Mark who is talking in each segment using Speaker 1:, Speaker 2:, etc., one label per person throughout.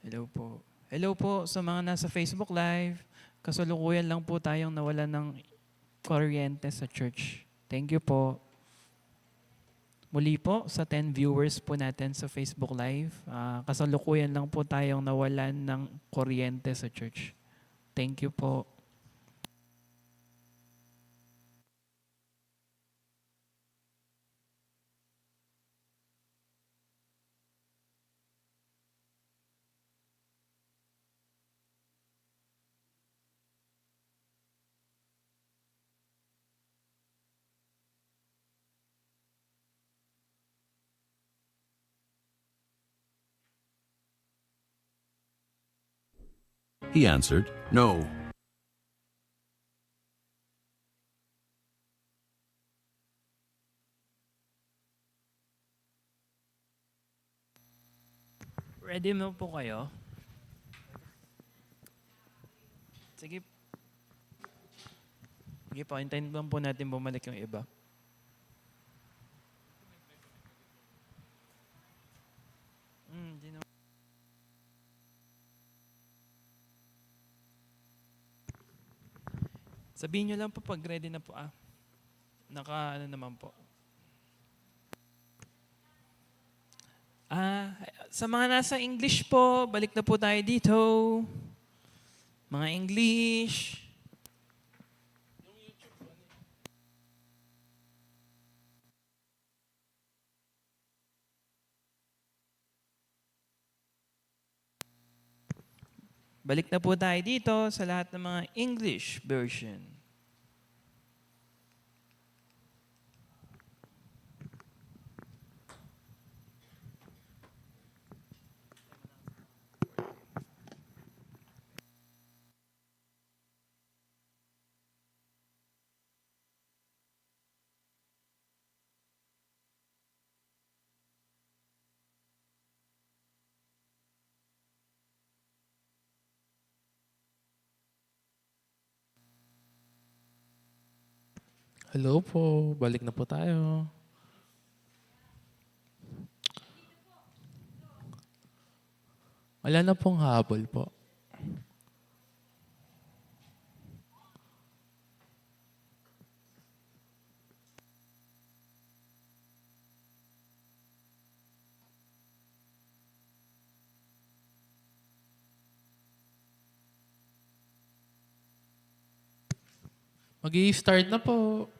Speaker 1: Hello po. Hello po sa mga nasa Facebook Live. Kasalukuyan lang po tayong nawalan ng kuryente sa church. Thank you po. Muli po sa 10 viewers po natin sa Facebook Live. Kasalukuyan lang po tayong nawalan ng kuryente sa church. Thank you po.
Speaker 2: He answered, No.
Speaker 1: Ready mo po kayo? Sige. Sige po, hintayin lang po natin bumalik yung iba. Di naman. Sabihin nyo lang po pag ready na po. Naka naman po. Sa mga nasa English po, balik na po tayo dito. Mga English. Balik na po tayo dito sa lahat ng mga English version.
Speaker 3: Hello po, balik na po tayo. Wala na pong habol po. Mag-i-start na po.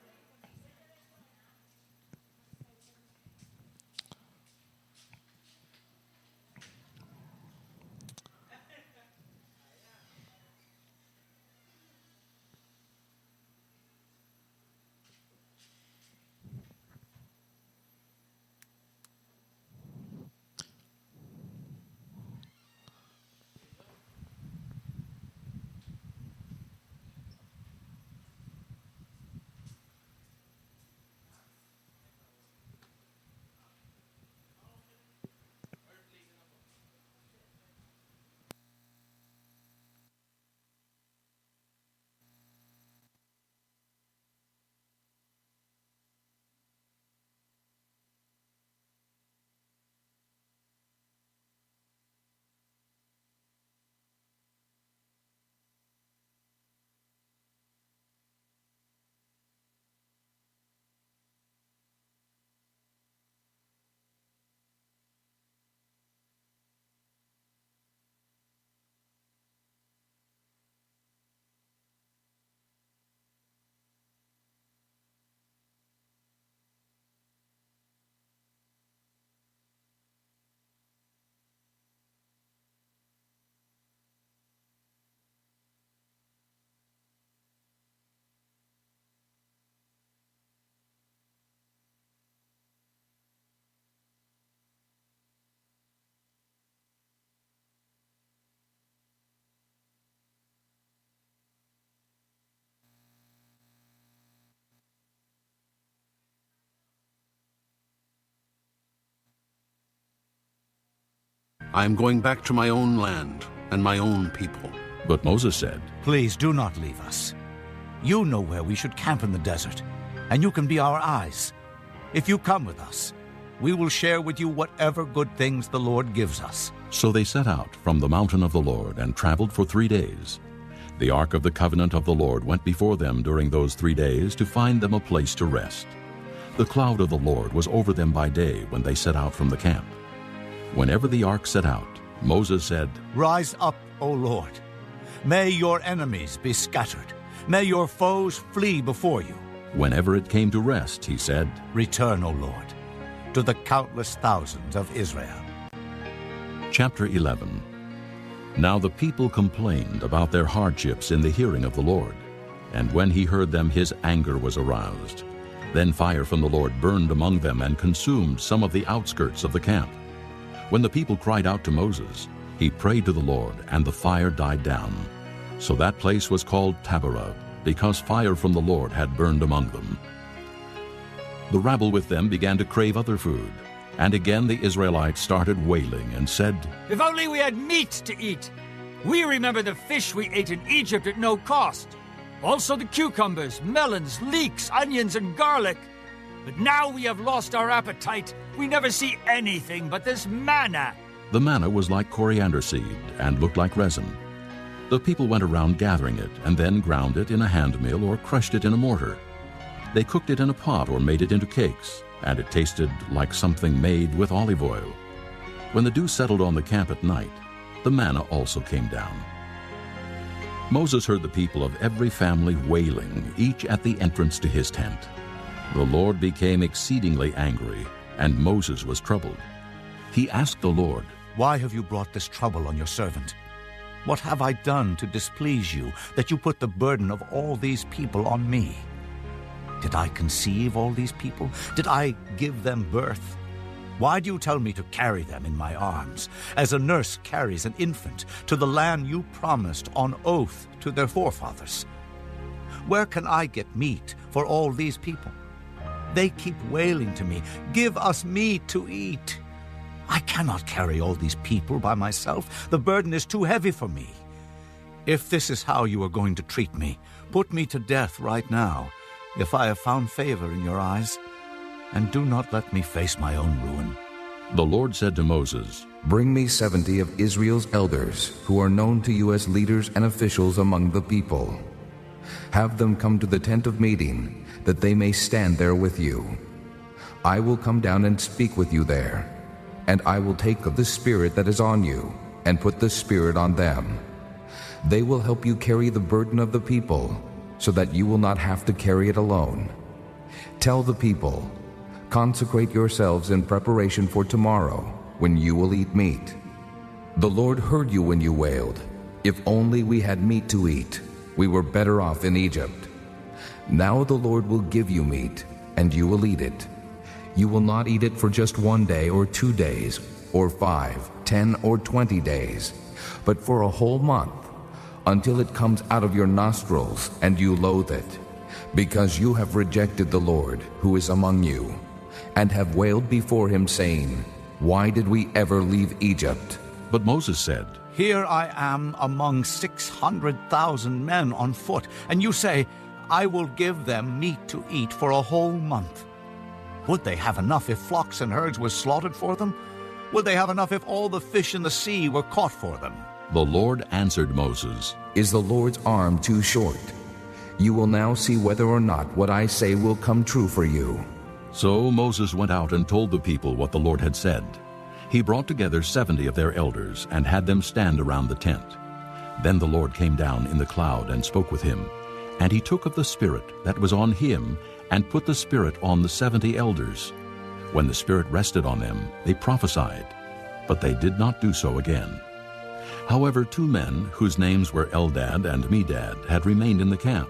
Speaker 2: I am going back to my own land and my own people. But Moses said,
Speaker 4: Please do not leave us. You know where we should camp in the desert, and you can be our eyes. If you come with us, we will share with you whatever good things the Lord gives us.
Speaker 2: So they set out from the mountain of the Lord and traveled for 3 days. The ark of the covenant of the Lord went before them during those 3 days to find them a place to rest. The cloud of the Lord was over them by day when they set out from the camp. Whenever the ark set out, Moses said,
Speaker 4: Rise up, O Lord. May your enemies be scattered. May your foes flee before you.
Speaker 2: Whenever it came to rest, he said,
Speaker 4: Return, O Lord, to the countless thousands of Israel.
Speaker 2: Chapter 11. Now the people complained about their hardships in the hearing of the Lord, and when he heard them, his anger was aroused. Then fire from the Lord burned among them and consumed some of the outskirts of the camp. When the people cried out to Moses, he prayed to the Lord, and the fire died down. So that place was called Taberah, because fire from the Lord had burned among them. The rabble with them began to crave other food, and again the Israelites started wailing and said,
Speaker 5: If only we had meat to eat! We remember the fish we ate in Egypt at no cost. Also the cucumbers, melons, leeks, onions, and garlic. But now we have lost our appetite. We never see anything but this manna.
Speaker 2: The manna was like coriander seed and looked like resin. The people went around gathering it and then ground it in a hand mill or crushed it in a mortar. They cooked it in a pot or made it into cakes, and it tasted like something made with olive oil. When the dew settled on the camp at night, the manna also came down. Moses heard the people of every family wailing, each at the entrance to his tent. The Lord became exceedingly angry, and Moses was troubled. He asked the Lord,
Speaker 4: Why have you brought this trouble on your servant? What have I done to displease you, that you put the burden of all these people on me? Did I conceive all these people? Did I give them birth? Why do you tell me to carry them in my arms, as a nurse carries an infant, to the land you promised on oath to their forefathers? Where can I get meat for all these people? They keep wailing to me, Give us meat to eat. I cannot carry all these people by myself. The burden is too heavy for me. If this is how you are going to treat me, put me to death right now, if I have found favor in your eyes, and do not let me face my own ruin.
Speaker 2: The Lord said to Moses,
Speaker 6: Bring me 70 of Israel's elders, who are known to you as leaders and officials among the people. Have them come to the tent of meeting, that they may stand there with you. I will come down and speak with you there, and I will take of the Spirit that is on you, and put the Spirit on them. They will help you carry the burden of the people, so that you will not have to carry it alone. Tell the people, Consecrate yourselves in preparation for tomorrow, when you will eat meat. The Lord heard you when you wailed, If only we had meat to eat. We were better off in Egypt. Now the Lord will give you meat, and you will eat it. You will not eat it for just 1 day or 2 days, or 5, 10, or 20 days, but for a whole month, until it comes out of your nostrils and you loathe it, because you have rejected the Lord who is among you, and have wailed before him, saying, Why did we ever leave Egypt?
Speaker 2: But Moses said,
Speaker 4: Here I am among 600,000 men on foot, and you say, I will give them meat to eat for a whole month. Would they have enough if flocks and herds were slaughtered for them? Would they have enough if all the fish in the sea were caught for them?
Speaker 2: The Lord answered Moses,
Speaker 6: Is the Lord's arm too short? You will now see whether or not what I say will come true for you.
Speaker 2: So Moses went out and told the people what the Lord had said. He brought together 70 of their elders and had them stand around the tent. Then the Lord came down in the cloud and spoke with him. And he took of the Spirit that was on him and put the Spirit on the 70 elders. When the Spirit rested on them, they prophesied, but they did not do so again. However, 2 men, whose names were Eldad and Medad, had remained in the camp.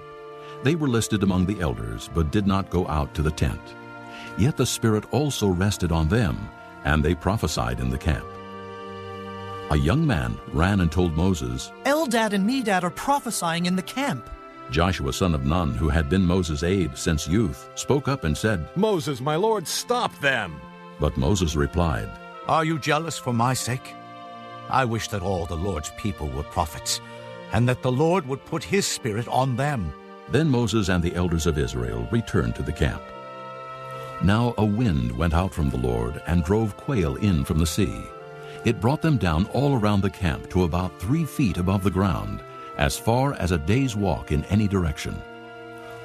Speaker 2: They were listed among the elders, but did not go out to the tent. Yet the Spirit also rested on them, and they prophesied in the camp. A young man ran and told Moses,
Speaker 7: Eldad and Medad are prophesying in the camp.
Speaker 2: Joshua son of Nun, who had been Moses' aide since youth, spoke up and said,
Speaker 8: Moses, my lord, stop them.
Speaker 2: But Moses replied,
Speaker 4: Are you jealous for my sake? I wish that all the Lord's people were prophets, and that the Lord would put his Spirit on them.
Speaker 2: Then Moses and the elders of Israel returned to the camp. Now a wind went out from the Lord and drove quail in from the sea. It brought them down all around the camp to about 3 feet above the ground, as far as a day's walk in any direction.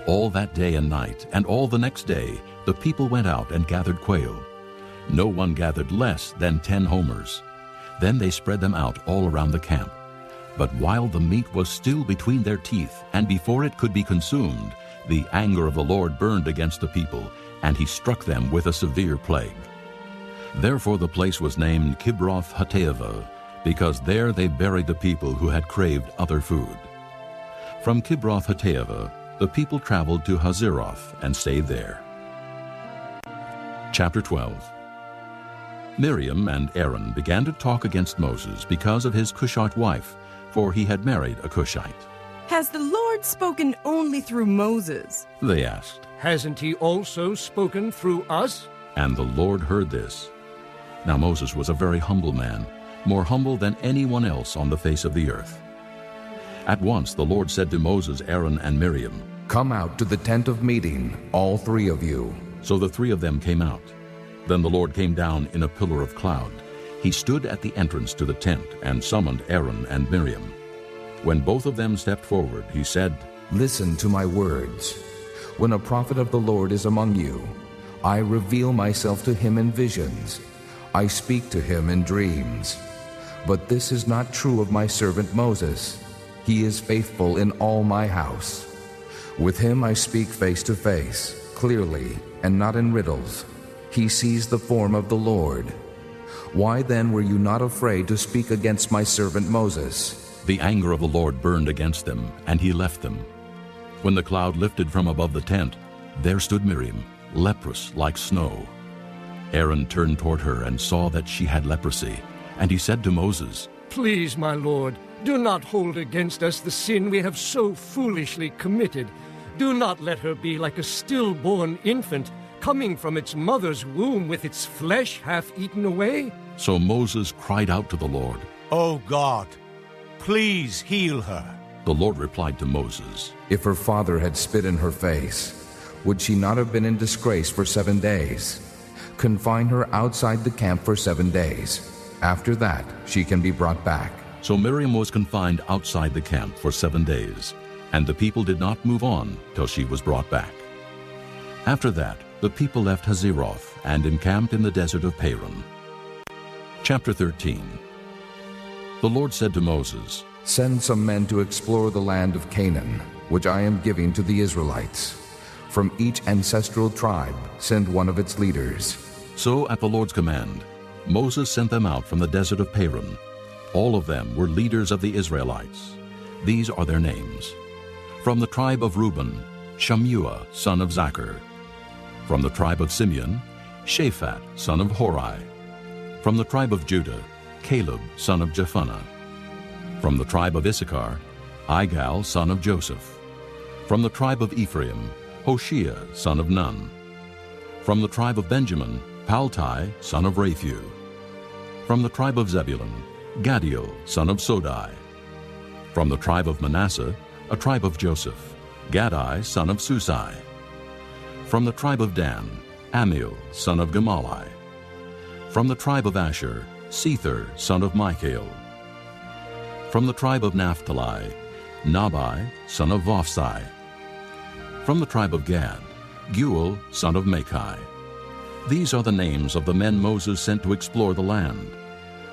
Speaker 2: All that day and night, and all the next day, the people went out and gathered quail. No one gathered less than 10 homers. Then they spread them out all around the camp. But while the meat was still between their teeth, and before it could be consumed, the anger of the Lord burned against the people, and he struck them with a severe plague. Therefore the place was named Kibroth Hattaavah, because there they buried the people who had craved other food. From Kibroth Hattaavah, the people traveled to Hazeroth and stayed there. Chapter 12. Miriam and Aaron began to talk against Moses because of his Cushite wife, for he had married a Cushite.
Speaker 9: Has the Lord spoken only through Moses?
Speaker 2: They asked.
Speaker 10: Hasn't he also spoken through us?
Speaker 2: And the Lord heard this. Now Moses was a very humble man, more humble than anyone else on the face of the earth. At once the Lord said to Moses, Aaron, and Miriam,
Speaker 6: Come out to the tent of meeting, all 3 of you.
Speaker 2: So the 3 of them came out. Then the Lord came down in a pillar of cloud. He stood at the entrance to the tent and summoned Aaron and Miriam. When both of them stepped forward, he said,
Speaker 6: Listen to my words. When a prophet of the Lord is among you, I reveal myself to him in visions. I speak to him in dreams. But this is not true of my servant Moses. He is faithful in all my house. With him I speak face to face, clearly, and not in riddles. He sees the form of the Lord. Why then were you not afraid to speak against my servant Moses?
Speaker 2: The anger of the Lord burned against them, and he left them. When the cloud lifted from above the tent, there stood Miriam, leprous like snow. Aaron turned toward her and saw that she had leprosy, and he said to Moses,
Speaker 10: Please, my Lord, do not hold against us the sin we have so foolishly committed. Do not let her be like a stillborn infant, coming from its mother's womb with its flesh half eaten away.
Speaker 2: So Moses cried out to the Lord.
Speaker 4: Oh God, please heal her.
Speaker 2: The Lord replied to Moses,
Speaker 6: If her father had spit in her face, would she not have been in disgrace for 7 days? Confine her outside the camp for 7 days. After that, she can be brought back.
Speaker 2: So Miriam was confined outside the camp for 7 days, and the people did not move on till she was brought back. After that, the people left Hazeroth and encamped in the desert of Paran. Chapter 13. The Lord said to Moses,
Speaker 6: Send some men to explore the land of Canaan, which I am giving to the Israelites. From each ancestral tribe, send one of its leaders.
Speaker 2: So at the Lord's command, Moses sent them out from the desert of Paran. All of them were leaders of the Israelites. These are their names. From the tribe of Reuben, Shammua, son of Zachar. From the tribe of Simeon, Shaphat, son of Hori. From the tribe of Judah, Caleb, son of Jephunneh. From the tribe of Issachar, Igal, son of Joseph. From the tribe of Ephraim, Hoshea, son of Nun. From the tribe of Benjamin, Paltai, son of Raphu. From the tribe of Zebulun, Gadiel, son of Sodai. From the tribe of Manasseh, a tribe of Joseph, Gadai, son of Susai. From the tribe of Dan, Amiel, son of Gemalli. From the tribe of Asher, Sether, son of Michael. From the tribe of Naphtali, Nabai, son of Vophsi. From the tribe of Gad, Guel, son of Machi. These are the names of the men Moses sent to explore the land.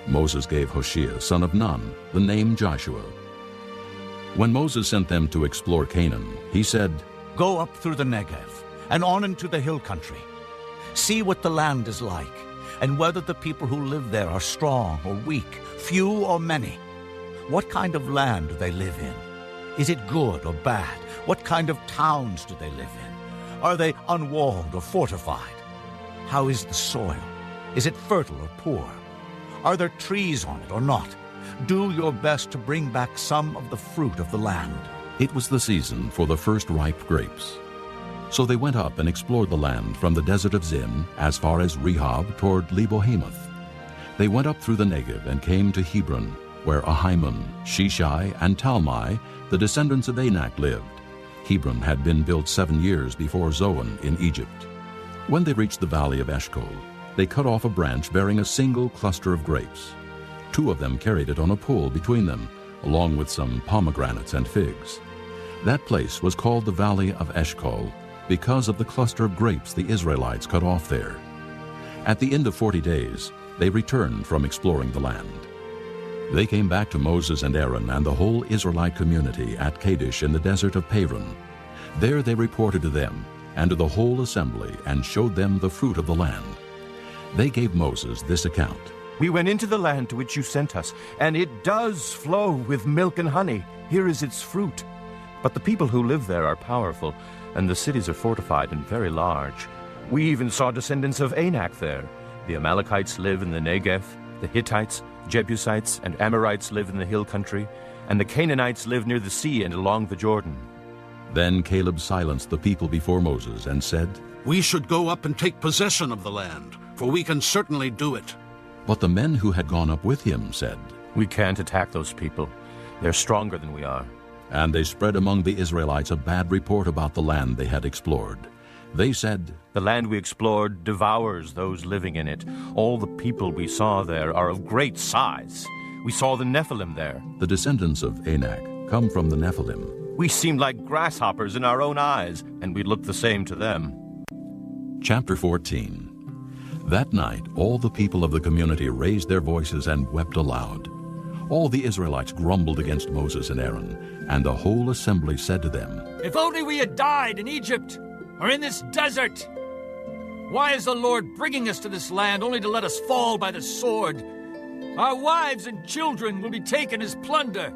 Speaker 2: Moses gave Hoshea, son of Nun, the name Joshua. When Moses sent them to explore Canaan, he said,
Speaker 4: Go up through the Negev and on into the hill country. See what the land is like, and whether the people who live there are strong or weak, few or many. What kind of land do they live in? Is it good or bad? What kind of towns do they live in? Are they unwalled or fortified? How is the soil? Is it fertile or poor? Are there trees on it or not? Do your best to bring back some of the fruit of the land.
Speaker 2: It was the season for the first ripe grapes. So they went up and explored the land from the desert of Zin as far as Rehob toward Lebo-Hamath. They went up through the Negev and came to Hebron, where Ahiman, Sheshai, and Talmai, the descendants of Anak, lived. Hebron had been built 7 years before Zoan in Egypt. When they reached the valley of Eshcol, they cut off a branch bearing a single cluster of grapes. 2 of them carried it on a pole between them, along with some pomegranates and figs. That place was called the Valley of Eshcol, because of the cluster of grapes the Israelites cut off there. At the end of 40 days, they returned from exploring the land. They came back to Moses and Aaron and the whole Israelite community at Kadesh in the desert of Paran. There they reported to them and to the whole assembly and showed them the fruit of the land. They gave Moses this account.
Speaker 11: We went into the land to which you sent us, and it does flow with milk and honey. Here is its fruit. But the people who live there are powerful, and the cities are fortified and very large. We even saw descendants of Anak there. The Amalekites live in the Negev, the Hittites, Jebusites, and Amorites live in the hill country, and the Canaanites live near the sea and along the Jordan.
Speaker 2: Then Caleb silenced the people before Moses and said,
Speaker 12: We should go up and take possession of the land, for we can certainly do it.
Speaker 2: But the men who had gone up with him said,
Speaker 11: We can't attack those people. They're stronger than we are.
Speaker 2: And they spread among the Israelites a bad report about the land they had explored. They said,
Speaker 11: The land we explored devours those living in it. All the people we saw there are of great size. We saw the Nephilim there.
Speaker 2: The descendants of Anak come from the Nephilim.
Speaker 11: We seemed like grasshoppers in our own eyes, and we looked the same to them.
Speaker 2: Chapter 14. That night all the people of the community raised their voices and wept aloud. All the Israelites grumbled against Moses and Aaron, and the whole assembly said to them,
Speaker 5: If only we had died in Egypt, or in this desert! Why is the Lord bringing us to this land only to let us fall by the sword? Our wives and children will be taken as plunder.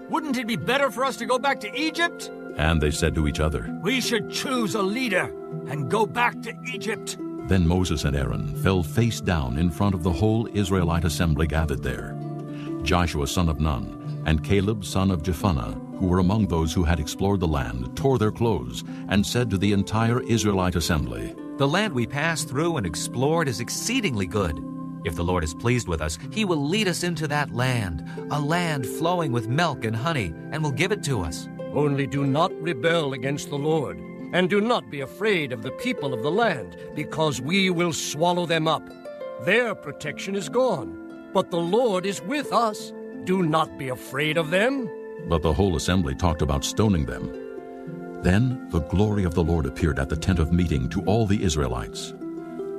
Speaker 5: Wouldn't it be better for us to go back to Egypt?
Speaker 2: And they said to each other,
Speaker 5: We should choose a leader and go back to Egypt.
Speaker 2: Then Moses and Aaron fell face down in front of the whole Israelite assembly gathered there. Joshua son of Nun and Caleb son of Jephunneh, who were among those who had explored the land, tore their clothes and said to the entire Israelite assembly,
Speaker 13: The land we passed through and explored is exceedingly good. If the Lord is pleased with us, he will lead us into that land, a land flowing with milk and honey, and will give it to us.
Speaker 10: Only do not rebel against the Lord, and do not be afraid of the people of the land, because we will swallow them up. Their protection is gone, but the Lord is with us. Do not be afraid of them.
Speaker 2: But the whole assembly talked about stoning them. Then the glory of the Lord appeared at the tent of meeting to all the Israelites.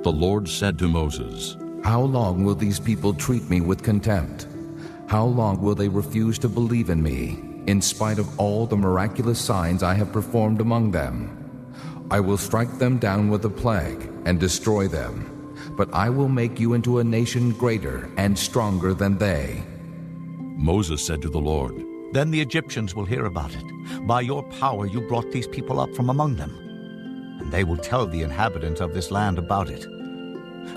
Speaker 2: The Lord said to Moses,
Speaker 6: How long will these people treat me with contempt? How long will they refuse to believe in me, in spite of all the miraculous signs I have performed among them? I will strike them down with a plague and destroy them, but I will make you into a nation greater and stronger than they.
Speaker 2: Moses said to the Lord,
Speaker 4: Then the Egyptians will hear about it. By your power you brought these people up from among them, and they will tell the inhabitants of this land about it.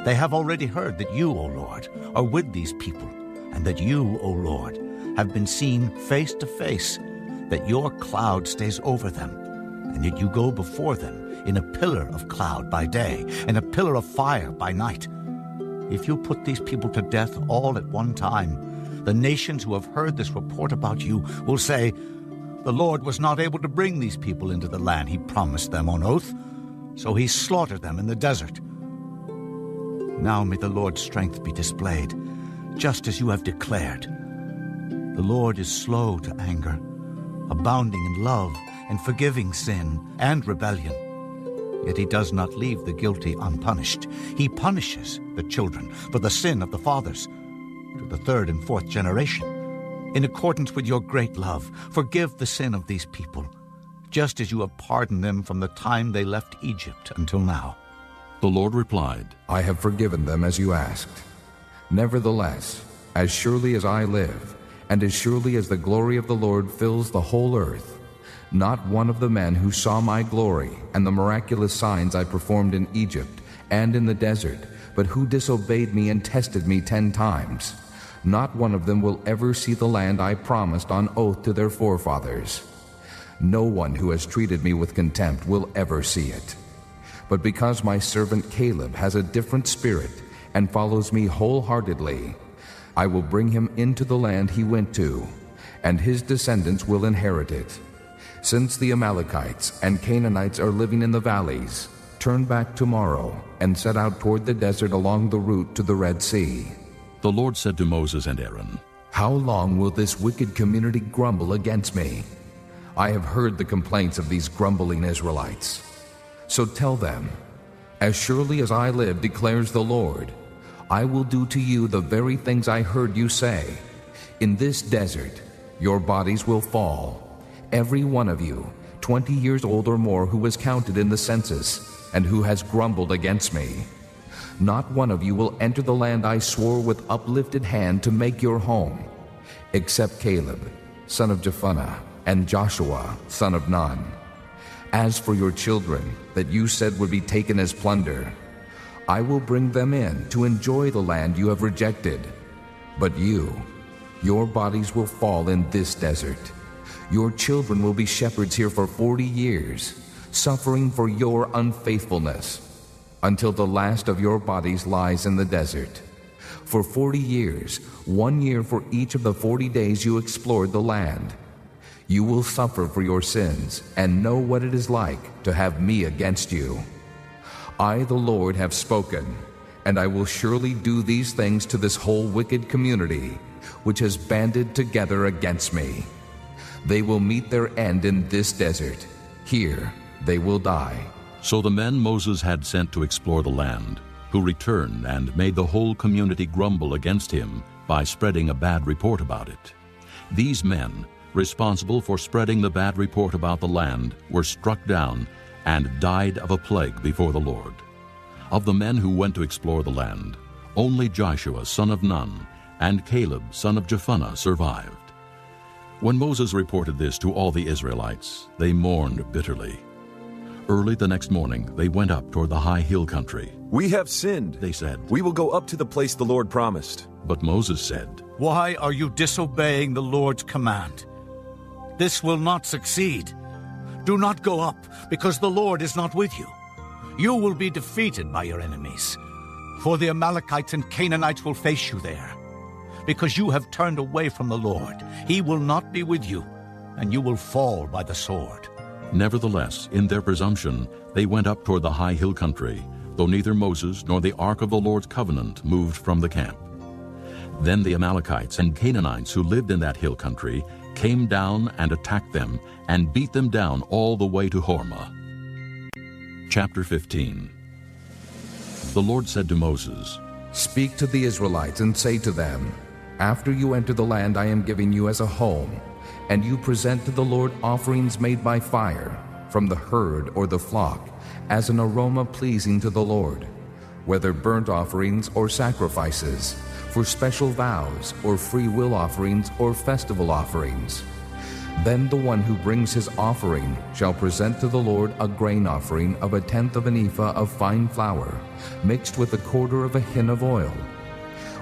Speaker 4: They have already heard that you, O Lord, are with these people, and that you, O Lord, have been seen face to face, that your cloud stays over them, and that you go before them in a pillar of cloud by day and a pillar of fire by night. If you put these people to death all at one time, the nations who have heard this report about you will say, The Lord was not able to bring these people into the land he promised them on oath, so he slaughtered them in the desert. Now may the Lord's strength be displayed, just as you have declared. The Lord is slow to anger, abounding in love and forgiving sin and rebellion. Yet he does not leave the guilty unpunished. He punishes the children for the sin of the fathers, to the third and fourth generation. In accordance with your great love, forgive the sin of these people, just as you have pardoned them from the time they left Egypt until now.
Speaker 2: The Lord replied,
Speaker 6: I have forgiven them as you asked. Nevertheless, as surely as I live, and as surely as the glory of the Lord fills the whole earth, not one of the men who saw my glory and the miraculous signs I performed in Egypt and in the desert, but who disobeyed me and tested me 10 times, not one of them will ever see the land I promised on oath to their forefathers. No one who has treated me with contempt will ever see it. But because my servant Caleb has a different spirit and follows me wholeheartedly, I will bring him into the land he went to, and his descendants will inherit it. Since the Amalekites and Canaanites are living in the valleys, turn back tomorrow and set out toward the desert along the route to the Red Sea.
Speaker 2: The Lord said to Moses and Aaron,
Speaker 6: How long will this wicked community grumble against me? I have heard the complaints of these grumbling Israelites. So tell them, As surely as I live, declares the Lord, I will do to you the very things I heard you say. In this desert, your bodies will fall, every one of you, 20 years old or more, who was counted in the census, and who has grumbled against me. Not one of you will enter the land I swore with uplifted hand to make your home, except Caleb, son of Jephunneh, and Joshua, son of Nun. As for your children, that you said would be taken as plunder, I will bring them in to enjoy the land you have rejected. But you, your bodies will fall in this desert. Your children will be shepherds here for 40 years, suffering for your unfaithfulness, until the last of your bodies lies in the desert. For 40 years, 1 year for each of the 40 days you explored the land. You will suffer for your sins and know what it is like to have me against you. I, the Lord, have spoken, and I will surely do these things to this whole wicked community, which has banded together against me. They will meet their end in this desert. Here they will die.
Speaker 2: So the men Moses had sent to explore the land, who returned and made the whole community grumble against him by spreading a bad report about it. These men, responsible for spreading the bad report about the land, were struck down and died of a plague before the Lord. Of the men who went to explore the land, only Joshua, son of Nun, and Caleb, son of Jephunneh, survived. When Moses reported this to all the Israelites, they mourned bitterly. Early the next morning, they went up toward the high hill country.
Speaker 8: We have sinned,
Speaker 2: they said.
Speaker 8: We will go up to the place the Lord promised.
Speaker 2: But Moses said,
Speaker 7: Why are you disobeying the Lord's command? This will not succeed. Do not go up, because the Lord is not with you. You will be defeated by your enemies, for the Amalekites and Canaanites will face you there. Because you have turned away from the Lord, he will not be with you, and you will fall by the sword.
Speaker 2: Nevertheless, in their presumption, they went up toward the high hill country, though neither Moses nor the ark of the Lord's covenant moved from the camp. Then the Amalekites and Canaanites who lived in that hill country came down and attacked them and beat them down all the way to Hormah. Chapter 15. The Lord said to Moses,
Speaker 6: Speak to the Israelites and say to them, After you enter the land I am giving you as a home, and you present to the Lord offerings made by fire, from the herd or the flock, as an aroma pleasing to the Lord, whether burnt offerings or sacrifices, for special vows or free will offerings or festival offerings. Then the one who brings his offering shall present to the Lord a grain offering of 1/10 of an ephah of fine flour, mixed with 1/4 of a hin of oil.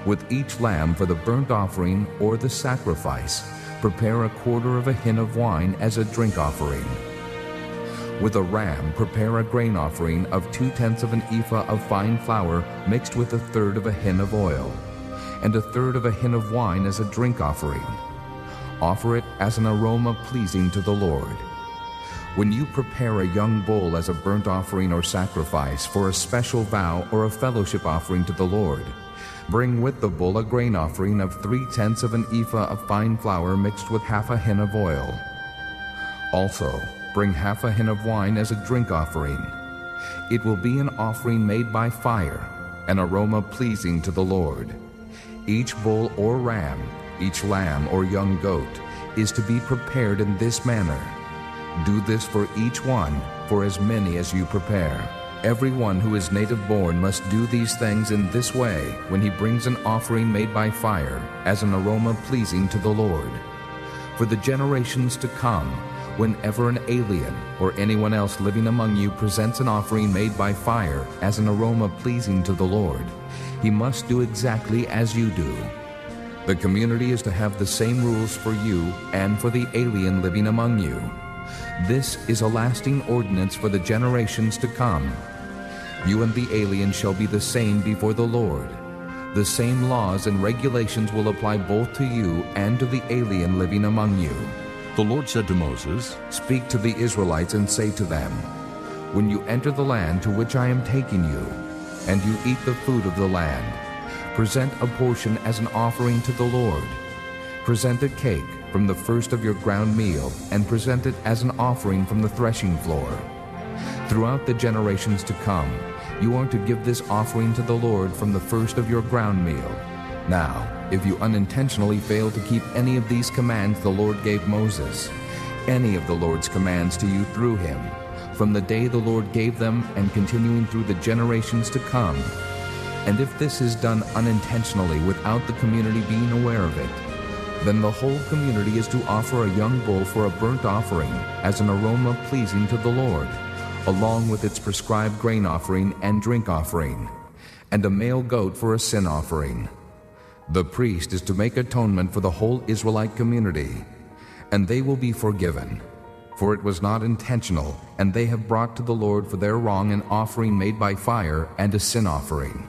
Speaker 6: With each lamb for the burnt offering or the sacrifice, prepare 1/4 of a hin of wine as a drink offering. With a ram, prepare a grain offering of 2/10 of an ephah of fine flour mixed with 1/3 of a hin of oil, and 1/3 of a hin of wine as a drink offering. Offer it as an aroma pleasing to the Lord. When you prepare a young bull as a burnt offering or sacrifice for a special vow or a fellowship offering to the Lord, bring with the bull a grain offering of 3/10 of an ephah of fine flour mixed with 1/2 a hin of oil. Also, bring 1/2 a hin of wine as a drink offering. It will be an offering made by fire, an aroma pleasing to the Lord. Each bull or ram, each lamb or young goat, is to be prepared in this manner. Do this for each one, for as many as you prepare. Everyone who is native-born must do these things in this way when he brings an offering made by fire, as an aroma pleasing to the Lord. For the generations to come, whenever an alien or anyone else living among you presents an offering made by fire as an aroma pleasing to the Lord, he must do exactly as you do. The community is to have the same rules for you and for the alien living among you. This is a lasting ordinance for the generations to come. You and the alien shall be the same before the Lord. The same laws and regulations will apply both to you and to the alien living among you.
Speaker 2: The Lord said to Moses,
Speaker 6: Speak to the Israelites and say to them, When you enter the land to which I am taking you, and you eat the food of the land, present a portion as an offering to the Lord. Present a cake from the first of your ground meal, and present it as an offering from the threshing floor. Throughout the generations to come, you are to give this offering to the Lord from the first of your ground meal. Now, if you unintentionally fail to keep any of these commands the Lord gave Moses, any of the Lord's commands to you through him, from the day the Lord gave them and continuing through the generations to come, and if this is done unintentionally without the community being aware of it, then the whole community is to offer a young bull for a burnt offering as an aroma pleasing to the Lord, along with its prescribed grain offering and drink offering, and a male goat for a sin offering. The priest is to make atonement for the whole Israelite community, and they will be forgiven, for it was not intentional, and they have brought to the Lord for their wrong an offering made by fire and a sin offering.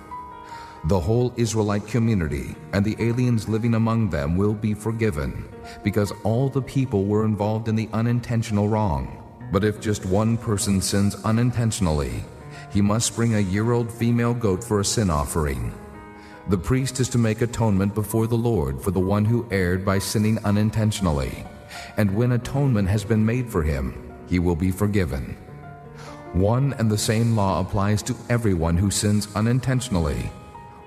Speaker 6: The whole Israelite community and the aliens living among them will be forgiven, because all the people were involved in the unintentional wrong. But if just one person sins unintentionally, he must bring a year-old female goat for a sin offering. The priest is to make atonement before the Lord for the one who erred by sinning unintentionally, and when atonement has been made for him, he will be forgiven. One and the same law applies to everyone who sins unintentionally,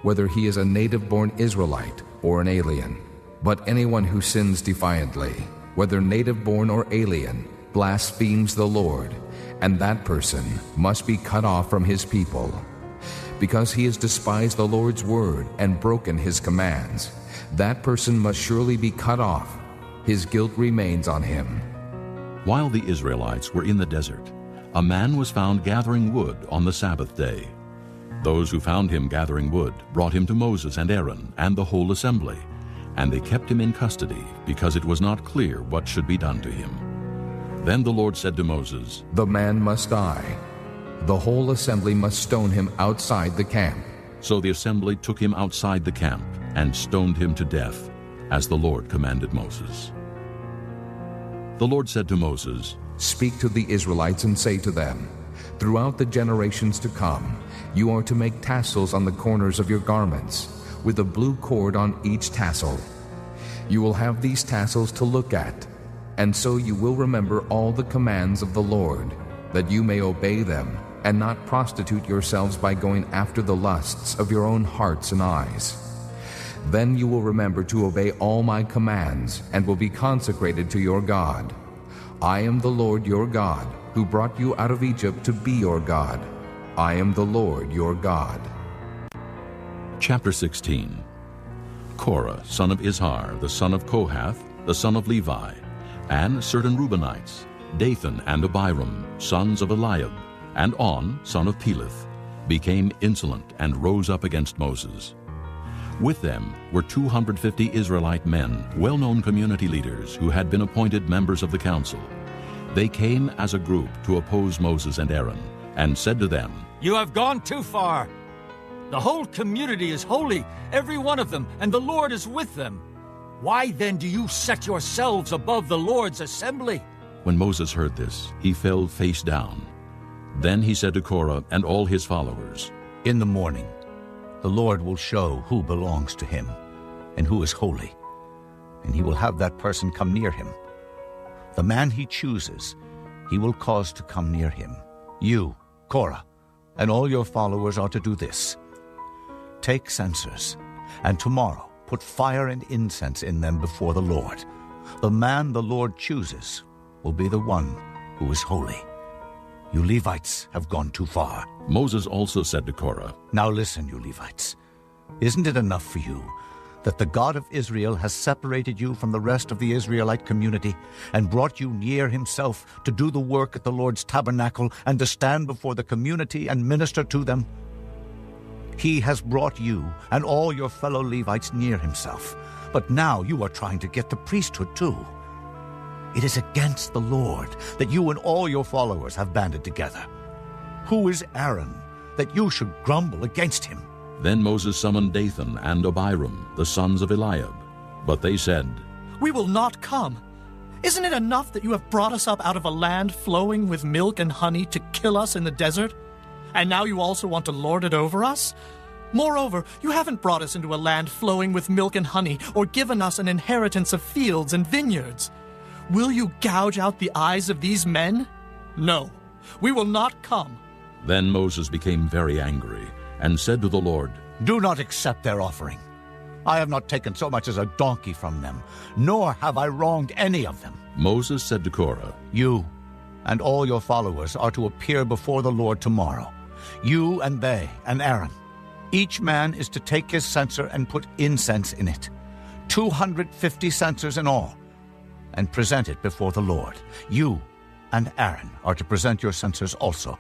Speaker 6: whether he is a native-born Israelite or an alien. But anyone who sins defiantly, whether native-born or alien, blasphemes the Lord, and that person must be cut off from his people. Because he has despised the Lord's word and broken his commands, that person must surely be cut off. His guilt remains on him.
Speaker 2: While the Israelites were in the desert, a man was found gathering wood on the Sabbath day. Those who found him gathering wood brought him to Moses and Aaron and the whole assembly, and they kept him in custody because it was not clear what should be done to him. Then the Lord said to Moses,
Speaker 6: "The man must die. The whole assembly must stone him outside the camp."
Speaker 2: So the assembly took him outside the camp and stoned him to death, as the Lord commanded Moses. The Lord said to Moses,
Speaker 6: "Speak to the Israelites and say to them, throughout the generations to come, you are to make tassels on the corners of your garments, with a blue cord on each tassel. You will have these tassels to look at, and so you will remember all the commands of the Lord, that you may obey them, and not prostitute yourselves by going after the lusts of your own hearts and eyes. Then you will remember to obey all my commands, and will be consecrated to your God. I am the Lord your God, who brought you out of Egypt to be your God. I am the Lord your God."
Speaker 2: Chapter 16. Korah, son of Izhar, the son of Kohath, the son of Levi, and certain Reubenites, Dathan and Abiram, sons of Eliab, and On, son of Peleth, became insolent and rose up against Moses. With them were 250 Israelite men, well-known community leaders who had been appointed members of the council. They came as a group to oppose Moses and Aaron, and said to them,
Speaker 5: "You have gone too far. The whole community is holy, every one of them, and the Lord is with them. Why then do you set yourselves above the Lord's assembly?"
Speaker 2: When Moses heard this, he fell face down. Then he said to Korah and all his followers,
Speaker 7: "In the morning, the Lord will show who belongs to him and who is holy, and he will have that person come near him. The man he chooses, he will cause to come near him. You, Korah, and all your followers are to do this. Take censers, and tomorrow put fire and incense in them before the Lord. The man the Lord chooses will be the one who is holy. You Levites have gone too far."
Speaker 2: Moses also said to Korah,
Speaker 7: "Now listen, you Levites. Isn't it enough for you that the God of Israel has separated you from the rest of the Israelite community and brought you near himself to do the work at the Lord's tabernacle and to stand before the community and minister to them? He has brought you and all your fellow Levites near himself, but now you are trying to get the priesthood too. It is against the Lord that you and all your followers have banded together. Who is Aaron that you should grumble against him?"
Speaker 2: Then Moses summoned Dathan and Abiram, the sons of Eliab. But they said,
Speaker 14: "We will not come. Isn't it enough that you have brought us up out of a land flowing with milk and honey to kill us in the desert? And now you also want to lord it over us? Moreover, you haven't brought us into a land flowing with milk and honey, or given us an inheritance of fields and vineyards. Will you gouge out the eyes of these men? No, we will not come.
Speaker 2: Then Moses became very angry and said to the Lord,
Speaker 7: Do not accept their offering. I have not taken so much as a donkey from them, nor have I wronged any of them.
Speaker 2: Moses said to Korah,
Speaker 7: You and all your followers are to appear before the Lord tomorrow, you and they and Aaron. Each man is to take his censer and put incense in it, 250 censers in all, and present it before the Lord. You and Aaron are to present your censers also.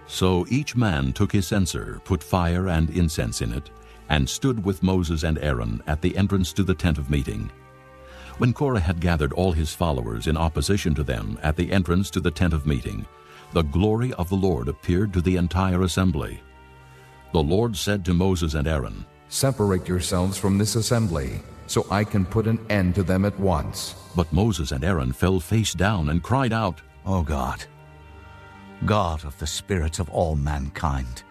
Speaker 2: So each man took his censer, put fire and incense in it, and stood with Moses and Aaron at the entrance to the tent of meeting. When Korah had gathered all his followers in opposition to them at the entrance to the tent of meeting, the glory of the Lord appeared to the entire assembly. The Lord said to Moses and Aaron,
Speaker 6: Separate yourselves from this assembly, so I can put an end to them at once.
Speaker 2: But Moses and Aaron fell face down and cried out,
Speaker 7: O God, God of the spirits of all mankind,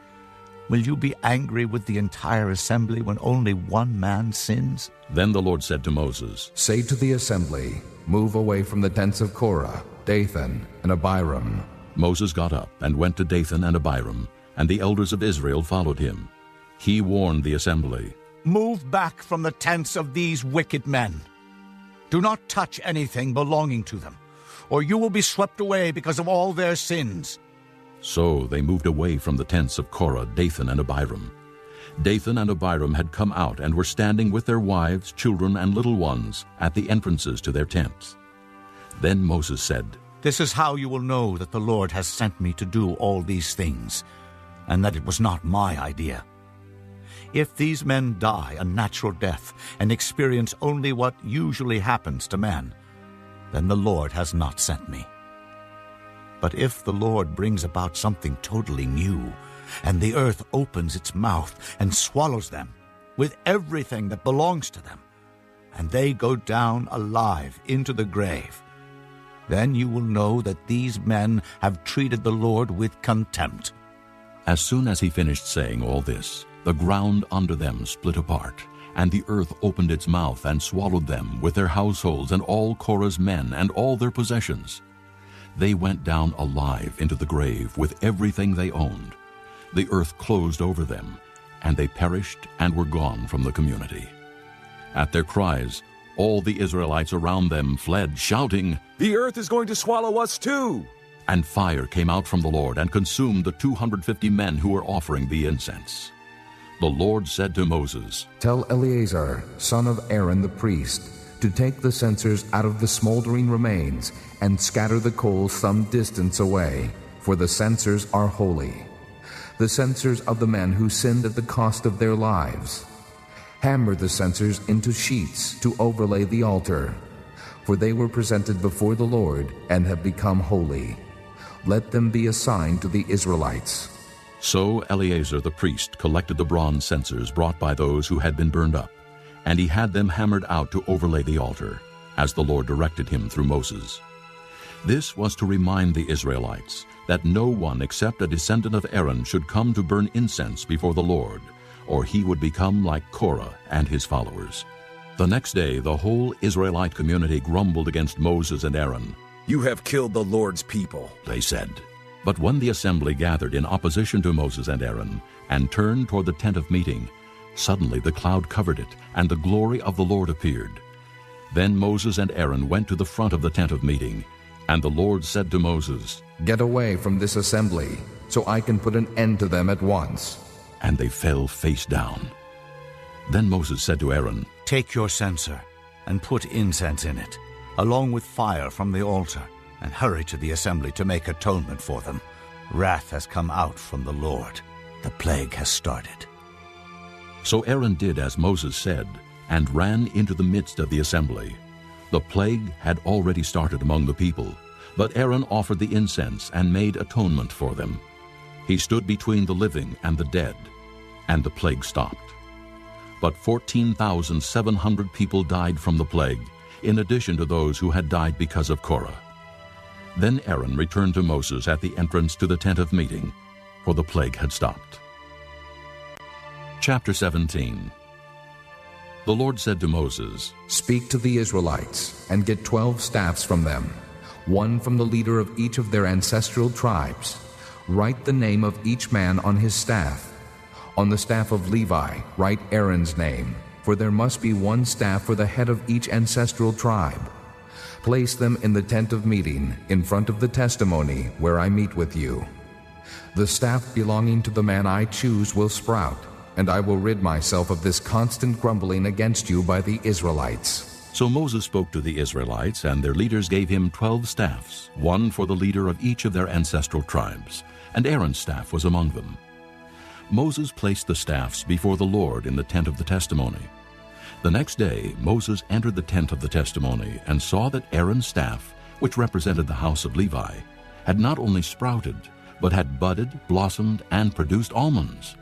Speaker 7: will you be angry with the entire assembly when only one man sins?
Speaker 2: Then the Lord said to Moses,
Speaker 6: Say to the assembly, Move away from the tents of Korah, Dathan, and Abiram.
Speaker 2: Moses got up and went to Dathan and Abiram, and the elders of Israel followed him. He warned the assembly,
Speaker 7: Move back from the tents of these wicked men. Do not touch anything belonging to them, or you will be swept away because of all their sins.
Speaker 2: So they moved away from the tents of Korah, Dathan, and Abiram. Dathan and Abiram had come out and were standing with their wives, children, and little ones at the entrances to their tents. Then Moses said,
Speaker 7: This is how you will know that the Lord has sent me to do all these things, and that it was not my idea. If these men die a natural death and experience only what usually happens to men, then the Lord has not sent me. But if the Lord brings about something totally new, and the earth opens its mouth and swallows them with everything that belongs to them, and they go down alive into the grave, then you will know that these men have treated the Lord with contempt.
Speaker 2: As soon as he finished saying all this, the ground under them split apart, and the earth opened its mouth and swallowed them with their households and all Korah's men and all their possessions. They went down alive into the grave with everything they owned. The earth closed over them, and they perished and were gone from the community. At their cries, all the Israelites around them fled, shouting,
Speaker 8: The earth is going to swallow us too!
Speaker 2: And fire came out from the Lord and consumed the 250 men who were offering the incense. The Lord said to Moses,
Speaker 6: Tell Eleazar, son of Aaron the priest, to take the censers out of the smoldering remains and scatter the coals some distance away, for the censers are holy, the censers of the men who sinned at the cost of their lives. Hammer the censers into sheets to overlay the altar, for they were presented before the Lord and have become holy. Let them be a sign to the Israelites.
Speaker 2: So Eleazar the priest collected the bronze censers brought by those who had been burned up, and he had them hammered out to overlay the altar, as the Lord directed him through Moses. This was to remind the Israelites that no one except a descendant of Aaron should come to burn incense before the Lord, or he would become like Korah and his followers. The next day the whole Israelite community grumbled against Moses and Aaron.
Speaker 8: You have killed the Lord's people,
Speaker 2: they said. But when the assembly gathered in opposition to Moses and Aaron and turned toward the tent of meeting, suddenly the cloud covered it, and the glory of the Lord appeared. Then Moses and Aaron went to the front of the tent of meeting, and the Lord said to Moses,
Speaker 6: Get away from this assembly, so I can put an end to them at once.
Speaker 2: And they fell face down. Then Moses said to Aaron,
Speaker 7: Take your censer and put incense in it, along with fire from the altar, and hurry to the assembly to make atonement for them. Wrath has come out from the Lord. The plague has started.
Speaker 2: So Aaron did as Moses said, and ran into the midst of the assembly. The plague had already started among the people, but Aaron offered the incense and made atonement for them. He stood between the living and the dead, and the plague stopped. But 14,700 people died from the plague, in addition to those who had died because of Korah. Then Aaron returned to Moses at the entrance to the tent of meeting, for the plague had stopped. Chapter 17. The Lord said to Moses,
Speaker 6: Speak to the Israelites, and get 12 staffs from them, one from the leader of each of their ancestral tribes. Write the name of each man on his staff. On the staff of Levi, write Aaron's name, for there must be one staff for the head of each ancestral tribe. Place them in the tent of meeting, in front of the testimony, where I meet with you. The staff belonging to the man I choose will sprout, and I will rid myself of this constant grumbling against you by the Israelites.
Speaker 2: So Moses spoke to the Israelites, and their leaders gave him 12 staffs, one for the leader of each of their ancestral tribes, and Aaron's staff was among them. Moses placed the staffs before the Lord in the tent of the testimony. The next day Moses entered the tent of the testimony and saw that Aaron's staff, which represented the house of Levi, had not only sprouted, but had budded, blossomed, and produced almonds.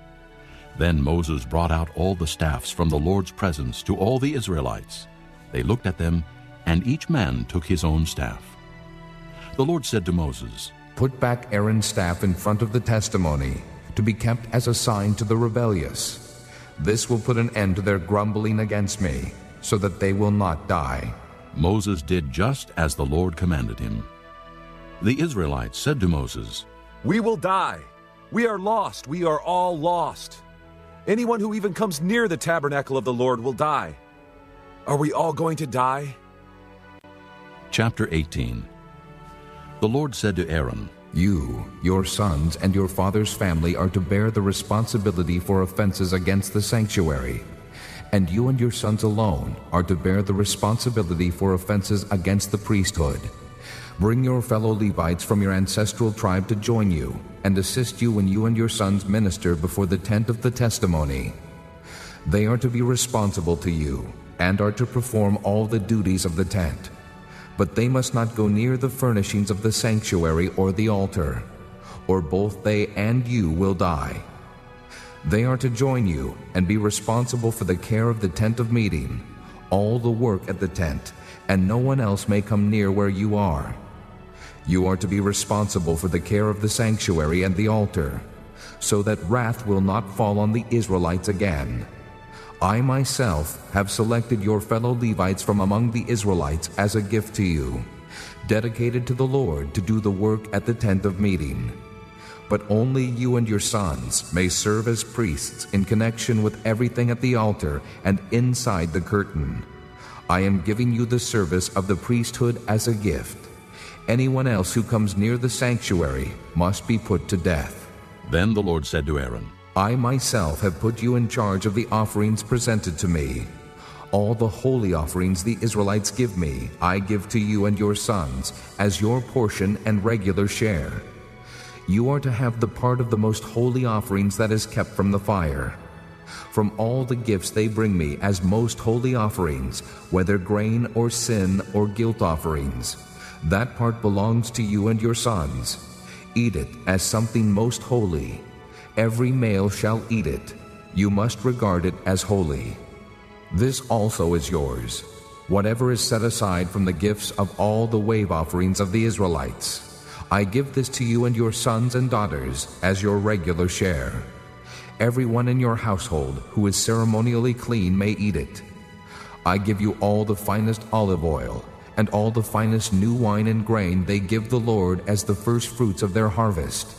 Speaker 2: Then Moses brought out all the staffs from the Lord's presence to all the Israelites. They looked at them, and each man took his own staff. The Lord said to Moses,
Speaker 6: Put back Aaron's staff in front of the testimony, to be kept as a sign to the rebellious. This will put an end to their grumbling against me, so that they will not die.
Speaker 2: Moses did just as the Lord commanded him. The Israelites said to Moses,
Speaker 8: We will die. We are lost. We are all lost. Anyone who even comes near the tabernacle of the Lord will die. Are we all going to die?
Speaker 2: Chapter 18. The Lord said to Aaron,
Speaker 6: You, your sons, and your father's family are to bear the responsibility for offenses against the sanctuary, and you and your sons alone are to bear the responsibility for offenses against the priesthood. Bring your fellow Levites from your ancestral tribe to join you and assist you when you and your sons minister before the tent of the testimony. They are to be responsible to you and are to perform all the duties of the tent. But they must not go near the furnishings of the sanctuary or the altar, or both they and you will die. They are to join you and be responsible for the care of the tent of meeting, all the work at the tent, and no one else may come near where you are. You are to be responsible for the care of the sanctuary and the altar, so that wrath will not fall on the Israelites again. I myself have selected your fellow Levites from among the Israelites as a gift to you, dedicated to the Lord to do the work at the tent of meeting. But only you and your sons may serve as priests in connection with everything at the altar and inside the curtain. I am giving you the service of the priesthood as a gift. Anyone else who comes near the sanctuary must be put to death.
Speaker 2: Then the Lord said to Aaron,
Speaker 6: I myself have put you in charge of the offerings presented to me. All the holy offerings the Israelites give me, I give to you and your sons as your portion and regular share. You are to have the part of the most holy offerings that is kept from the fire. From all the gifts they bring me as most holy offerings, whether grain or sin or guilt offerings, that part belongs to you and your sons. Eat it as something most holy. Every male shall eat it. You must regard it as holy. This also is yours, whatever is set aside from the gifts of all the wave offerings of the Israelites. I give this to you and your sons and daughters as your regular share. Everyone in your household who is ceremonially clean may eat it. I give you all the finest olive oil, and all the finest new wine and grain they give the Lord as the first fruits of their harvest.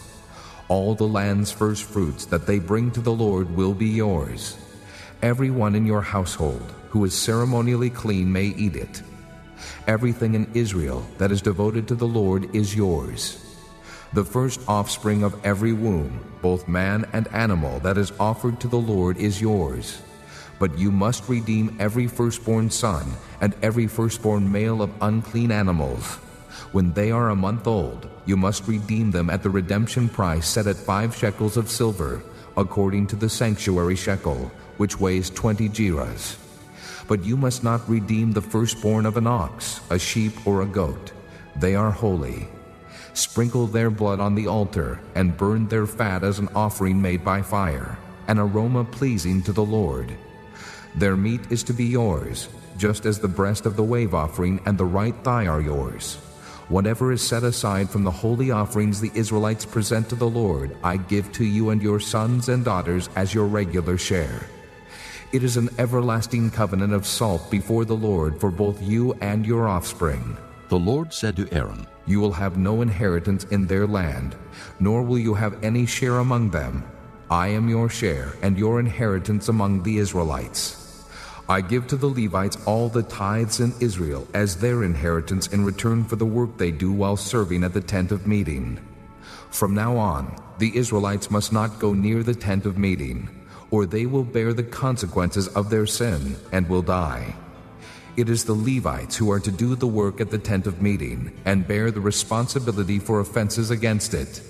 Speaker 6: All the land's first fruits that they bring to the Lord will be yours. Everyone in your household who is ceremonially clean may eat it. Everything in Israel that is devoted to the Lord is yours. The first offspring of every womb, both man and animal, that is offered to the Lord is yours. But you must redeem every firstborn son and every firstborn male of unclean animals. When they are a month old, you must redeem them at the redemption price set at 5 shekels of silver, according to the sanctuary shekel, which weighs 20 gerahs. But you must not redeem the firstborn of an ox, a sheep, or a goat. They are holy. Sprinkle their blood on the altar and burn their fat as an offering made by fire, an aroma pleasing to the Lord. Their meat is to be yours, just as the breast of the wave offering and the right thigh are yours. Whatever is set aside from the holy offerings the Israelites present to the Lord, I give to you and your sons and daughters as your regular share. It is an everlasting covenant of salt before the Lord for both you and your offspring.
Speaker 2: The Lord said to Aaron,
Speaker 6: You will have no inheritance in their land, nor will you have any share among them. I am your share and your inheritance among the Israelites. I give to the Levites all the tithes in Israel as their inheritance in return for the work they do while serving at the tent of meeting. From now on, the Israelites must not go near the tent of meeting, or they will bear the consequences of their sin and will die. It is the Levites who are to do the work at the tent of meeting and bear the responsibility for offenses against it.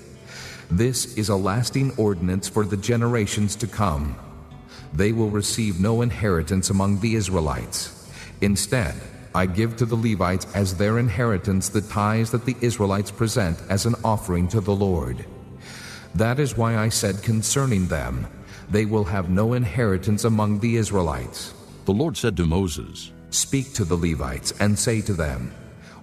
Speaker 6: This is a lasting ordinance for the generations to come. They will receive no inheritance among the Israelites. Instead, I give to the Levites as their inheritance the tithes that the Israelites present as an offering to the Lord. That is why I said concerning them, they will have no inheritance among the Israelites.
Speaker 2: The Lord said to Moses,
Speaker 6: Speak to the Levites and say to them,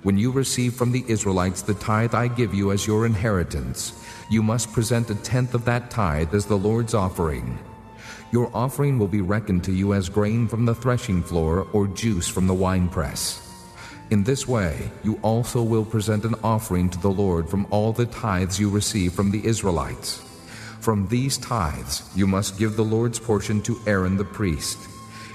Speaker 6: When you receive from the Israelites the tithe I give you as your inheritance, you must present a tenth of that tithe as the Lord's offering. Your offering will be reckoned to you as grain from the threshing floor or juice from the winepress. In this way, you also will present an offering to the Lord from all the tithes you receive from the Israelites. From these tithes, you must give the Lord's portion to Aaron the priest.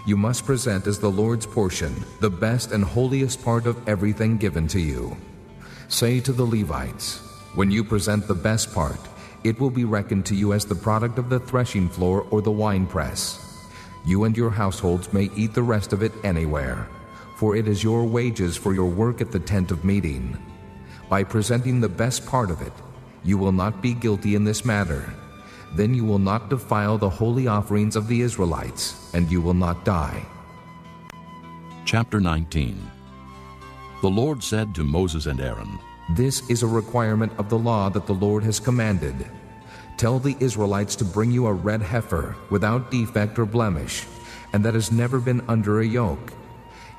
Speaker 6: You must present as the Lord's portion the best and holiest part of everything given to you. Say to the Levites, When you present the best part, it will be reckoned to you as the product of the threshing floor or the winepress. You and your households may eat the rest of it anywhere, for it is your wages for your work at the tent of meeting. By presenting the best part of it, you will not be guilty in this matter. Then you will not defile the holy offerings of the Israelites, and you will not die.
Speaker 2: Chapter 19. The Lord said to Moses and Aaron,
Speaker 6: This is a requirement of the law that the Lord has commanded. Tell the Israelites to bring you a red heifer without defect or blemish, and that has never been under a yoke.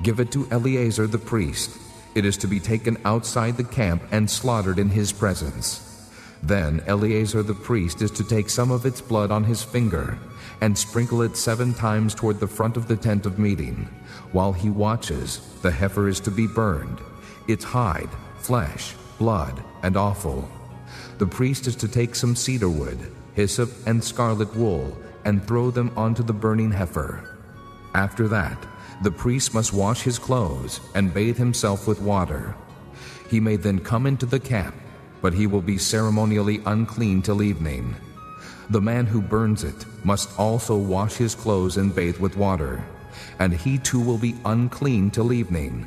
Speaker 6: Give it to Eleazar the priest. It is to be taken outside the camp and slaughtered in his presence. Then Eleazar the priest is to take some of its blood on his finger and sprinkle it 7 times toward the front of the tent of meeting. While he watches, the heifer is to be burned, its hide, flesh, blood, and offal. The priest is to take some cedar wood, hyssop, and scarlet wool, and throw them onto the burning heifer. After that, the priest must wash his clothes and bathe himself with water. He may then come into the camp, but he will be ceremonially unclean till evening. The man who burns it must also wash his clothes and bathe with water, and he too will be unclean till evening.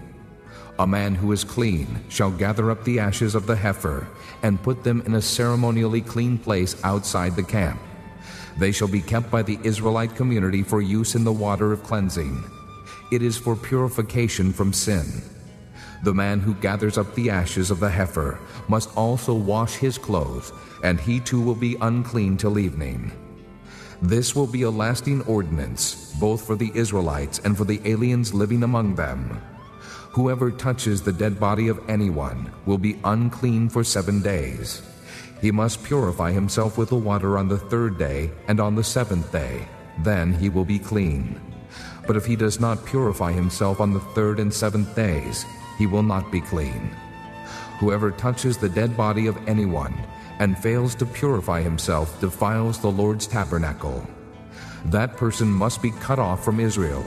Speaker 6: A man who is clean shall gather up the ashes of the heifer and put them in a ceremonially clean place outside the camp. They shall be kept by the Israelite community for use in the water of cleansing. It is for purification from sin. The man who gathers up the ashes of the heifer must also wash his clothes, and he too will be unclean till evening. This will be a lasting ordinance, both for the Israelites and for the aliens living among them. Whoever touches the dead body of anyone will be unclean for 7 days. He must purify himself with the water on the 3rd day and on the 7th day. Then he will be clean. But if he does not purify himself on the 3rd and 7th days, he will not be clean. Whoever touches the dead body of anyone and fails to purify himself defiles the Lord's tabernacle. That person must be cut off from Israel.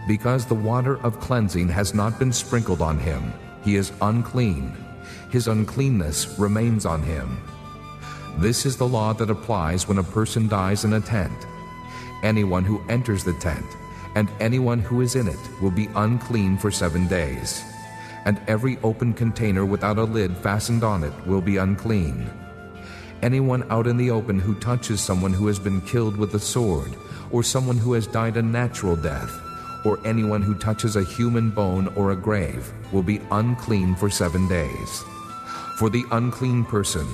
Speaker 6: Because the water of cleansing has not been sprinkled on him, he is unclean. His uncleanness remains on him. This is the law that applies when a person dies in a tent. Anyone who enters the tent and anyone who is in it will be unclean for 7 days. And every open container without a lid fastened on it will be unclean. Anyone out in the open who touches someone who has been killed with a sword, or someone who has died a natural death, or anyone who touches a human bone or a grave will be unclean for 7 days. For the unclean person,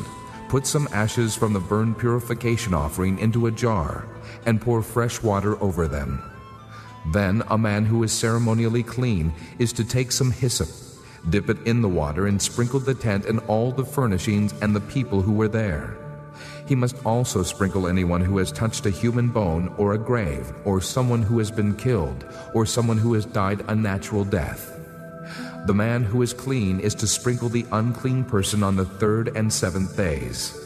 Speaker 6: put some ashes from the burnt purification offering into a jar and pour fresh water over them. Then a man who is ceremonially clean is to take some hyssop, dip it in the water, and sprinkle the tent and all the furnishings and the people who were there. He must also sprinkle anyone who has touched a human bone or a grave, or someone who has been killed, or someone who has died a natural death. The man who is clean is to sprinkle the unclean person on the 3rd and 7th days,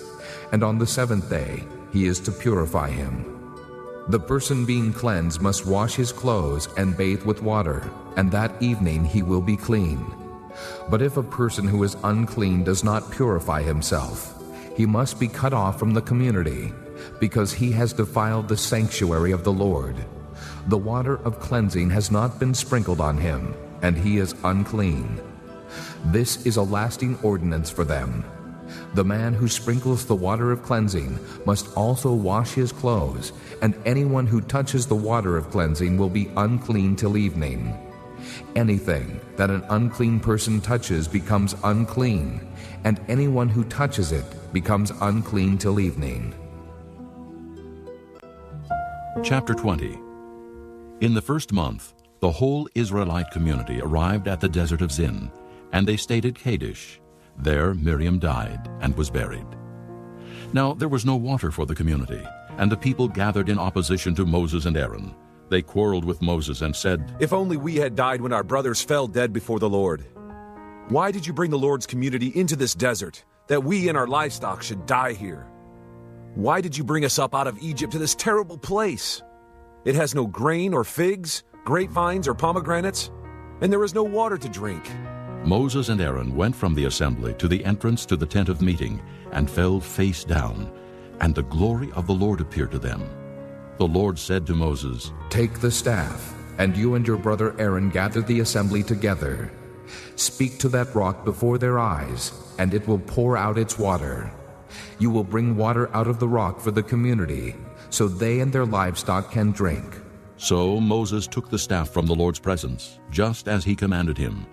Speaker 6: and on the 7th day he is to purify him. The person being cleansed must wash his clothes and bathe with water, and that evening he will be clean. But if a person who is unclean does not purify himself, he must be cut off from the community, because he has defiled the sanctuary of the Lord. The water of cleansing has not been sprinkled on him, and he is unclean. This is a lasting ordinance for them. The man who sprinkles the water of cleansing must also wash his clothes, and anyone who touches the water of cleansing will be unclean till evening. Anything that an unclean person touches becomes unclean, and anyone who touches it becomes unclean till evening.
Speaker 2: Chapter 20. In the first month, the whole Israelite community arrived at the desert of Zin, and they stayed at Kadesh. There Miriam died and was buried. Now there was no water for the community, and the people gathered in opposition to Moses and Aaron. They quarreled with Moses and said,
Speaker 8: "If only we had died when our brothers fell dead before the Lord. Why did you bring the Lord's community into this desert, that we and our livestock should die here? Why did you bring us up out of Egypt to this terrible place? It has no grain or figs, grapevines or pomegranates, and there is no water to drink."
Speaker 2: Moses and Aaron went from the assembly to the entrance to the tent of meeting and fell face down, and the glory of the Lord appeared to them. The Lord said to Moses,
Speaker 6: "Take the staff, and you and your brother Aaron gather the assembly together. Speak to that rock before their eyes, and it will pour out its water. You will bring water out of the rock for the community, so they and their livestock can drink."
Speaker 2: So Moses took the staff from the Lord's presence, just as he commanded him.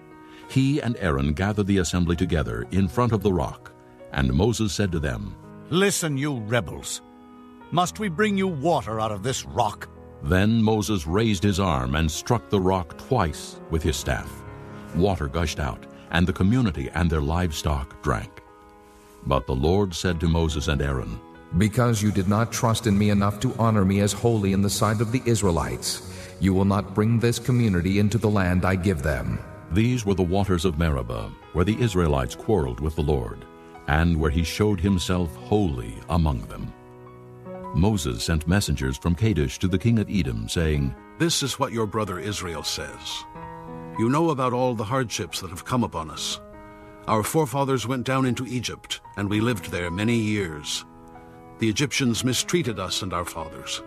Speaker 2: He and Aaron gathered the assembly together in front of the rock, and Moses said to them,
Speaker 7: "Listen, you rebels. Must we bring you water out of this rock?"
Speaker 2: Then Moses raised his arm and struck the rock twice with his staff. Water gushed out, and the community and their livestock drank. But the Lord said to Moses and Aaron,
Speaker 6: "Because you did not trust in me enough to honor me as holy in the sight of the Israelites, you will not bring this community into the land I give them."
Speaker 2: These were the waters of Meribah, where the Israelites quarreled with the Lord, and where he showed himself holy among them. Moses sent messengers from Kadesh to the king of Edom, saying,
Speaker 12: "This is what your brother Israel says. You know about all the hardships that have come upon us. Our forefathers went down into Egypt, and we lived there many years. The Egyptians mistreated us and our fathers.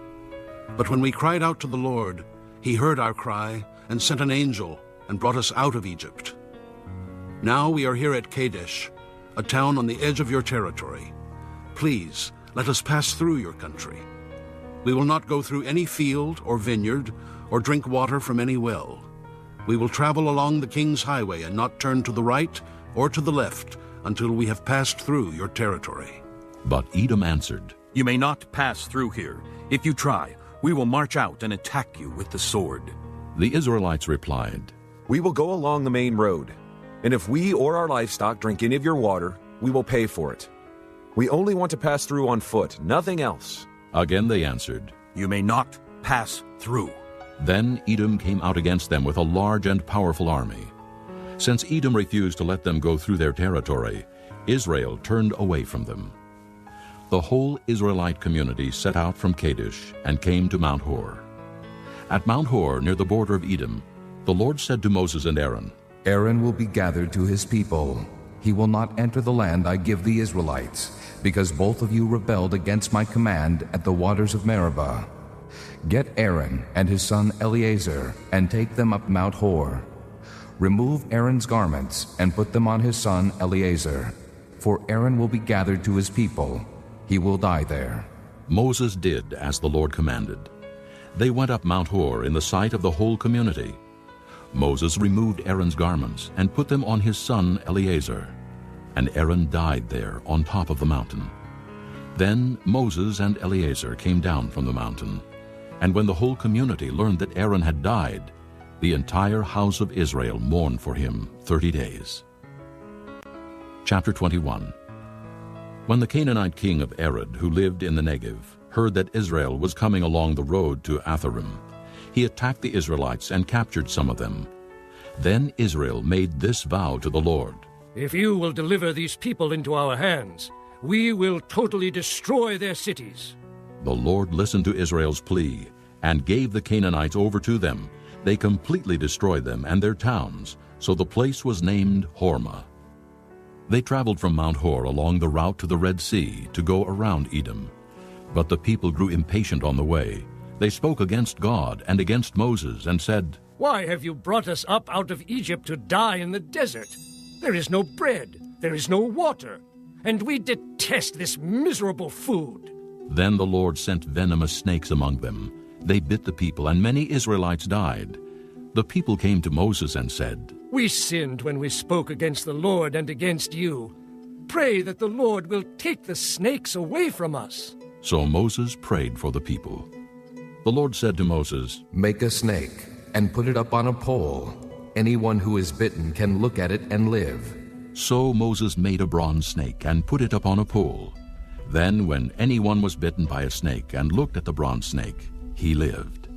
Speaker 12: But when we cried out to the Lord, he heard our cry and sent an angel and brought us out of Egypt. Now we are here at Kadesh, a town on the edge of your territory. Please, let us pass through your country. We will not go through any field or vineyard or drink water from any well. We will travel along the king's highway and not turn to the right or to the left until we have passed through your territory."
Speaker 2: But Edom answered,
Speaker 15: "You may not pass through here. If you try, we will march out and attack you with the sword."
Speaker 2: The Israelites replied,
Speaker 8: "We will go along the main road, and if we or our livestock drink any of your water, we will pay for it. We only want to pass through on foot, nothing else."
Speaker 2: Again they answered,
Speaker 15: "You may not pass through."
Speaker 2: Then Edom came out against them with a large and powerful army. Since Edom refused to let them go through their territory, Israel turned away from them. The whole Israelite community set out from Kadesh and came to Mount Hor. At Mount Hor, near the border of Edom, the Lord said to Moses and Aaron,
Speaker 6: "Aaron will be gathered to his people. He will not enter the land I give the Israelites, because both of you rebelled against my command at the waters of Meribah. Get Aaron and his son Eleazar and take them up Mount Hor. Remove Aaron's garments and put them on his son Eleazar, for Aaron will be gathered to his people. He will die there."
Speaker 2: Moses did as the Lord commanded. They went up Mount Hor in the sight of the whole community. Moses removed Aaron's garments and put them on his son Eleazar, and Aaron died there on top of the mountain. Then Moses and Eleazar came down from the mountain, and when the whole community learned that Aaron had died, The entire house of Israel mourned for him 30 days. Chapter 21. When the Canaanite king of Arad, who lived in the Negev, heard that Israel was coming along the road to Atharim, he attacked the Israelites and captured some of them. Then Israel made this vow to the Lord:
Speaker 10: If you will deliver these people into our hands, we will totally destroy their cities.
Speaker 2: The Lord listened to Israel's plea and gave the Canaanites over to them. They completely destroyed them and their towns, so the place was named Hormah. They traveled from Mount Hor along the route to the Red Sea to go around Edom. But the people grew impatient on the way. They spoke against God and against Moses and said,
Speaker 10: Why have you brought us up out of Egypt to die in the desert? There is no bread, there is no water, and we detest this miserable food.
Speaker 2: Then the Lord sent venomous snakes among them. They bit the people, and many Israelites died. The people came to Moses and said,
Speaker 10: We sinned when we spoke against the Lord and against you. Pray that the Lord will take the snakes away from us.
Speaker 2: So Moses prayed for the people. The Lord said to Moses,
Speaker 6: Make a snake and put it up on a pole. Anyone who is bitten can look at it and live.
Speaker 2: So Moses made a bronze snake and put it up on a pole. Then when anyone was bitten by a snake and looked at the bronze snake, he lived.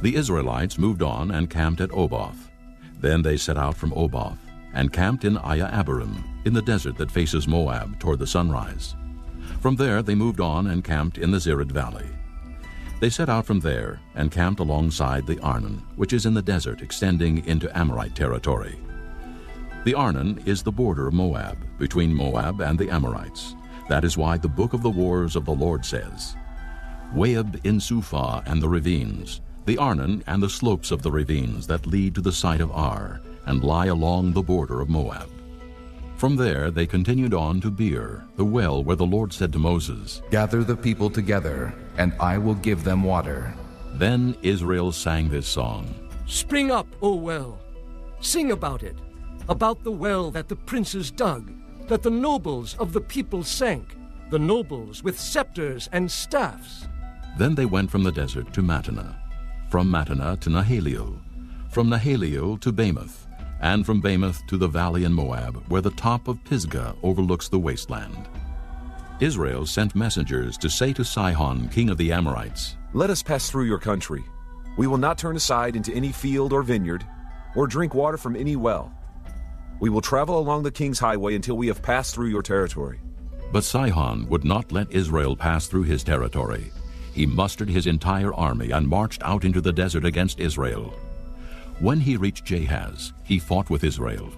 Speaker 2: The Israelites moved on and camped at Oboth. Then they set out from Oboth and camped in Abiram, in the desert that faces Moab toward the sunrise. From there they moved on and camped in the Zered Valley. They set out from there and camped alongside the Arnon, which is in the desert extending into Amorite territory. The Arnon is the border of Moab, between Moab and the Amorites. That is why the book of the wars of the Lord says, Waheb in Suphah and the ravines, the Arnon and the slopes of the ravines that lead to the site of Ar, and lie along the border of Moab. From there they continued on to Beer, the well where the Lord said to Moses,
Speaker 6: Gather the people together, and I will give them water.
Speaker 2: Then Israel sang this song:
Speaker 10: Spring up, O well. Sing about it, about the well that the princes dug, that the nobles of the people sank, the nobles with scepters and staffs.
Speaker 2: Then they went from the desert to Mattanah, from Mattanah to Nahaliel, from Nahaliel to Bamoth, and from Bamoth to the valley in Moab, where the top of Pisgah overlooks the wasteland. Israel sent messengers to say to Sihon, king of the Amorites,
Speaker 8: Let us pass through your country. We will not turn aside into any field or vineyard, or drink water from any well. We will travel along the king's highway until we have passed through your territory.
Speaker 2: But Sihon would not let Israel pass through his territory. He mustered his entire army and marched out into the desert against Israel. When he reached Jahaz, he fought with Israel.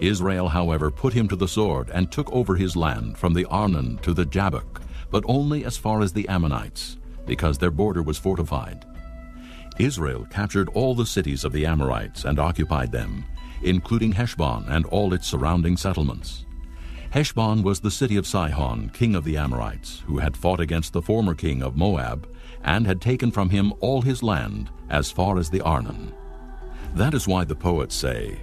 Speaker 2: Israel, however, put him to the sword and took over his land from the Arnon to the Jabbok, but only as far as the Ammonites, because their border was fortified. Israel captured all the cities of the Amorites and occupied them, including Heshbon and all its surrounding settlements. Heshbon was the city of Sihon, king of the Amorites, who had fought against the former king of Moab and had taken from him all his land as far as the Arnon. That is why the poets say,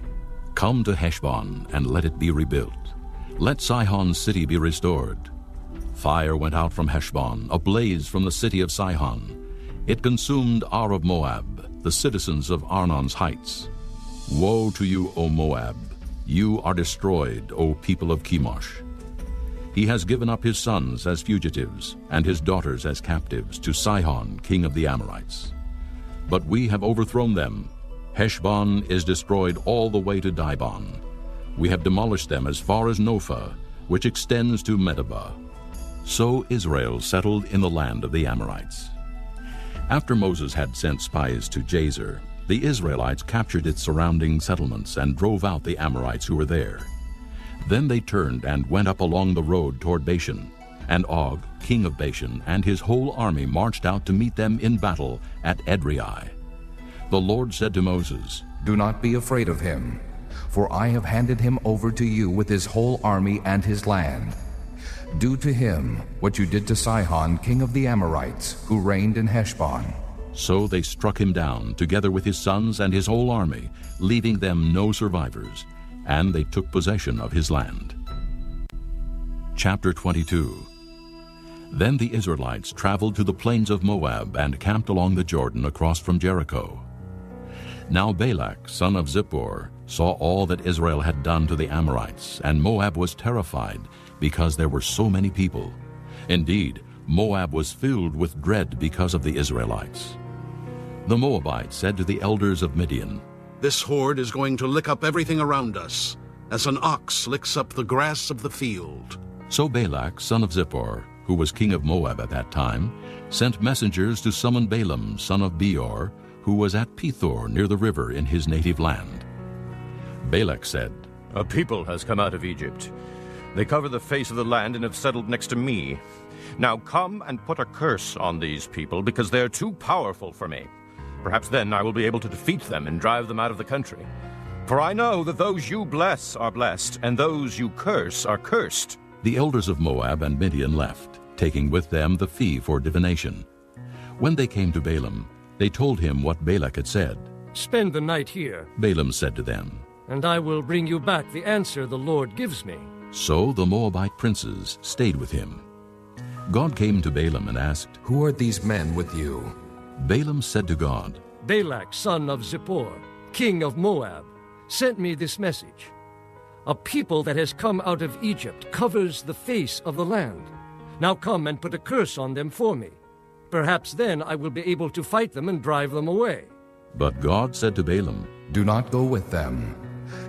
Speaker 2: Come to Heshbon and let it be rebuilt. Let Sihon's city be restored. Fire went out from Heshbon, a blaze from the city of Sihon. It consumed Ar of Moab, the citizens of Arnon's heights. Woe to you, O Moab! You are destroyed, O people of Chemosh. He has given up his sons as fugitives and his daughters as captives to Sihon, king of the Amorites. But we have overthrown them. Heshbon is destroyed all the way to Dibon. We have demolished them as far as Nophah, which extends to Medeba. So Israel settled in the land of the Amorites. After Moses had sent spies to Jazer, the Israelites captured its surrounding settlements and drove out the Amorites who were there. Then they turned and went up along the road toward Bashan, and Og, king of Bashan, and his whole army marched out to meet them in battle at Edrei. The Lord said to Moses,
Speaker 6: Do not be afraid of him, for I have handed him over to you with his whole army and his land. Do to him what you did to Sihon, king of the Amorites, who reigned in Heshbon.
Speaker 2: So they struck him down, together with his sons and his whole army, leaving them no survivors, and they took possession of his land. Chapter 22. Then the Israelites traveled to the plains of Moab and camped along the Jordan across from Jericho. Now Balak, son of Zippor, saw all that Israel had done to the Amorites, and Moab was terrified, because there were so many people. Indeed, Moab was filled with dread because of the Israelites. The Moabites said to the elders of Midian,
Speaker 12: This horde is going to lick up everything around us, as an ox licks up the grass of the field.
Speaker 2: So Balak, son of Zippor, who was king of Moab at that time, sent messengers to summon Balaam, son of Beor, who was at Pethor near the river in his native land. Balak said,
Speaker 11: A people has come out of Egypt. They cover the face of the land and have settled next to me. Now come and put a curse on these people, because they are too powerful for me. Perhaps then I will be able to defeat them and drive them out of the country. For I know that those you bless are blessed, and those you curse are cursed.
Speaker 2: The elders of Moab and Midian left, taking with them the fee for divination. When they came to Balaam, they told him what Balak had said.
Speaker 10: Spend the night here,
Speaker 2: Balaam said to them,
Speaker 10: and I will bring you back the answer the Lord gives me.
Speaker 2: So the Moabite princes stayed with him. God came to Balaam and asked,
Speaker 6: Who are these men with you?
Speaker 2: Balaam said to God,
Speaker 10: Balak, son of Zippor, king of Moab, sent me this message. A people that has come out of Egypt covers the face of the land. Now come and put a curse on them for me. Perhaps then I will be able to fight them and drive them away.
Speaker 2: But God said to Balaam,
Speaker 6: Do not go with them.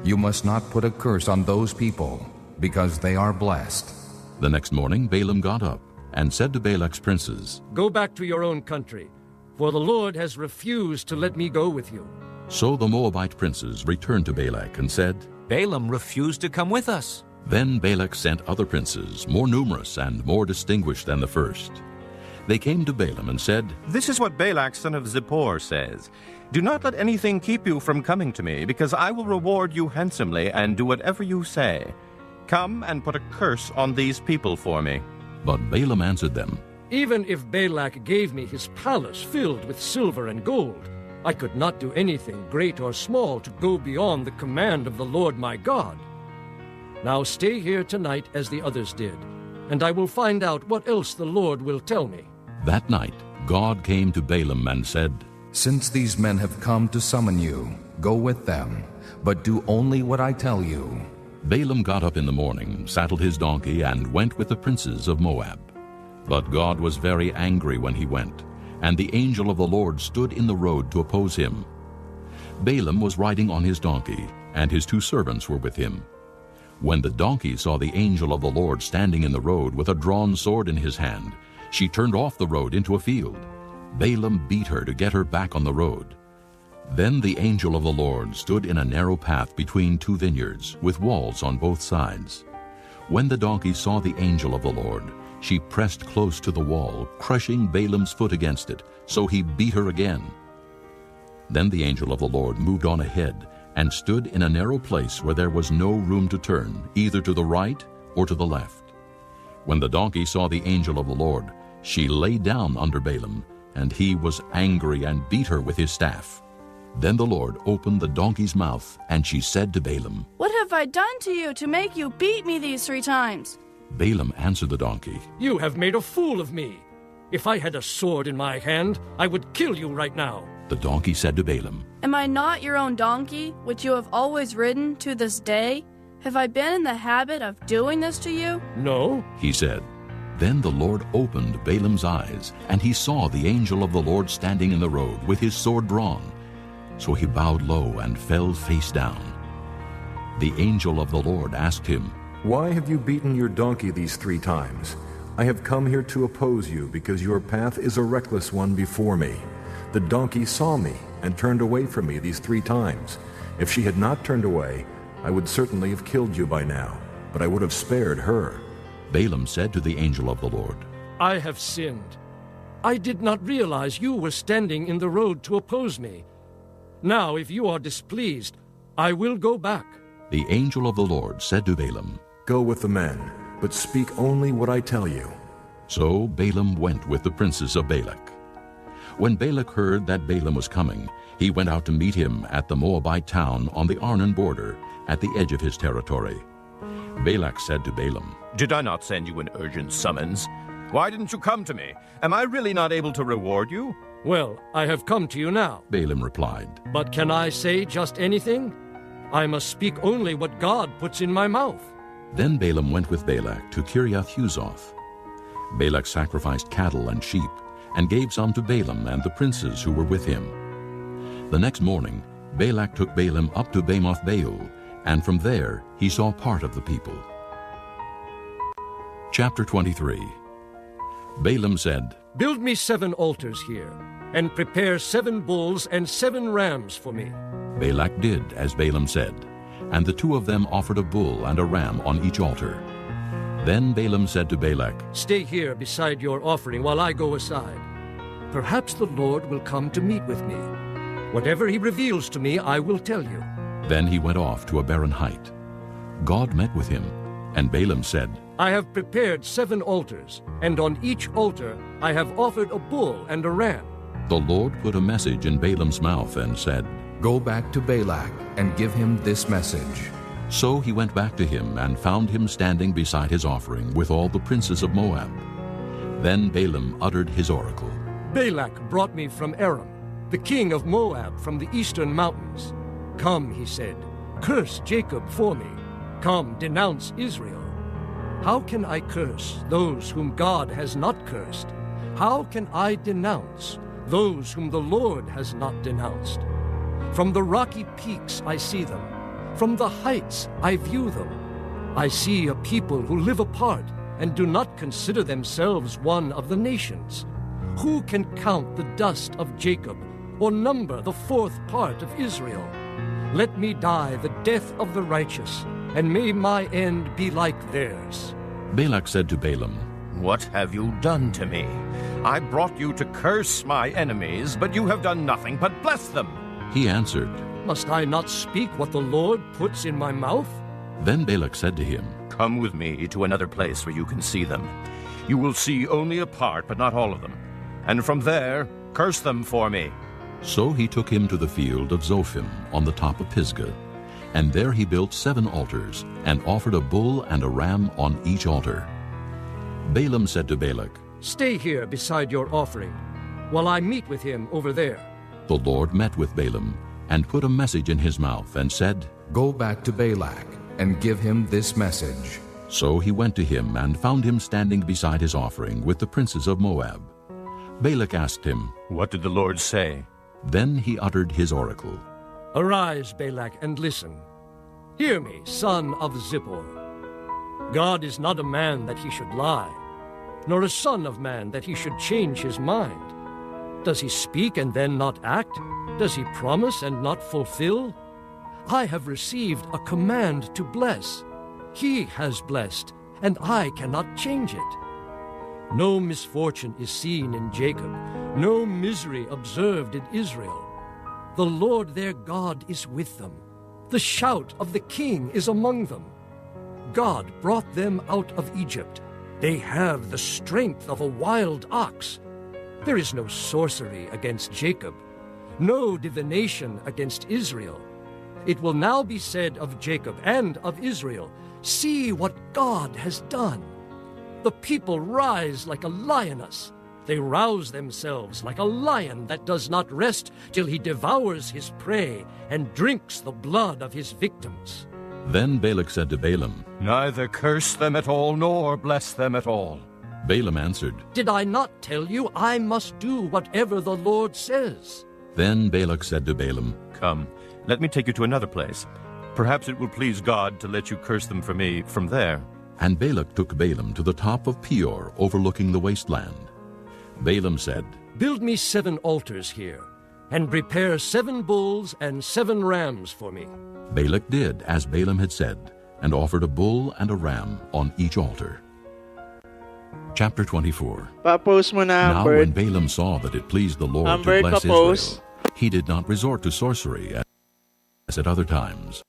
Speaker 6: You must not put a curse on those people, because they are blessed.
Speaker 2: The next morning Balaam got up and said to Balak's princes,
Speaker 10: Go back to your own country, for the Lord has refused to let me go with you.
Speaker 2: So the Moabite princes returned to Balak and said,
Speaker 13: Balaam refused to come with us.
Speaker 2: Then Balak sent other princes, more numerous and more distinguished than the first. They came to Balaam and said,
Speaker 11: This is what Balak, son of Zippor, says. Do not let anything keep you from coming to me, because I will reward you handsomely and do whatever you say. Come and put a curse on these people for me.
Speaker 2: But Balaam answered them,
Speaker 10: Even if Balak gave me his palace filled with silver and gold, I could not do anything great or small to go beyond the command of the Lord my God. Now stay here tonight as the others did, and I will find out what else the Lord will tell me.
Speaker 2: That night God came to Balaam and said,
Speaker 6: Since these men have come to summon you, go with them, but do only what I tell you.
Speaker 2: Balaam got up in the morning, saddled his donkey, and went with the princes of Moab. But God was very angry when he went, and the angel of the Lord stood in the road to oppose him. Balaam was riding on his donkey, and his 2 servants were with him. When the donkey saw the angel of the Lord standing in the road with a drawn sword in his hand, she turned off the road into a field. Balaam beat her to get her back on the road. Then the angel of the Lord stood in a narrow path between 2 vineyards, with walls on both sides. When the donkey saw the angel of the Lord, she pressed close to the wall, crushing Balaam's foot against it, so he beat her again. Then the angel of the Lord moved on ahead, and stood in a narrow place where there was no room to turn, either to the right or to the left. When the donkey saw the angel of the Lord, she lay down under Balaam, and he was angry and beat her with his staff. Then the Lord opened the donkey's mouth, and she said to Balaam,
Speaker 16: What have I done to you to make you beat me these 3 times?
Speaker 2: Balaam answered the donkey,
Speaker 10: You have made a fool of me. If I had a sword in my hand, I would kill you right now.
Speaker 2: The donkey said to Balaam,
Speaker 16: Am I not your own donkey, which you have always ridden to this day? Have I been in the habit of doing this to you?
Speaker 10: No,
Speaker 2: he said. Then the Lord opened Balaam's eyes, and he saw the angel of the Lord standing in the road with his sword drawn. So he bowed low and fell face down. The angel of the Lord asked him,
Speaker 17: Why have you beaten your donkey these 3 times? I have come here to oppose you, because your path is a reckless one before me. The donkey saw me and turned away from me these 3 times. If she had not turned away, I would certainly have killed you by now, but I would have spared her.
Speaker 2: Balaam said to the angel of the Lord,
Speaker 10: I have sinned. I did not realize you were standing in the road to oppose me. Now, if you are displeased, I will go back.
Speaker 2: The angel of the Lord said to Balaam,
Speaker 17: Go with the men, but speak only what I tell you.
Speaker 2: So Balaam went with the princes of Balak. When Balak heard that Balaam was coming, he went out to meet him at the Moabite town on the Arnon border, at the edge of his territory. Balak said to Balaam,
Speaker 11: Did I not send you an urgent summons? Why didn't you come to me? Am I really not able to reward you?
Speaker 10: Well, I have come to you now.
Speaker 2: Balaam replied.
Speaker 10: But can I say just anything? I must speak only what God puts in my mouth.
Speaker 2: Then Balaam went with Balak to Kiriath-Huzoth. Balak sacrificed cattle and sheep, and gave some to Balaam and the princes who were with him. The next morning Balak took Balaam up to Bamoth-Beul, and from there he saw part of the people. Chapter 23. Balaam said,
Speaker 10: Build me 7 altars here, and prepare 7 bulls and 7 rams for me.
Speaker 2: Balak did as Balaam said, and the 2 of them offered a bull and a ram on each altar. Then Balaam said to Balak,
Speaker 10: Stay here beside your offering while I go aside. Perhaps the Lord will come to meet with me. Whatever he reveals to me, I will tell you.
Speaker 2: Then he went off to a barren height. God met with him, and Balaam said,
Speaker 10: I have prepared 7 altars, and on each altar I have offered a bull and a ram.
Speaker 2: The Lord put a message in Balaam's mouth and said,
Speaker 6: Go back to Balak and give him this message.
Speaker 2: So he went back to him and found him standing beside his offering with all the princes of Moab. Then Balaam uttered his oracle.
Speaker 10: Balak brought me from Aram, the king of Moab from the eastern mountains. Come, he said, curse Jacob for me. Come, denounce Israel. How can I curse those whom God has not cursed? How can I denounce those whom the Lord has not denounced? From the rocky peaks I see them. From the heights I view them. I see a people who live apart and do not consider themselves one of the nations. Who can count the dust of Jacob or number the 4th part of Israel? Let me die the death of the righteous, and may my end be like theirs.
Speaker 2: Balak said to Balaam,
Speaker 11: What have you done to me? I brought you to curse my enemies, but you have done nothing but bless them.
Speaker 2: He answered,
Speaker 10: Must I not speak what the Lord puts in my mouth?
Speaker 2: Then Balak said to him,
Speaker 11: Come with me to another place where you can see them. You will see only a part, but not all of them. And from there, curse them for me.
Speaker 2: So he took him to the field of Zophim on the top of Pisgah, and there he built 7 altars, and offered a bull and a ram on each altar. Balaam said to Balak,
Speaker 10: Stay here beside your offering, while I meet with him over there.
Speaker 2: The Lord met with Balaam, and put a message in his mouth, and said,
Speaker 6: Go back to Balak, and give him this message.
Speaker 2: So he went to him, and found him standing beside his offering with the princes of Moab. Balak asked him,
Speaker 11: What did the Lord say?
Speaker 2: Then he uttered his oracle.
Speaker 10: Arise, Balak, and listen. Hear me, son of Zippor. God is not a man that he should lie, nor a son of man that he should change his mind. Does he speak and then not act? Does he promise and not fulfill? I have received a command to bless. He has blessed, and I cannot change it. No misfortune is seen in Jacob, no misery observed in Israel. The Lord their God is with them. The shout of the king is among them. God brought them out of Egypt. They have the strength of a wild ox. There is no sorcery against Jacob, no divination against Israel. It will now be said of Jacob and of Israel, See what God has done. The people rise like a lioness. They rouse themselves like a lion that does not rest till he devours his prey and drinks the blood of his victims.
Speaker 2: Then Balak said to Balaam,
Speaker 11: Neither curse them at all, nor bless them at all.
Speaker 2: Balaam answered,
Speaker 10: Did I not tell you I must do whatever the Lord says?
Speaker 2: Then Balak said to Balaam,
Speaker 11: Come, let me take you to another place. Perhaps it will please God to let you curse them for me from there.
Speaker 2: And Balak took Balaam to the top of Peor, overlooking the wasteland. Balaam said,
Speaker 10: Build me 7 altars here, and prepare 7 bulls and 7 rams for me.
Speaker 2: Balak did as Balaam had said, and offered a bull and a ram on each altar. Chapter 24.
Speaker 18: Pa-post mo na,
Speaker 2: Now
Speaker 18: Bird.
Speaker 2: when Balaam saw that it pleased the Lord to
Speaker 18: Bird,
Speaker 2: bless
Speaker 18: pa-post.
Speaker 2: Israel, he did not resort to sorcery as at other times.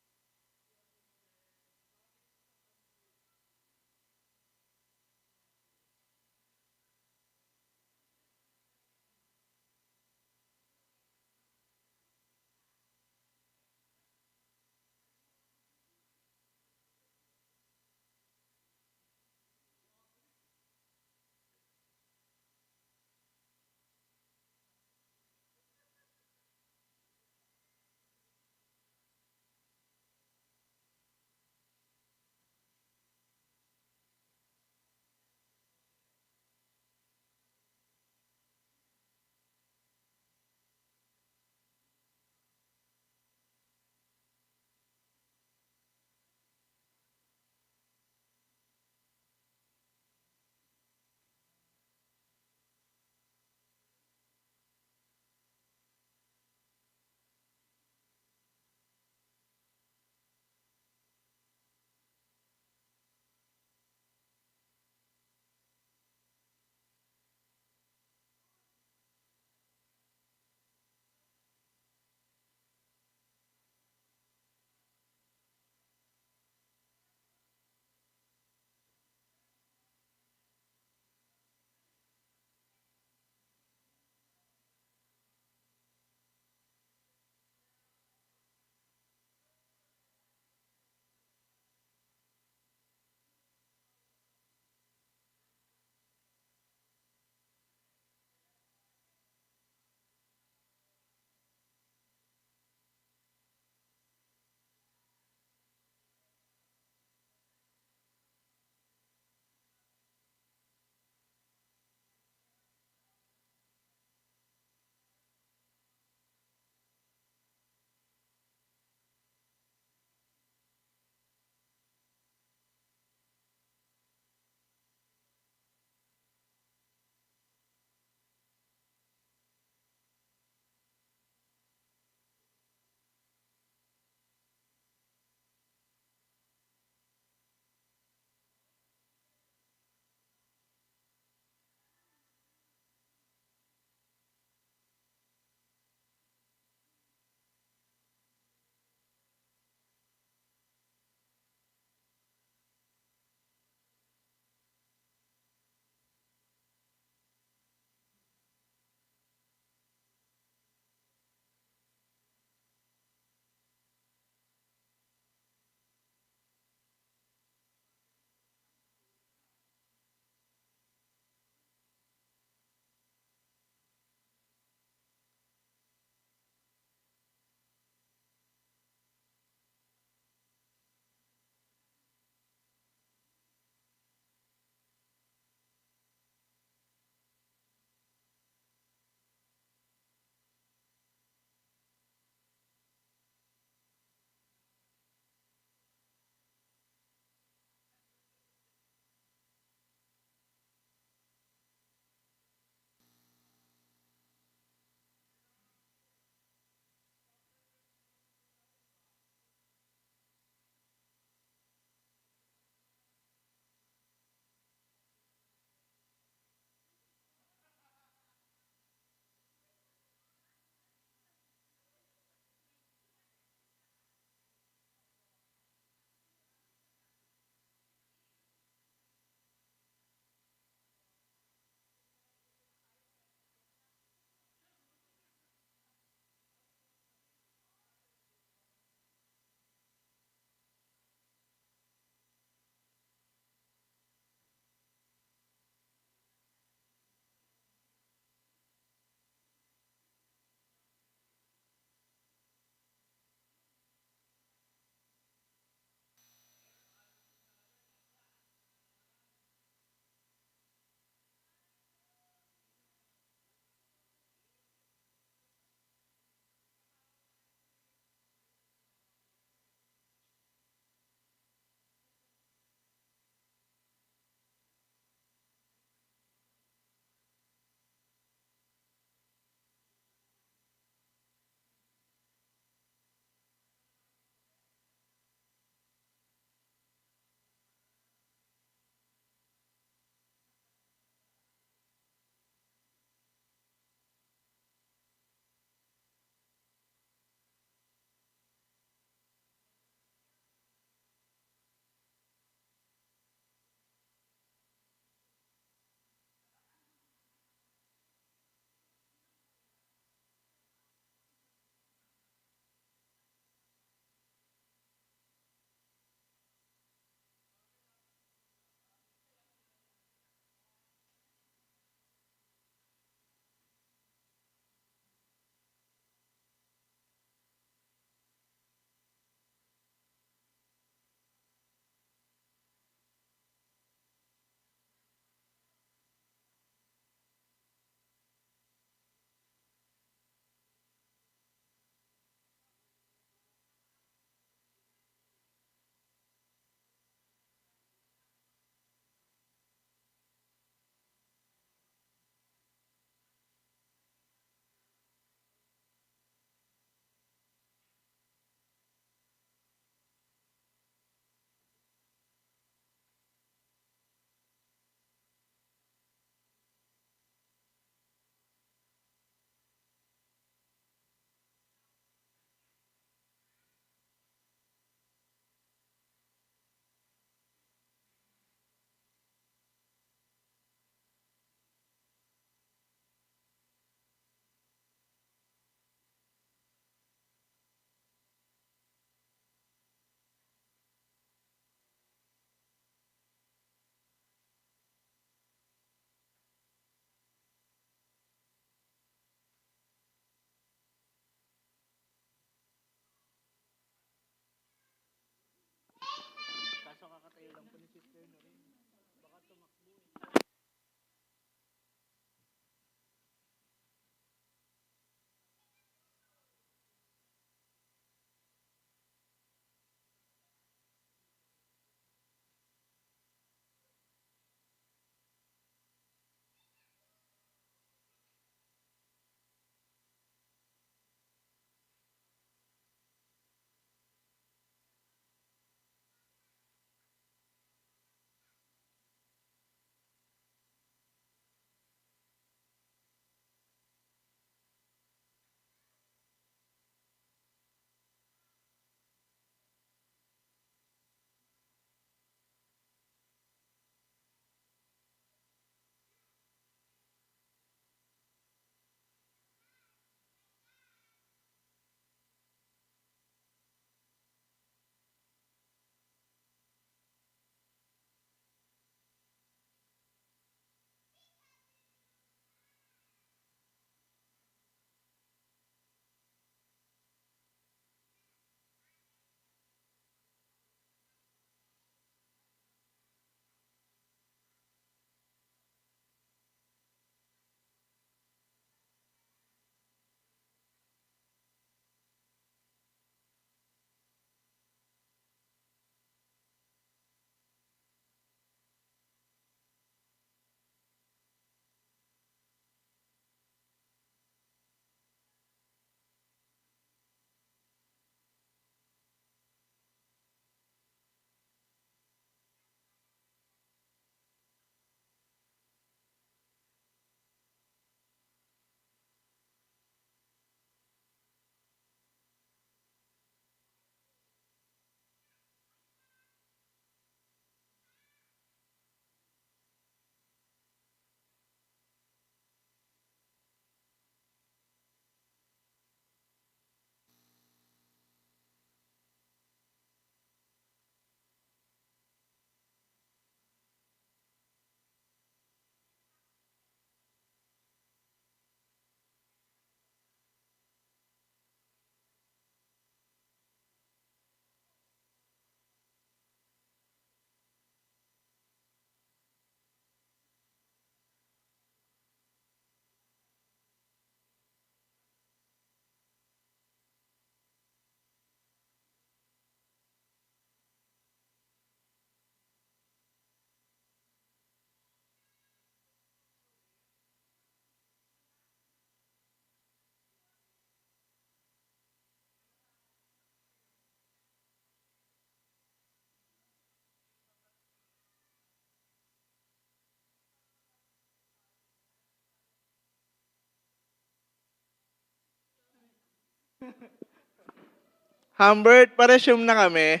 Speaker 18: Humbert, pa-resume na kami.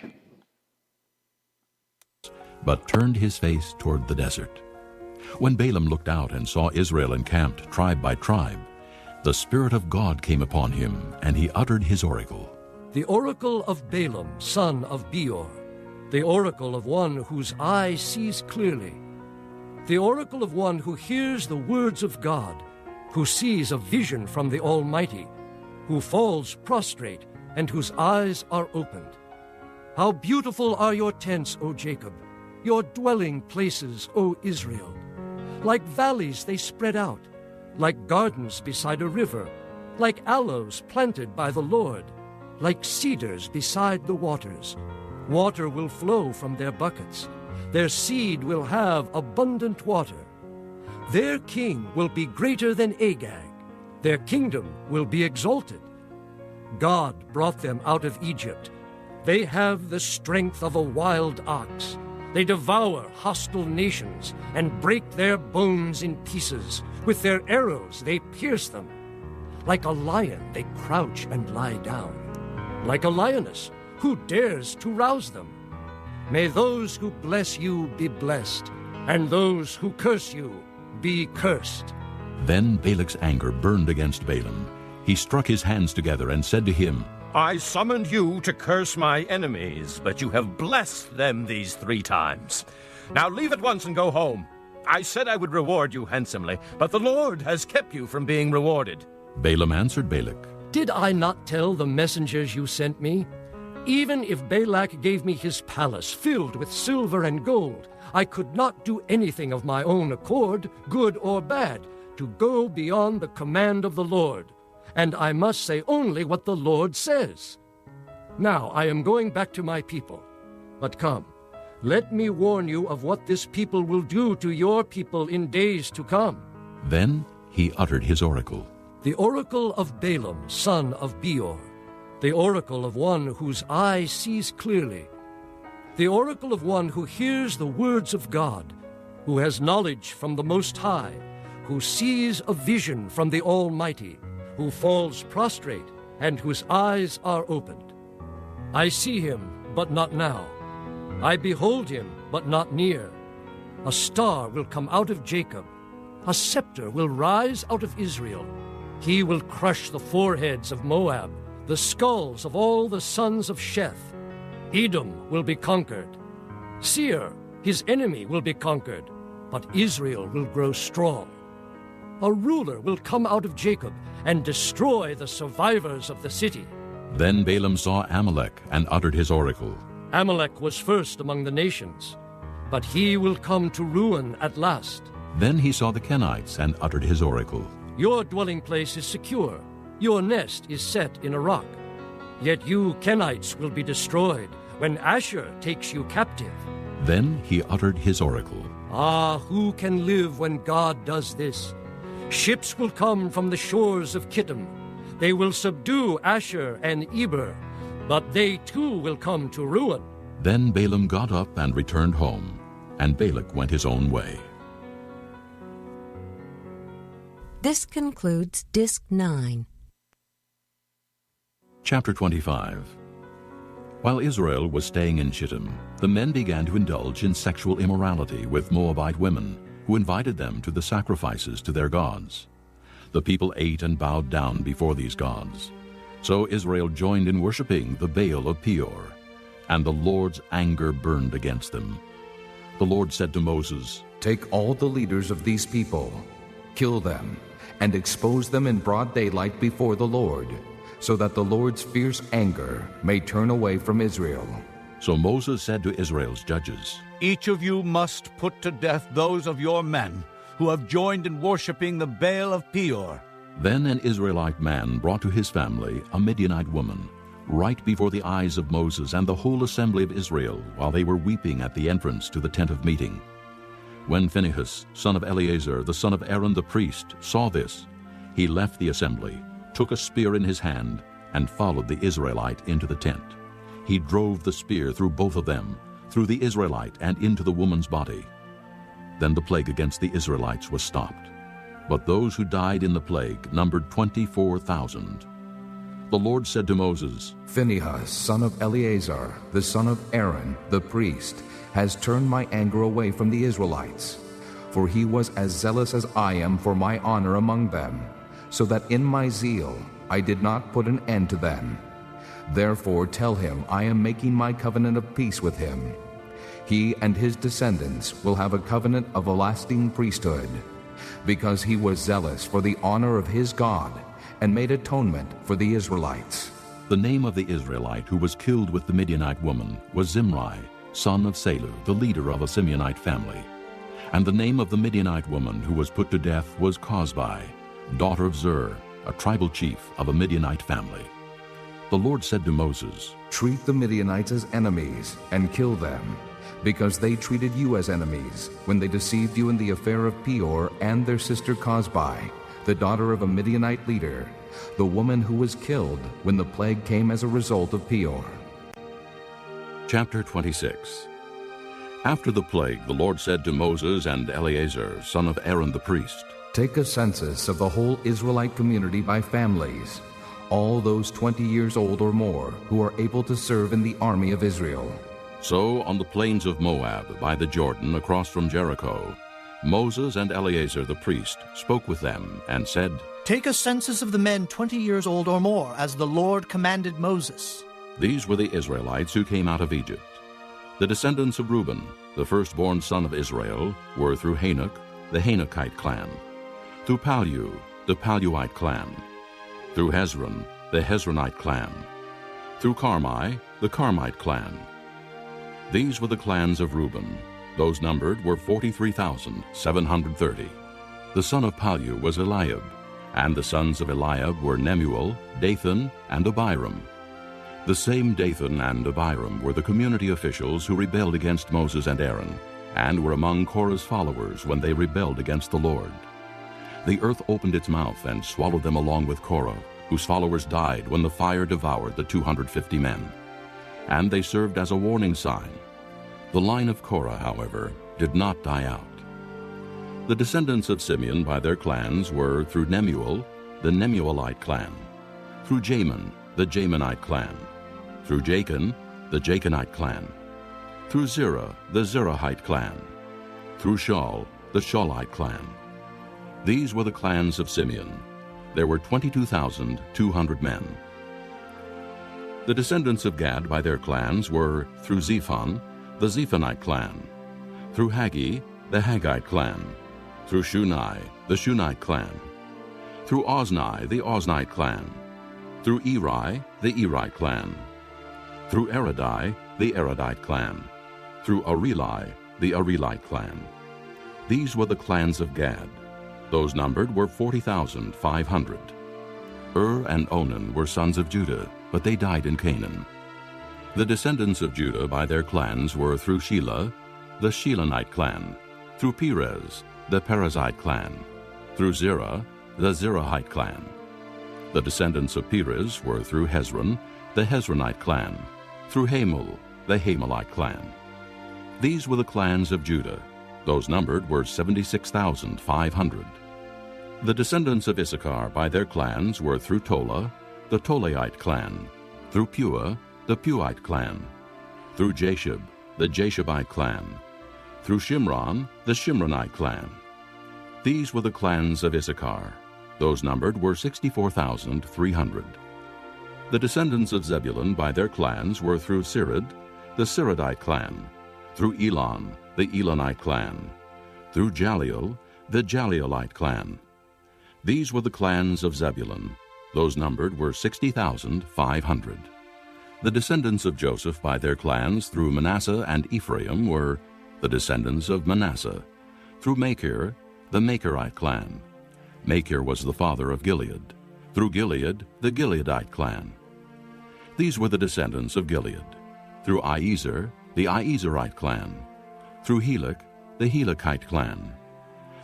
Speaker 2: But turned his face toward the desert. When Balaam looked out and saw Israel encamped tribe by tribe, the Spirit of God came upon him, and he uttered his oracle.
Speaker 10: The oracle of Balaam, son of Beor, the oracle of one whose eye sees clearly, the oracle of one who hears the words of God, who sees a vision from the Almighty, who falls prostrate, and whose eyes are opened. How beautiful are your tents, O Jacob, your dwelling places, O Israel. Like valleys they spread out, like gardens beside a river, like aloes planted by the Lord, like cedars beside the waters. Water will flow from their buckets. Their seed will have abundant water. Their king will be greater than Agag. Their kingdom will be exalted. God brought them out of Egypt. They have the strength of a wild ox. They devour hostile nations and break their bones in pieces. With their arrows they pierce them. Like a lion they crouch and lie down. Like a lioness, who dares to rouse them? May those who bless you be blessed, and those who curse you be cursed.
Speaker 2: Then Balak's anger burned against Balaam. He struck his hands together and said to him,
Speaker 11: I summoned you to curse my enemies, but you have blessed them these 3 times. Now leave at once and go home. I said I would reward you handsomely, but the Lord has kept you from being rewarded.
Speaker 2: Balaam answered Balak,
Speaker 10: Did I not tell the messengers you sent me? Even if Balak gave me his palace filled with silver and gold, I could not do anything of my own accord, good or bad, to go beyond the command of the Lord. And I must say only what the Lord says. Now I am going back to my people. But come, let me warn you of what this people will do to your people in days to come.
Speaker 2: Then he uttered his oracle.
Speaker 10: The oracle of Balaam, son of Beor, the oracle of one whose eye sees clearly, the oracle of one who hears the words of God, who has knowledge from the Most High, who sees a vision from the Almighty, who falls prostrate, and whose eyes are opened. I see him, but not now. I behold him, but not near. A star will come out of Jacob. A scepter will rise out of Israel. He will crush the foreheads of Moab, the skulls of all the sons of Sheth. Edom will be conquered. Seir, his enemy, will be conquered, but Israel will grow strong. A ruler will come out of Jacob and destroy the survivors of the city.
Speaker 2: Then Balaam saw Amalek and uttered his oracle.
Speaker 10: Amalek was first among the nations, but he will come to ruin at last.
Speaker 2: Then he saw the Kenites and uttered his oracle.
Speaker 10: Your dwelling place is secure. Your nest is set in a rock. Yet you Kenites will be destroyed when Asher takes you captive.
Speaker 2: Then he uttered his oracle.
Speaker 10: Ah, who can live when God does this? Ships will come from the shores of Kittim. They will subdue Asher and Eber, but they too will come to ruin.
Speaker 2: Then Balaam got up and returned home, and Balak went his own way.
Speaker 19: This concludes Disc 9.
Speaker 2: Chapter 25. While Israel was staying in Shittim, the men began to indulge in sexual immorality with Moabite women, who invited them to the sacrifices to their gods. The people ate and bowed down before these gods. So Israel joined in worshiping the Baal of Peor, and the Lord's anger burned against them. The Lord said to Moses,
Speaker 6: "Take all the leaders of these people, kill them, and expose them in broad daylight before the Lord, so that the Lord's fierce anger may turn away from Israel."
Speaker 2: So Moses said to Israel's judges,
Speaker 7: "Each of you must put to death those of your men who have joined in worshiping the Baal of Peor."
Speaker 2: Then an Israelite man brought to his family a Midianite woman, right before the eyes of Moses and the whole assembly of Israel, while they were weeping at the entrance to the tent of meeting. When Phinehas, son of Eleazar, the son of Aaron the priest, saw this, he left the assembly, took a spear in his hand, and followed the Israelite into the tent. He drove the spear through both of them, through the Israelite and into the woman's body. Then the plague against the Israelites was stopped. But those who died in the plague numbered 24,000. The Lord said to Moses,
Speaker 6: "Phinehas, son of Eleazar, the son of Aaron, the priest, has turned my anger away from the Israelites. For he was as zealous as I am for my honor among them, so that in my zeal I did not put an end to them. Therefore tell him I am making my covenant of peace with him. He and his descendants will have a covenant of a lasting priesthood, because he was zealous for the honor of his God and made atonement for the Israelites."
Speaker 2: The name of the Israelite who was killed with the Midianite woman was Zimri, son of Salu, the leader of a Simeonite family. And the name of the Midianite woman who was put to death was Cozbi, daughter of Zur, a tribal chief of a Midianite family. The Lord said to Moses,
Speaker 6: "Treat the Midianites as enemies and kill them, because they treated you as enemies when they deceived you in the affair of Peor and their sister Cozbi, the daughter of a Midianite leader, the woman who was killed when the plague came as a result of Peor."
Speaker 2: Chapter 26. After the plague, the Lord said to Moses and Eleazar, son of Aaron the priest,
Speaker 6: "Take a census of the whole Israelite community by families, all those 20 years old or more who are able to serve in the army of Israel."
Speaker 2: So on the plains of Moab, by the Jordan, across from Jericho, Moses and Eleazar the priest spoke with them and said,
Speaker 14: "Take a census of the men 20 years old or more, as the Lord commanded Moses."
Speaker 2: These were the Israelites who came out of Egypt. The descendants of Reuben, the firstborn son of Israel, were through Hanok, the Hanokite clan, through Palu, the Paluite clan, through Hezron, the Hezronite clan, Through Carmi, the Carmite clan. These were the clans of Reuben. Those numbered were 43,730. The son of Palu was Eliab, and the sons of Eliab were Nemuel, Dathan, and Abiram. The same Dathan and Abiram were the community officials who rebelled against Moses and Aaron, and were among Korah's followers when they rebelled against the Lord. The earth opened its mouth and swallowed them along with Korah, whose followers died when the fire devoured the 250 men. And they served as a warning sign. The line of Korah, however, did not die out. The descendants of Simeon by their clans were through Nemuel, the Nemuelite clan, through Jamin, the Jaminite clan, through Jachin, the Jachinite clan, through Zerah, the Zerahite clan, through Shaul, the Shaulite clan. These were the clans of Simeon. There were 22,200 men. The descendants of Gad by their clans were through Zephon, the Zephonite clan, through Haggi, the Haggite clan, through Shunai, the Shunite clan, through Ozni, the Oznite clan, through Eri, the Erite clan, through Eridai, the Eridite clan, through Areli, the Arelite clan. These were the clans of Gad. Those numbered were 40,500. And Onan were sons of Judah, but they died in Canaan. The descendants of Judah by their clans were through Shelah, the Shilonite clan, through Perez, the Perizzite clan, through Zerah, the Zerahite clan. The descendants of Perez were through Hezron, the Hezronite clan, through Hamul, the Hamelite clan. These were the clans of Judah. Those numbered were 76,500. The descendants of Issachar by their clans were through Tola, the Tolaite clan, through Pua, the Puite clan, through Jashub, the Jashabite clan, through Shimron, the Shimronite clan. These were the clans of Issachar. Those numbered were 64,300. The descendants of Zebulun by their clans were through Sirid, the Siridite clan, through Elon, the Elonite clan, through Jaleel, the Jaleelite clan. These were the clans of Zebulun. Those numbered were 60,500. The descendants of Joseph by their clans through Manasseh and Ephraim were the descendants of Manasseh, through Machir, the Machirite clan. Machir was the father of Gilead, through Gilead, the Gileadite clan. These were the descendants of Gilead, through Iezer, the Iezerite clan, through Helek, the Helekite clan,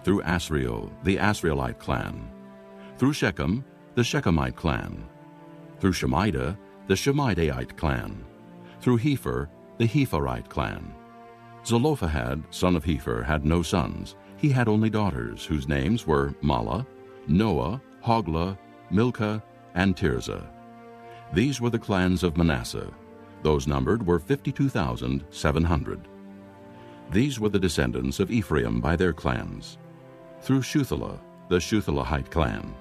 Speaker 2: through Asriel, the Asrielite clan, through Shechem, the Shechemite clan, through Shemida, the Shemidaite clan, through Hepher, the Hepherite clan. Zelophehad, son of Hepher, had no sons. He had only daughters, whose names were Mahlah, Noah, Hoglah, Milcah, and Tirzah. These were the clans of Manasseh. Those numbered were 52,700. These were the descendants of Ephraim by their clans. Through Shuthelah, the Shuthelahite clan,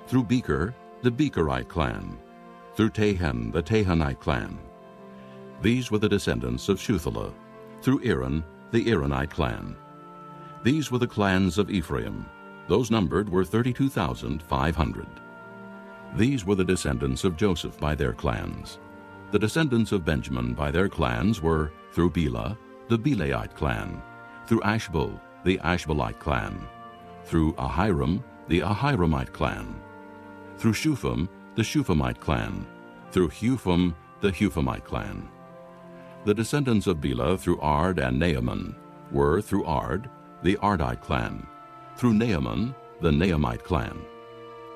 Speaker 2: through Becher, the Becherite clan, through Tahan, the Tahanite clan. These were the descendants of Shuthelah, through Aaron, the Aaronite clan. These were the clans of Ephraim. Those numbered were 32,500. These were the descendants of Joseph by their clans. The descendants of Benjamin by their clans were through Bela, the Belaite clan, through Ashbel, the Ashbelite clan, through Ahiram, the Ahiramite clan, through Shupham, the Shuphamite clan, through Hupham, the Huphamite clan. The descendants of Bela through Ard and Naaman were through Ard, the Ardite clan, through Naaman, the Naamite clan.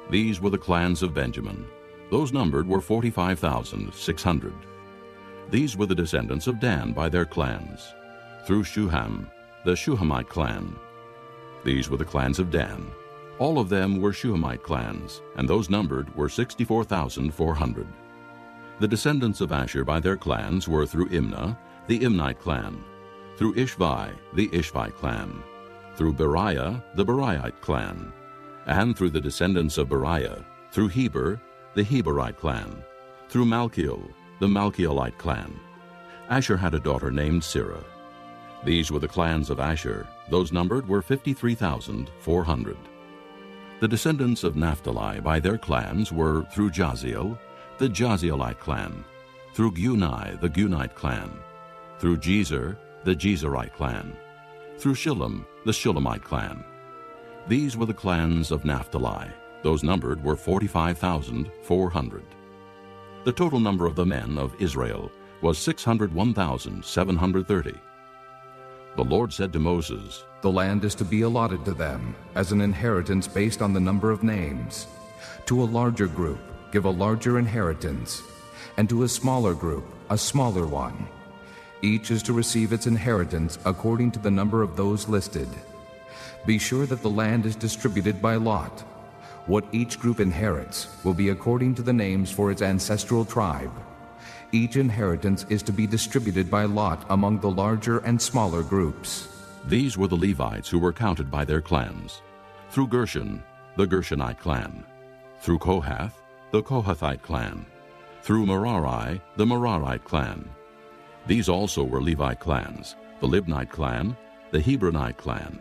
Speaker 2: These were the clans of Benjamin. Those numbered were 45,600. These were the descendants of Dan by their clans, through Shuham, the Shuhamite clan. These were the clans of Dan. All of them were Shuhamite clans, and those numbered were 64,400. The descendants of Asher by their clans were through Imnah, the Imnite clan, through Ishvi, the Ishvite clan, through Beriah, the Beriite clan, and through the descendants of Beriah, through Heber, the Heberite clan, through Malchiel, the Malchielite clan. Asher had a daughter named Sirah. These were the clans of Asher. Those numbered were 53,400. The descendants of Naphtali by their clans were through Jaziel, the Jazielite clan, through Guni, the Gunite clan, through Jezer, the Jezerite clan, through Shillem, the Shillemite clan. These were the clans of Naphtali. Those numbered were 45,400. The total number of the men of Israel was 601,730. The Lord said to Moses,
Speaker 6: The land is to be allotted to them as an inheritance based on the number of names. To a larger group, give a larger inheritance, and to a smaller group, a smaller one. Each is to receive its inheritance according to the number of those listed. Be sure that the land is distributed by lot. What each group inherits will be according to the names for its ancestral tribe. Each inheritance is to be distributed by lot among the larger and smaller groups.
Speaker 2: These were the Levites who were counted by their clans. Through Gershon, the Gershonite clan. Through Kohath, the Kohathite clan. Through Merari, the Merarite clan. These also were Levite clans, the Libnite clan, the Hebronite clan,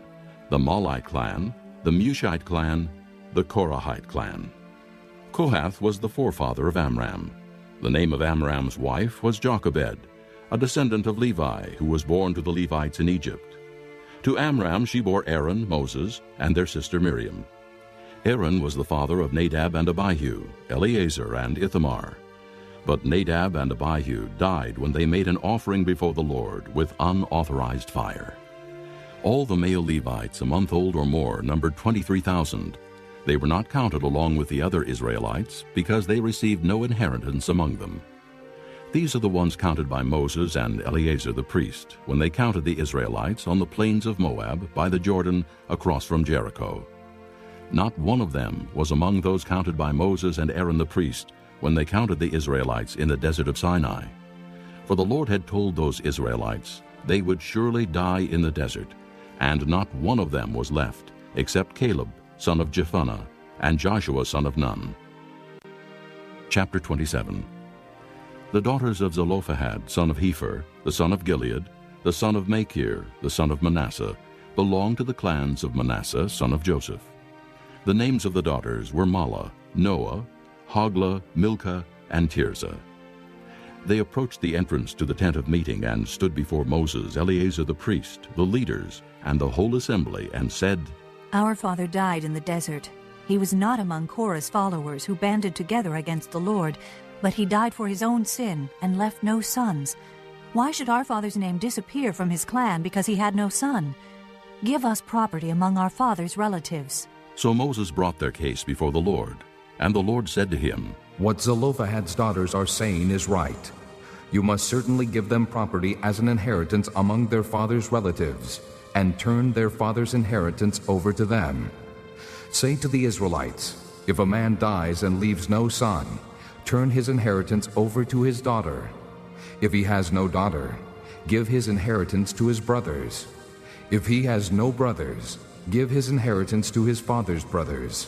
Speaker 2: the Malite clan, the Mushite clan, the Korahite clan. Kohath was the forefather of Amram. The name of Amram's wife was Jochebed, a descendant of Levi, who was born to the Levites in Egypt. To Amram she bore Aaron, Moses, and their sister Miriam. Aaron was the father of Nadab and Abihu, Eleazar and Ithamar. But Nadab and Abihu died when they made an offering before the Lord with unauthorized fire. All the male Levites, a month old or more, numbered 23,000. They were not counted along with the other Israelites because they received no inheritance among them. These are the ones counted by Moses and Eleazar the priest when they counted the Israelites on the plains of Moab by the Jordan across from Jericho. Not one of them was among those counted by Moses and Aaron the priest when they counted the Israelites in the desert of Sinai. For the Lord had told those Israelites they would surely die in the desert, and not one of them was left, except Caleb, son of Jephunneh, and Joshua, son of Nun. Chapter 27. The daughters of Zelophehad, son of Hepher, the son of Gilead, the son of Machir, the son of Manasseh, belonged to the clans of Manasseh, son of Joseph. The names of the daughters were Mahlah, Noah, Hoglah, Milcah, and Tirzah. They approached the entrance to the tent of meeting and stood before Moses, Eleazar the priest, the leaders, and the whole assembly, and said,
Speaker 20: Our father died in the desert. He was not among Korah's followers who banded together against the Lord, but he died for his own sin and left no sons. Why should our father's name disappear from his clan because he had no son? Give us property among our father's relatives.
Speaker 2: So Moses brought their case before the Lord, and the Lord said to him,
Speaker 6: What Zelophehad's daughters are saying is right. You must certainly give them property as an inheritance among their father's relatives, and turn their father's inheritance over to them. Say to the Israelites, if a man dies and leaves no son, turn his inheritance over to his daughter. If he has no daughter, give his inheritance to his brothers. If he has no brothers, give his inheritance to his father's brothers.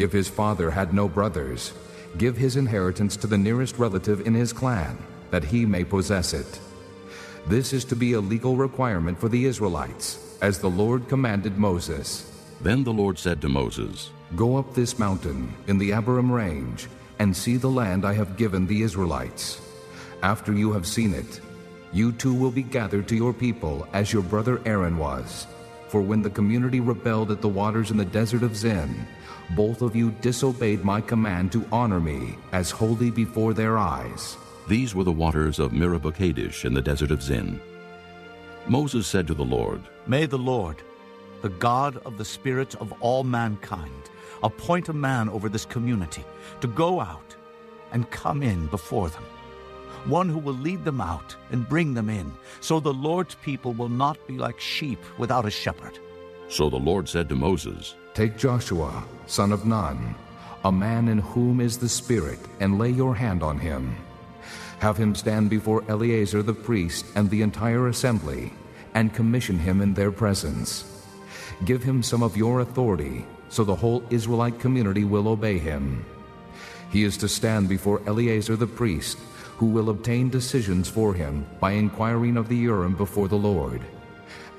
Speaker 6: If his father had no brothers, give his inheritance to the nearest relative in his clan, that he may possess it. This is to be a legal requirement for the Israelites, as the Lord commanded Moses.
Speaker 2: Then the Lord said to Moses,
Speaker 6: Go up this mountain in the Abiram range, and see the land I have given the Israelites. After you have seen it, you too will be gathered to your people as your brother Aaron was. For when the community rebelled at the waters in the desert of Zin, both of you disobeyed my command to honor me as holy before their eyes.
Speaker 2: These were the waters of Meribah Kadesh in the desert of Zin. Moses said to the Lord,
Speaker 7: May the Lord, the God of the spirits of all mankind, appoint a man over this community to go out and come in before them, one who will lead them out and bring them in, so the Lord's people will not be like sheep without a shepherd.
Speaker 2: So the Lord said to Moses,
Speaker 6: Take Joshua, son of Nun, a man in whom is the Spirit, and lay your hand on him. Have him stand before Eleazar the priest and the entire assembly, and commission him in their presence. Give him some of your authority, so the whole Israelite community will obey him. He is to stand before Eleazar the priest, who will obtain decisions for him by inquiring of the Urim before the Lord.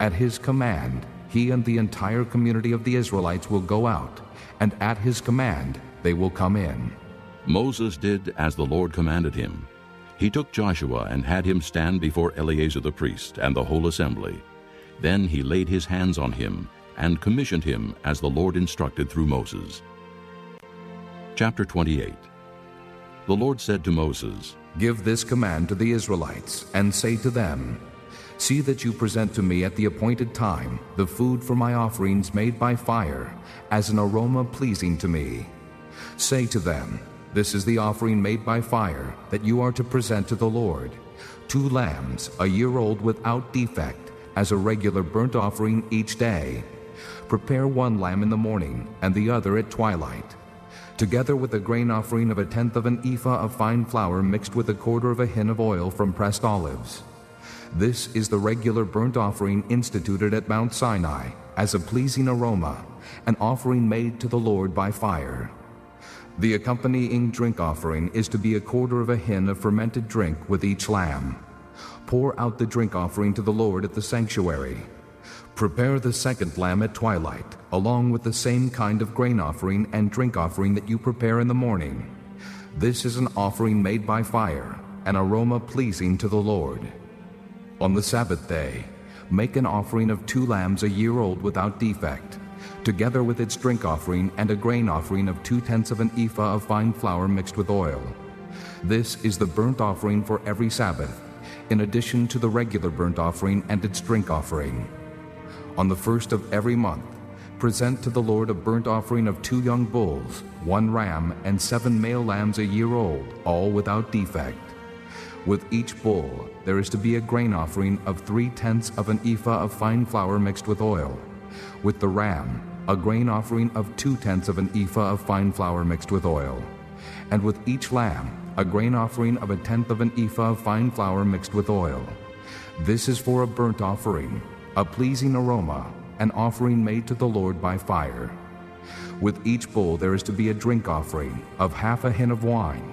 Speaker 6: At his command, he and the entire community of the Israelites will go out, and at his command they will come in.
Speaker 2: Moses did as the Lord commanded him. He took Joshua and had him stand before Eleazar the priest and the whole assembly. Then he laid his hands on him and commissioned him as the Lord instructed through Moses. Chapter 28. The Lord said to Moses,
Speaker 6: "Give this command to the Israelites, and say to them, See that you present to me at the appointed time the food for my offerings made by fire, as an aroma pleasing to me. Say to them, This is the offering made by fire that you are to present to the Lord: 2 lambs, a year old without defect, as a regular burnt offering each day. Prepare 1 lamb in the morning, and the other at twilight, together with a grain offering of 1/10 of an ephah of fine flour mixed with 1/4 of a hin of oil from pressed olives. This is the regular burnt offering instituted at Mount Sinai, as a pleasing aroma, an offering made to the Lord by fire. The accompanying drink offering is to be 1/4 of a hin of fermented drink with each lamb. Pour out the drink offering to the Lord at the sanctuary. Prepare the 2nd lamb at twilight, along with the same kind of grain offering and drink offering that you prepare in the morning. This is an offering made by fire, an aroma pleasing to the Lord. On the Sabbath day, make an offering of 2 lambs a year old without defect, together with its drink offering and a grain offering of 2/10 of an ephah of fine flour mixed with oil. This is the burnt offering for every Sabbath, in addition to the regular burnt offering and its drink offering. On the 1st of every month, present to the Lord a burnt offering of 2 young bulls, 1 ram, and 7 male lambs a year old, all without defect. With each bull, there is to be a grain offering of 3/10 of an ephah of fine flour mixed with oil. With the ram, a grain offering of 2/10 of an ephah of fine flour mixed with oil. And with each lamb, a grain offering of 1/10 of an ephah of fine flour mixed with oil. This is for a burnt offering, a pleasing aroma, an offering made to the Lord by fire. With each bull there is to be a drink offering of 1/2 a hin of wine.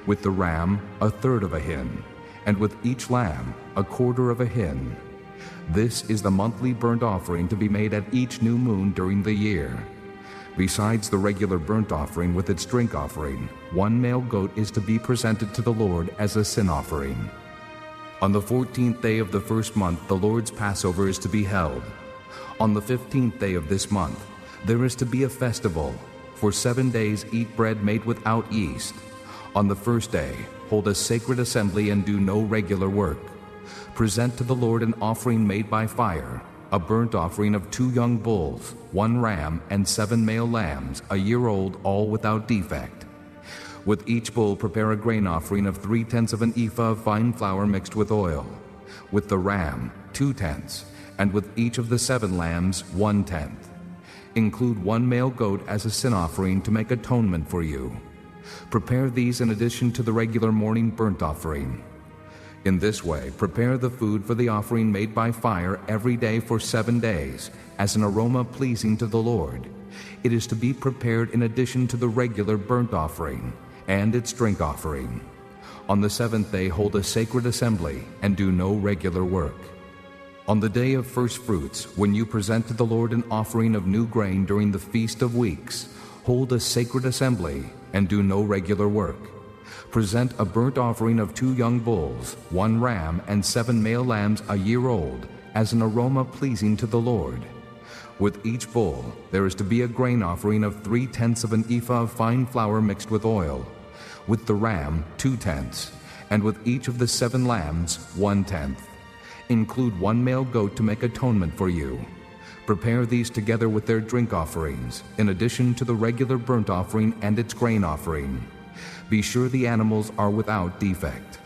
Speaker 6: With the ram, 1/3 of a hin, and with each lamb, 1/4 of a hin. This is the monthly burnt offering to be made at each new moon during the year. Besides the regular burnt offering with its drink offering, 1 male goat is to be presented to the Lord as a sin offering. On the 14th day of the 1st month the Lord's Passover is to be held. On the 15th day of this month there is to be a festival. For 7 days eat bread made without yeast. On the 1st day hold a sacred assembly and do no regular work. Present to the Lord an offering made by fire, a burnt offering of 2 young bulls, 1 ram, and 7 male lambs, a year old, all without defect. With each bull prepare a grain offering of 3/10 of an ephah of fine flour mixed with oil. With the ram, 2/10, and with each of the 7 lambs, 1/10. Include 1 male goat as a sin offering to make atonement for you. Prepare these in addition to the regular morning burnt offering. In this way, prepare the food for the offering made by fire every day for 7 days, as an aroma pleasing to the Lord. It is to be prepared in addition to the regular burnt offering and its drink offering. On the 7th day hold a sacred assembly and do no regular work. On the day of first fruits, when you present to the Lord an offering of new grain during the Feast of Weeks, hold a sacred assembly and do no regular work. Present a burnt offering of 2 young bulls, 1 ram, and 7 male lambs a year old, as an aroma pleasing to the Lord. With each bull there is to be a grain offering of 3/10 of an ephah of fine flour mixed with oil. With the ram, 2/10, and with each of the 7 lambs, 1/10. Include 1 male goat to make atonement for you. Prepare these together with their drink offerings, in addition to the regular burnt offering and its grain offering. Be sure the animals are without defect.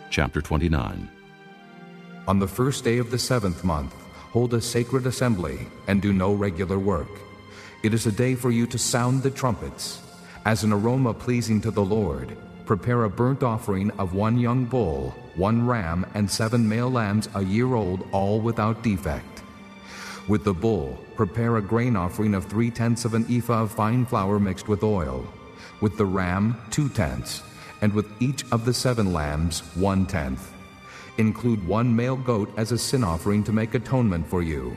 Speaker 2: Chapter 29.
Speaker 6: On the 1st day of the 7th month, hold a sacred assembly and do no regular work. It is a day for you to sound the trumpets. As an aroma pleasing to the Lord, prepare a burnt offering of 1 young bull, 1 ram, and 7 male lambs a year old, all without defect. With the bull, prepare a grain offering of 3/10 of an ephah of fine flour mixed with oil. With the ram, 2/10, and with each of the 7 lambs, 1/10. Include 1 male goat as a sin offering to make atonement for you.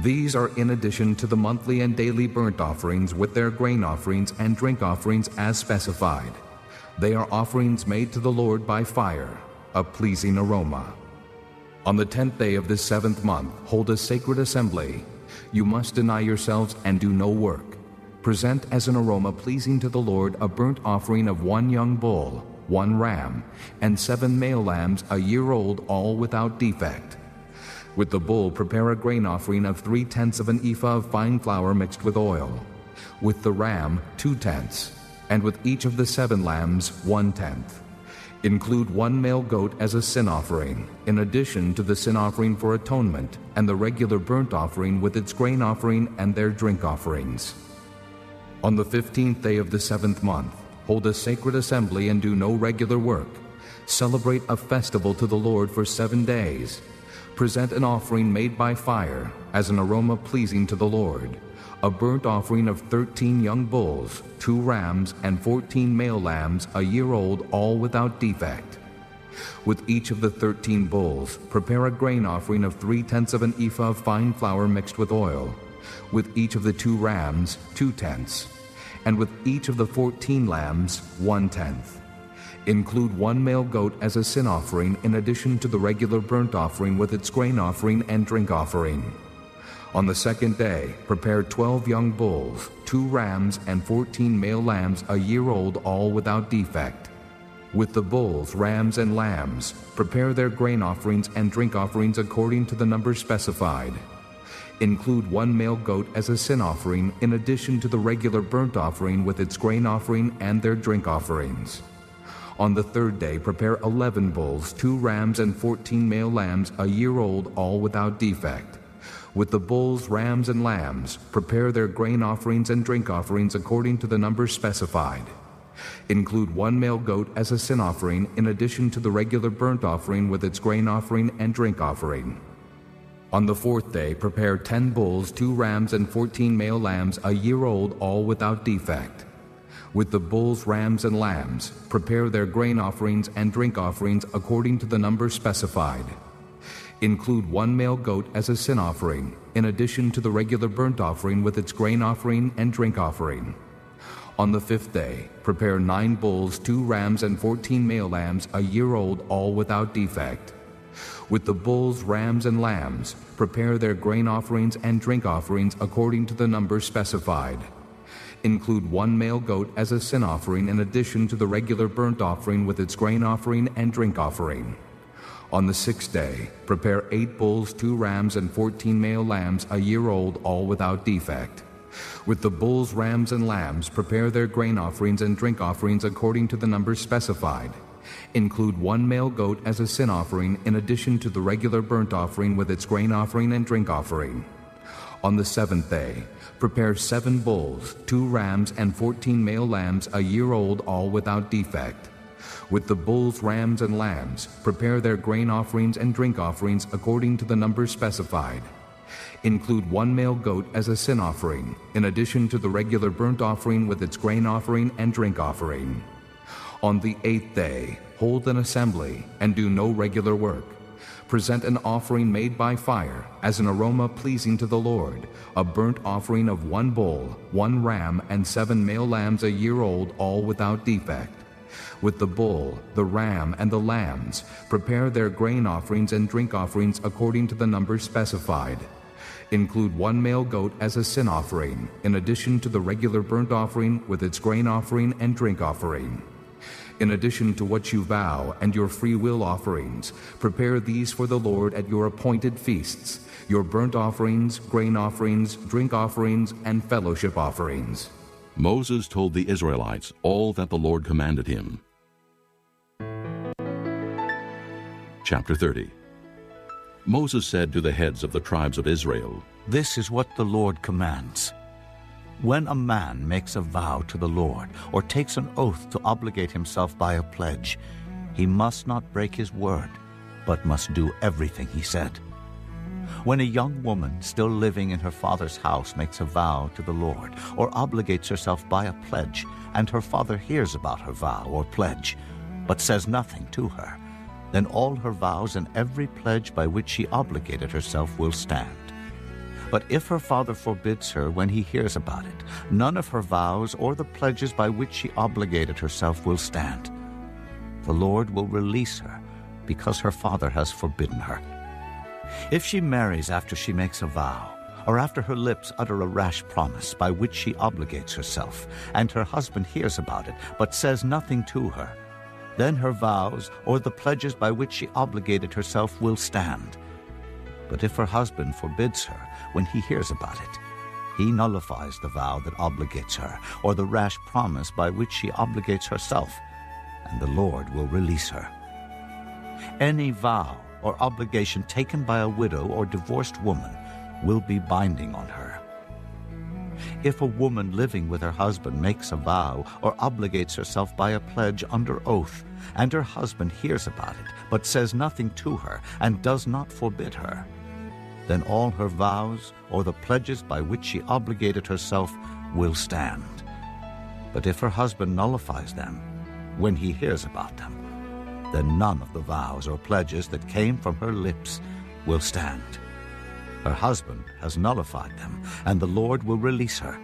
Speaker 6: These are in addition to the monthly and daily burnt offerings with their grain offerings and drink offerings as specified. They are offerings made to the Lord by fire, a pleasing aroma. On the 10th day of this 7th month, hold a sacred assembly. You must deny yourselves and do no work. Present as an aroma pleasing to the Lord a burnt offering of 1 young bull, 1 ram, and 7 male lambs a year old, all without defect. With the bull prepare a grain offering of 3/10 of an ephah of fine flour mixed with oil. With the ram 2/10, and with each of the 7 lambs 1/10. Include 1 male goat as a sin offering, in addition to the sin offering for atonement and the regular burnt offering with its grain offering and their drink offerings. On the 15th day of the 7th month, hold a sacred assembly and do no regular work. Celebrate a festival to the Lord for 7 days. Present an offering made by fire as an aroma pleasing to the Lord, a burnt offering of 13 young bulls, 2 rams, and 14 male lambs a year old, all without defect. With each of the 13 bulls, prepare a grain offering of 3/10 of an ephah of fine flour mixed with oil. With each of the 2 rams, 2/10, and with each of the 14 lambs, 1/10. Include 1 male goat as a sin offering in addition to the regular burnt offering with its grain offering and drink offering. On the 2nd day, prepare 12 young bulls, 2 rams, and 14 male lambs a year old, all without defect. With the bulls, rams, and lambs, prepare their grain offerings and drink offerings according to the number specified. Include 1 male goat as a sin offering in addition to the regular burnt offering with its grain offering and their drink offerings. On the 3rd day, prepare 11 bulls, 2 rams, and 14 male lambs a year old, all without defect. With the bulls, rams, and lambs, prepare their grain offerings and drink offerings according to the number specified. Include 1 male goat as a sin offering in addition to the regular burnt offering with its grain offering and drink offering. On the 4th day, prepare 10 bulls, 2 rams, and 14 male lambs a year old, all without defect. With the bulls, rams, and lambs, prepare their grain offerings and drink offerings according to the number specified. Include 1 male goat as a sin offering, in addition to the regular burnt offering with its grain offering and drink offering. On the 5th day, prepare 9 bulls, 2 rams, and 14 male lambs a year old, all without defect. With the bulls, rams, and lambs, prepare their grain offerings and drink offerings according to the number specified. Include 1 male goat as a sin offering in addition to the regular burnt offering with its grain offering and drink offering. On the 6th day, prepare 8 bulls, 2 rams, and 14 male lambs a year old, all without defect. With the bulls, rams, and lambs, prepare their grain offerings and drink offerings according to the number specified. Include 1 male goat as a sin offering in addition to the regular burnt offering with its grain offering and drink offering. On the 7th day, prepare 7 bulls, 2 rams, and 14 male lambs a year old, all without defect. With the bulls, rams, and lambs, prepare their grain offerings and drink offerings according to the number specified. Include 1 male goat as a sin offering, in addition to the regular burnt offering with its grain offering and drink offering. On the 8th day, hold an assembly and do no regular work. Present an offering made by fire as an aroma pleasing to the Lord, a burnt offering of 1 bull, 1 ram, and 7 male lambs a year old, all without defect. With the bull, the ram, and the lambs, prepare their grain offerings and drink offerings according to the number specified. Include 1 male goat as a sin offering, in addition to the regular burnt offering with its grain offering and drink offering. In addition to what you vow and your free will offerings, prepare these for the Lord at your appointed feasts, your burnt offerings, grain offerings, drink offerings, and fellowship offerings.
Speaker 2: Moses told the Israelites all that the Lord commanded him. Chapter 30. Moses said to the heads of the tribes of Israel,
Speaker 7: "This is what the Lord commands. When a man makes a vow to the Lord or takes an oath to obligate himself by a pledge, he must not break his word, but must do everything he said. When a young woman still living in her father's house makes a vow to the Lord or obligates herself by a pledge, and her father hears about her vow or pledge, but says nothing to her, then all her vows and every pledge by which she obligated herself will stand.
Speaker 4: But if her father forbids her when he hears about it, none of her vows or the pledges by which she obligated herself will stand. The Lord will release her because her father has forbidden her. If she marries after she makes a vow, or after her lips utter a rash promise by which she obligates herself, and her husband hears about it but says nothing to her, then her vows or the pledges by which she obligated herself will stand. But if her husband forbids her when he hears about it, he nullifies the vow that obligates her, or the rash promise by which she obligates herself, and the Lord will release her. Any vow or obligation taken by a widow or divorced woman will be binding on her. If a woman living with her husband makes a vow or obligates herself by a pledge under oath, and her husband hears about it, but says nothing to her and does not forbid her, then all her vows or the pledges by which she obligated herself will stand. But if her husband nullifies them when he hears about them, then none of the vows or pledges that came from her lips will stand. Her husband has nullified them, and the Lord will release her.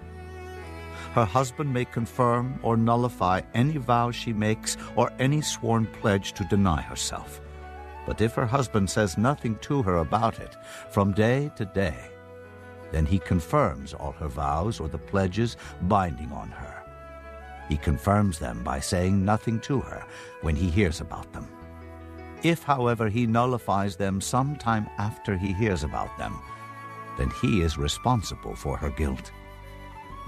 Speaker 4: Her husband may confirm or nullify any vow she makes or any sworn pledge to deny herself. But if her husband says nothing to her about it from day to day, then he confirms all her vows or the pledges binding on her. He confirms them by saying nothing to her when he hears about them. If, however, he nullifies them sometime after he hears about them, then he is responsible for her guilt.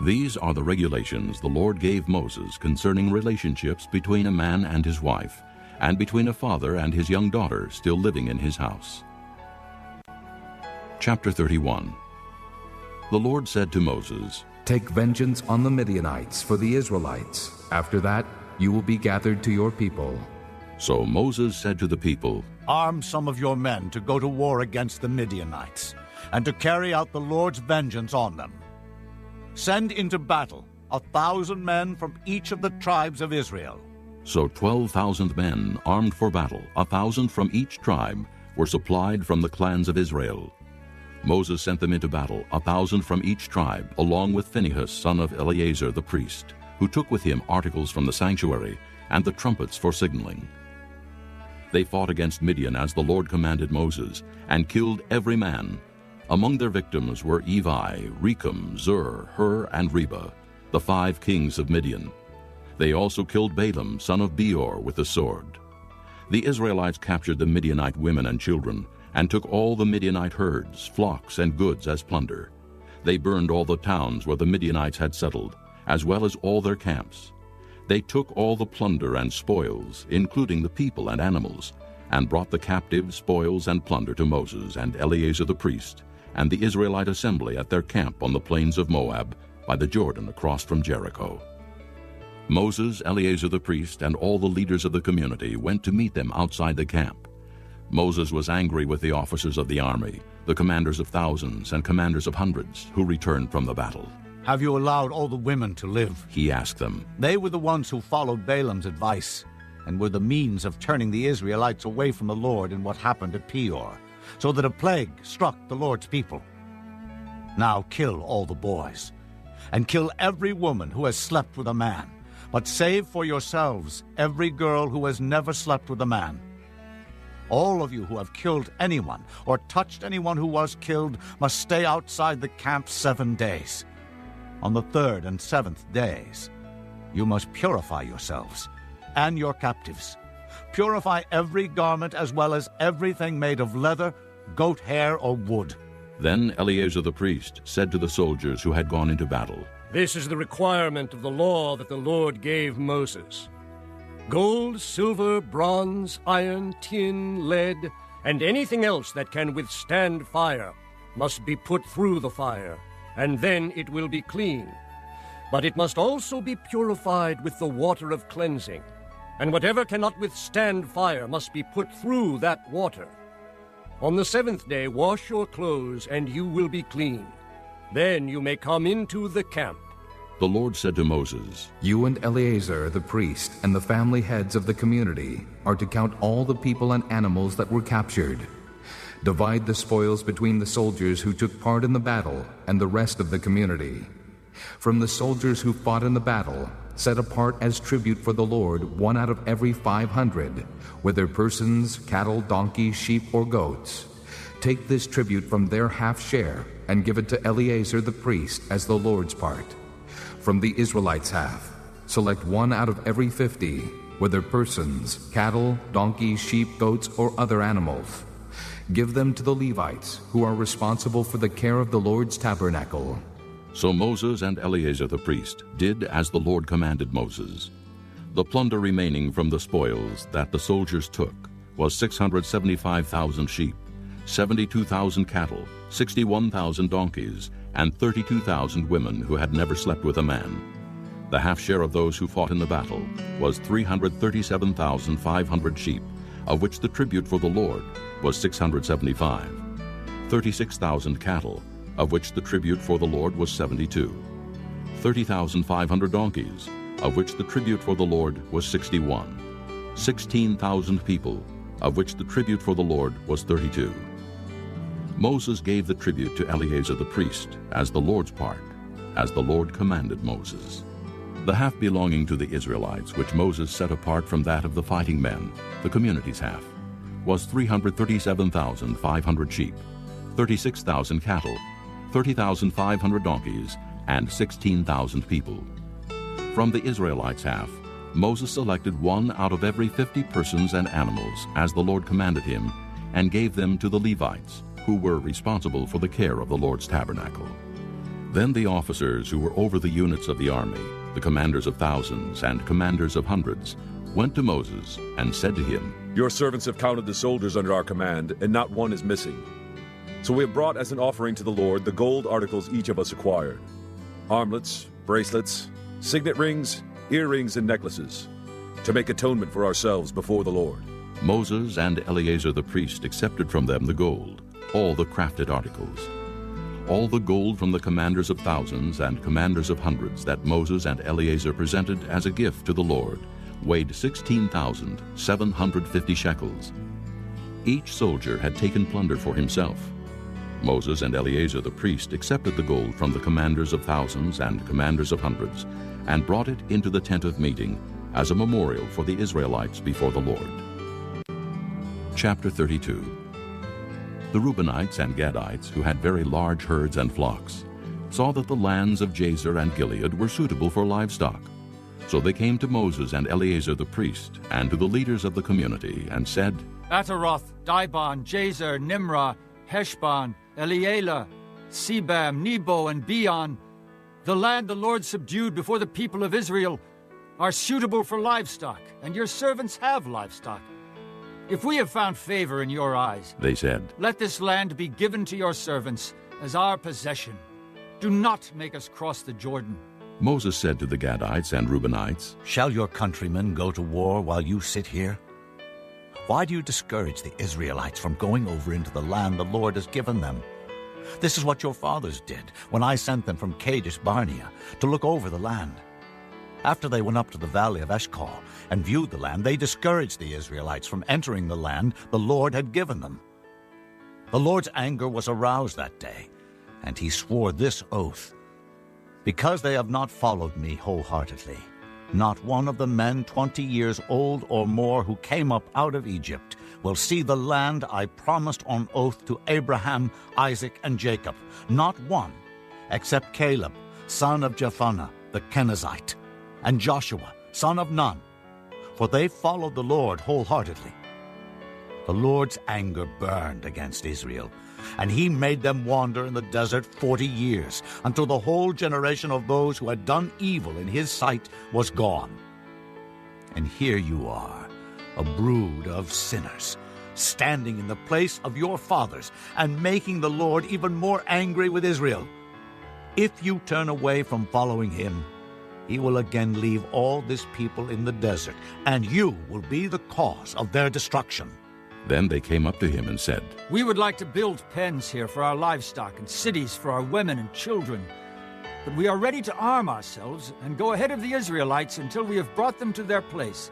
Speaker 2: These are the regulations the Lord gave Moses concerning relationships between a man and his wife, and between a father and his young daughter still living in his house. Chapter 31. The Lord said to Moses,
Speaker 6: "Take vengeance on the Midianites for the Israelites. After that, you will be gathered to your people."
Speaker 2: So Moses said to the people,
Speaker 7: Arm some of your men to go to war against the Midianites, and to carry out the Lord's vengeance on them. Send into battle 1,000 men from each of the tribes of Israel.
Speaker 2: So 12,000 men armed for battle, 1,000 from each tribe, were supplied from the clans of Israel. Moses sent them into battle, 1,000 from each tribe, along with Phinehas, son of Eleazar the priest, who took with him articles from the sanctuary and the trumpets for signaling. They fought against Midian as the Lord commanded Moses, and killed every man. Among their victims were Evi, Rechem, Zur, Hur, and Reba, the 5 kings of Midian. They also killed Balaam, son of Beor, with the sword. The Israelites captured the Midianite women and children, and took all the Midianite herds, flocks, and goods as plunder. They burned all the towns where the Midianites had settled, as well as all their camps. They took all the plunder and spoils, including the people and animals, and brought the captives, spoils, and plunder to Moses and Eleazar the priest, and the Israelite assembly at their camp on the plains of Moab, by the Jordan across from Jericho. Moses, Eleazar the priest, and all the leaders of the community went to meet them outside the camp. Moses was angry with the officers of the army, the commanders of thousands and commanders of hundreds, who returned from the battle.
Speaker 7: Have you allowed all the women to live?
Speaker 2: He asked them.
Speaker 7: They were the ones who followed Balaam's advice, and were the means of turning the Israelites away from the Lord in what happened at Peor, so that a plague struck the Lord's people. Now kill all the boys, and kill every woman who has slept with a man, but save for yourselves every girl who has never slept with a man. All of you who have killed anyone or touched anyone who was killed must stay outside the camp 7 days. On the 3rd and 7th days, you must purify yourselves and your captives. Purify every garment as well as everything made of leather, goat hair, or wood.
Speaker 2: Then Eleazar the priest said to the soldiers who had gone into battle,
Speaker 10: This is the requirement of the law that the Lord gave Moses. Gold, silver, bronze, iron, tin, lead, and anything else that can withstand fire must be put through the fire, and then it will be clean. But it must also be purified with the water of cleansing, and whatever cannot withstand fire must be put through that water. On the 7th day wash your clothes, and you will be clean. Then you may come into the camp.
Speaker 2: The Lord said to Moses,
Speaker 6: You and Eleazar the priest and the family heads of the community are to count all the people and animals that were captured. Divide the spoils between the soldiers who took part in the battle and the rest of the community. From the soldiers who fought in the battle, set apart as tribute for the Lord 1 out of every 500, whether persons, cattle, donkeys, sheep, or goats. Take this tribute from their half share and give it to Eleazar the priest as the Lord's part. From the Israelites' half, select 1 out of every 50, whether persons, cattle, donkeys, sheep, goats, or other animals. Give them to the Levites, who are responsible for the care of the Lord's tabernacle.
Speaker 2: So Moses and Eleazar the priest did as the Lord commanded Moses. The plunder remaining from the spoils that the soldiers took was 675,000 sheep, 72,000 cattle, 61,000 donkeys, and 32,000 women who had never slept with a man. The half share of those who fought in the battle was 337,500 sheep, of which the tribute for the Lord was 675, 36,000 cattle, of which the tribute for the Lord was 72, 30,500 donkeys, of which the tribute for the Lord was 61, 16,000 people, of which the tribute for the Lord was 32. Moses gave the tribute to Eleazar the priest as the Lord's part, as the Lord commanded Moses. The half belonging to the Israelites, which Moses set apart from that of the fighting men, the community's half, was 337,500 sheep, 36,000 cattle, 30,500 donkeys, and 16,000 people. From the Israelites' half, Moses selected 1 out of every 50 persons and animals, as the Lord commanded him, and gave them to the Levites, who were responsible for the care of the Lord's tabernacle. Then the officers who were over the units of the army, the commanders of thousands and commanders of hundreds, went to Moses and said to him,
Speaker 8: Your servants have counted the soldiers under our command, and not one is missing. So we have brought as an offering to the Lord the gold articles each of us acquired: armlets, bracelets, signet rings, earrings, and necklaces, to make atonement for ourselves before the Lord.
Speaker 2: Moses and Eleazar the priest accepted from them the gold, all the crafted articles. All the gold from the commanders of thousands and commanders of hundreds that Moses and Eleazar presented as a gift to the Lord weighed 16,750 shekels. Each soldier had taken plunder for himself. Moses and Eleazar the priest accepted the gold from the commanders of thousands and commanders of hundreds and brought it into the tent of meeting as a memorial for the Israelites before the Lord. Chapter 32. The Reubenites and Gadites, who had very large herds and flocks, saw that the lands of Jazer and Gilead were suitable for livestock. So they came to Moses and Eleazar the priest and to the leaders of the community and said,
Speaker 5: Ataroth, Dibon, Jazer, Nimrah, Heshbon, Elealeh, Sebam, Nebo, and Beon, the land the Lord subdued before the people of Israel, are suitable for livestock, and your servants have livestock. If we have found favor in your eyes,
Speaker 2: they said,
Speaker 5: let this land be given to your servants as our possession. Do not make us cross the Jordan.
Speaker 2: Moses said to the Gadites and Reubenites,
Speaker 7: Shall your countrymen go to war while you sit here? Why do you discourage the Israelites from going over into the land the Lord has given them? This is what your fathers did when I sent them from Kadesh Barnea to look over the land. After they went up to the valley of Eshcol and viewed the land, they discouraged the Israelites from entering the land the Lord had given them. The Lord's anger was aroused that day, and he swore this oath: Because they have not followed me wholeheartedly, not one of the men 20 years old or more who came up out of Egypt will see the land I promised on oath to Abraham, Isaac, and Jacob. Not one, except Caleb, son of Jephunneh the Kenizzite, and Joshua, son of Nun, for they followed the Lord wholeheartedly. The Lord's anger burned against Israel, and he made them wander in the desert 40 years, until the whole generation of those who had done evil in his sight was gone. And here you are, a brood of sinners, standing in the place of your fathers, and making the Lord even more angry with Israel. If you turn away from following him, he will again leave all this people in the desert, and you will be the cause of their destruction.
Speaker 2: Then they came up to him and said,
Speaker 5: We would like to build pens here for our livestock and cities for our women and children. But we are ready to arm ourselves and go ahead of the Israelites until we have brought them to their place.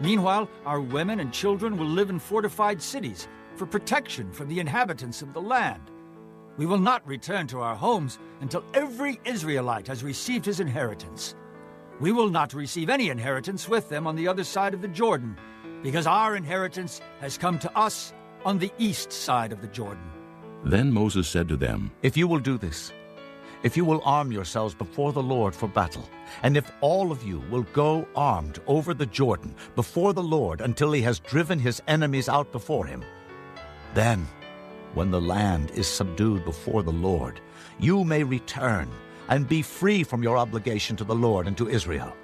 Speaker 5: Meanwhile, our women and children will live in fortified cities, for protection from the inhabitants of the land. We will not return to our homes until every Israelite has received his inheritance. We will not receive any inheritance with them on the other side of the Jordan, because our inheritance has come to us on the east side of the Jordan.
Speaker 2: Then Moses said to them,
Speaker 7: If you will do this, if you will arm yourselves before the Lord for battle, and if all of you will go armed over the Jordan before the Lord until he has driven his enemies out before him, then, when the land is subdued before the Lord, you may return and be free from your obligation to the Lord and to Israel.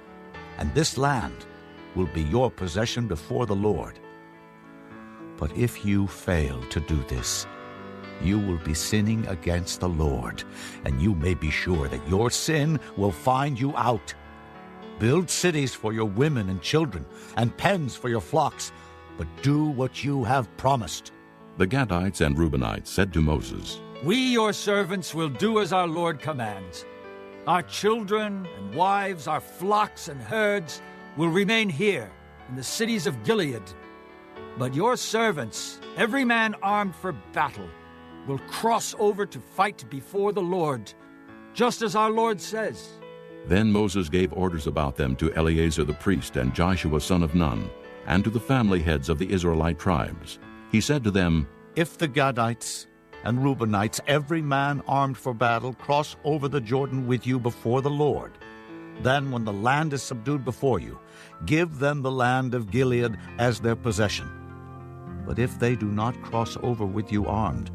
Speaker 7: And this land will be your possession before the Lord. But if you fail to do this, you will be sinning against the Lord, and you may be sure that your sin will find you out. Build cities for your women and children, and pens for your flocks, but do what you have promised.
Speaker 2: The Gadites and Reubenites said to Moses,
Speaker 5: We, your servants, will do as our Lord commands. Our children and wives, our flocks and herds will remain here in the cities of Gilead. But your servants, every man armed for battle, will cross over to fight before the Lord, just as our Lord says.
Speaker 2: Then Moses gave orders about them to Eleazar the priest and Joshua son of Nun, and to the family heads of the Israelite tribes. He said to them,
Speaker 7: If the Gadites and Reubenites, every man armed for battle, cross over the Jordan with you before the Lord, then when the land is subdued before you, give them the land of Gilead as their possession. But if they do not cross over with you armed,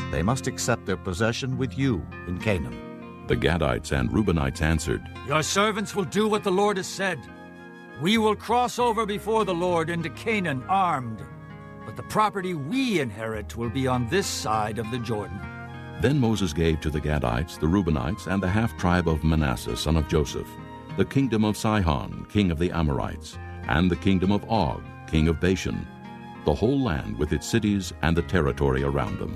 Speaker 7: they must accept their possession with you in Canaan.
Speaker 2: The Gadites and Reubenites answered,
Speaker 5: Your servants will do what the Lord has said. We will cross over before the Lord into Canaan armed, but the property we inherit will be on this side of the Jordan.
Speaker 2: Then Moses gave to the Gadites, the Reubenites, and the half-tribe of Manasseh, son of Joseph, the kingdom of Sihon, king of the Amorites, and the kingdom of Og, king of Bashan, the whole land with its cities and the territory around them.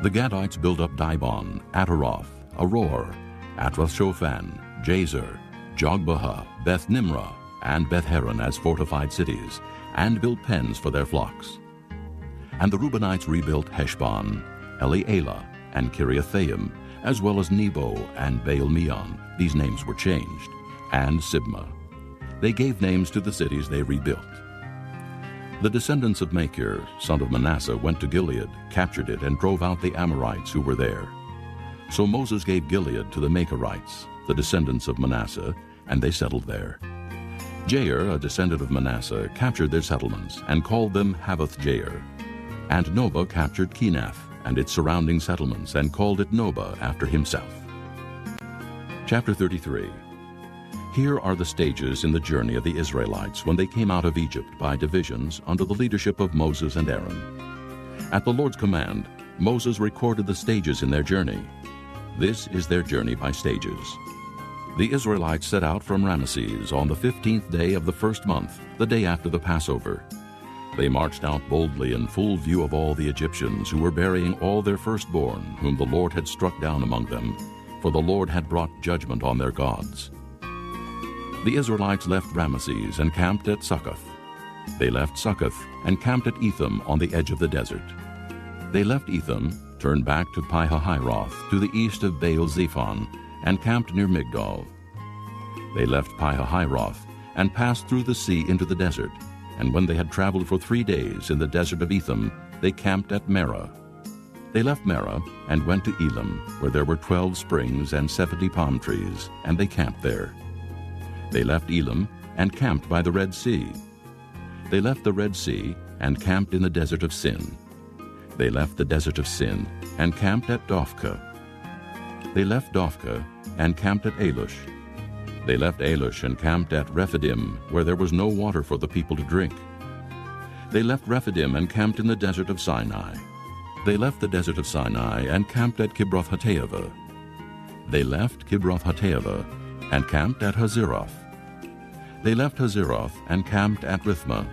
Speaker 2: The Gadites built up Dibon, Ataroth, Aror, Atroth-Shophan, Jazer, Jogbehah, Beth-Nimrah, and Beth-Haran as fortified cities, and built pens for their flocks. And the Reubenites rebuilt Heshbon, Elealeh, and Kiriathaim, as well as Nebo and Baal-Meon. These names were changed, and Sibmah. They gave names to the cities they rebuilt. The descendants of Machir, son of Manasseh, went to Gilead, captured it, and drove out the Amorites who were there. So Moses gave Gilead to the Machirites, the descendants of Manasseh, and they settled there. Jair, a descendant of Manasseh, captured their settlements and called them Havoth-Jair. And Nobah captured Kenath and its surrounding settlements and called it Nobah after himself. Chapter 33. Here are the stages in the journey of the Israelites when they came out of Egypt by divisions under the leadership of Moses and Aaron. At the Lord's command, Moses recorded the stages in their journey. This is their journey by stages. The Israelites set out from Ramesses on the 15th day of the first month, the day after the Passover. They marched out boldly in full view of all the Egyptians who were burying all their firstborn, whom the Lord had struck down among them, for the Lord had brought judgment on their gods. The Israelites left Ramesses and camped at Succoth. They left Succoth and camped at Etham on the edge of the desert. They left Etham, turned back to Pi-hahiroth to the east of Baal-Zephon, and camped near Migdol. They left Pi-hahiroth and passed through the sea into the desert, and when they had traveled for 3 days in the desert of Etham, they camped at Merah. They left Merah and went to Elim, where there were 12 springs and 70 palm trees, and they camped there. They left Elim and camped by the Red Sea. They left the Red Sea and camped in the desert of Sin. They left the desert of Sin and camped at Dophkah. They left Dophkah and camped at Alush. They left Alush and camped at Rephidim, where there was no water for the people to drink. They left Rephidim and camped in the desert of Sinai. They left the desert of Sinai and camped at Kibroth-Hattaavah. They left Kibroth-Hattaavah and camped at Hazeroth. They left Hazeroth and camped at Rithmah.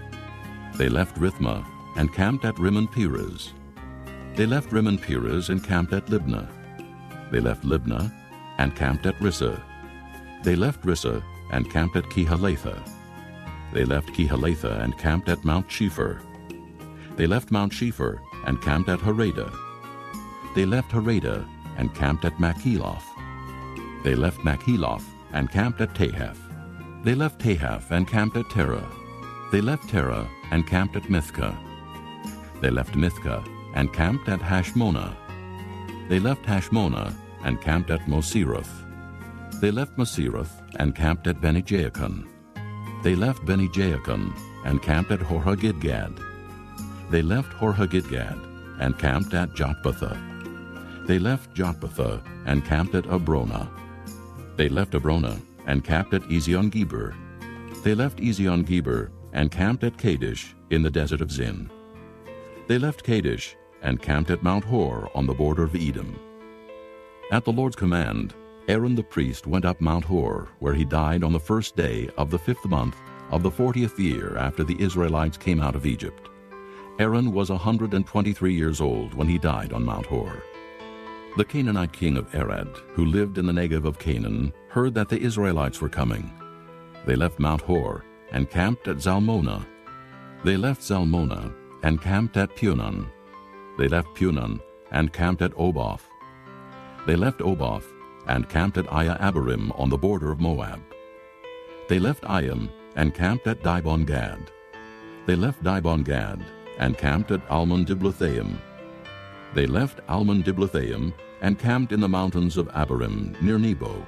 Speaker 2: They left Rithmah and camped at Rimmon-Perez. They left Rimmon-Perez and camped at Libnah. They left Libnah and camped at Rissah. They left Rissah and camped at Kehalatha. They left Kehalatha and camped at Mount Shepher. They left Mount Shepher and camped at Harada. They left Harada and camped at Machheloth. They left Machheloth and camped at Tahath. They left Tahath and camped at Terah. They left Terah and camped at Mithcah. They left Mithcah and camped at Hashmonah. They left Hashmonah and camped at Moseroth. They left Moseroth and camped at Beni-Jaakon. They left Beni-Jaakon and camped at Horhagidgad. They left Horhagidgad and camped at Jotbathah. They left Jotbathah and camped at Abrona. They left Abrona and camped at Ezion-Geber. They left Ezion-Geber and camped at Kadesh in the desert of Zin. They left Kadesh and camped at Mount Hor on the border of Edom. At the Lord's command, Aaron the priest went up Mount Hor, where he died on the first day of the 5th month of the 40th year after the Israelites came out of Egypt. Aaron was 123 years old when he died on Mount Hor. The Canaanite king of Arad, who lived in the Negev of Canaan, heard that the Israelites were coming. They left Mount Hor and camped at Zalmonah. They left Zalmonah and camped at Punon. They left Punon and camped at Oboth. They left Oboth and camped at Aya-Abarim on the border of Moab. They left Ayam and camped at Dibon-Gad. They left Dibon-Gad and camped at Almon-Diblathaim. They left Almon-Diblathaim and camped in the mountains of Abarim near Nebo.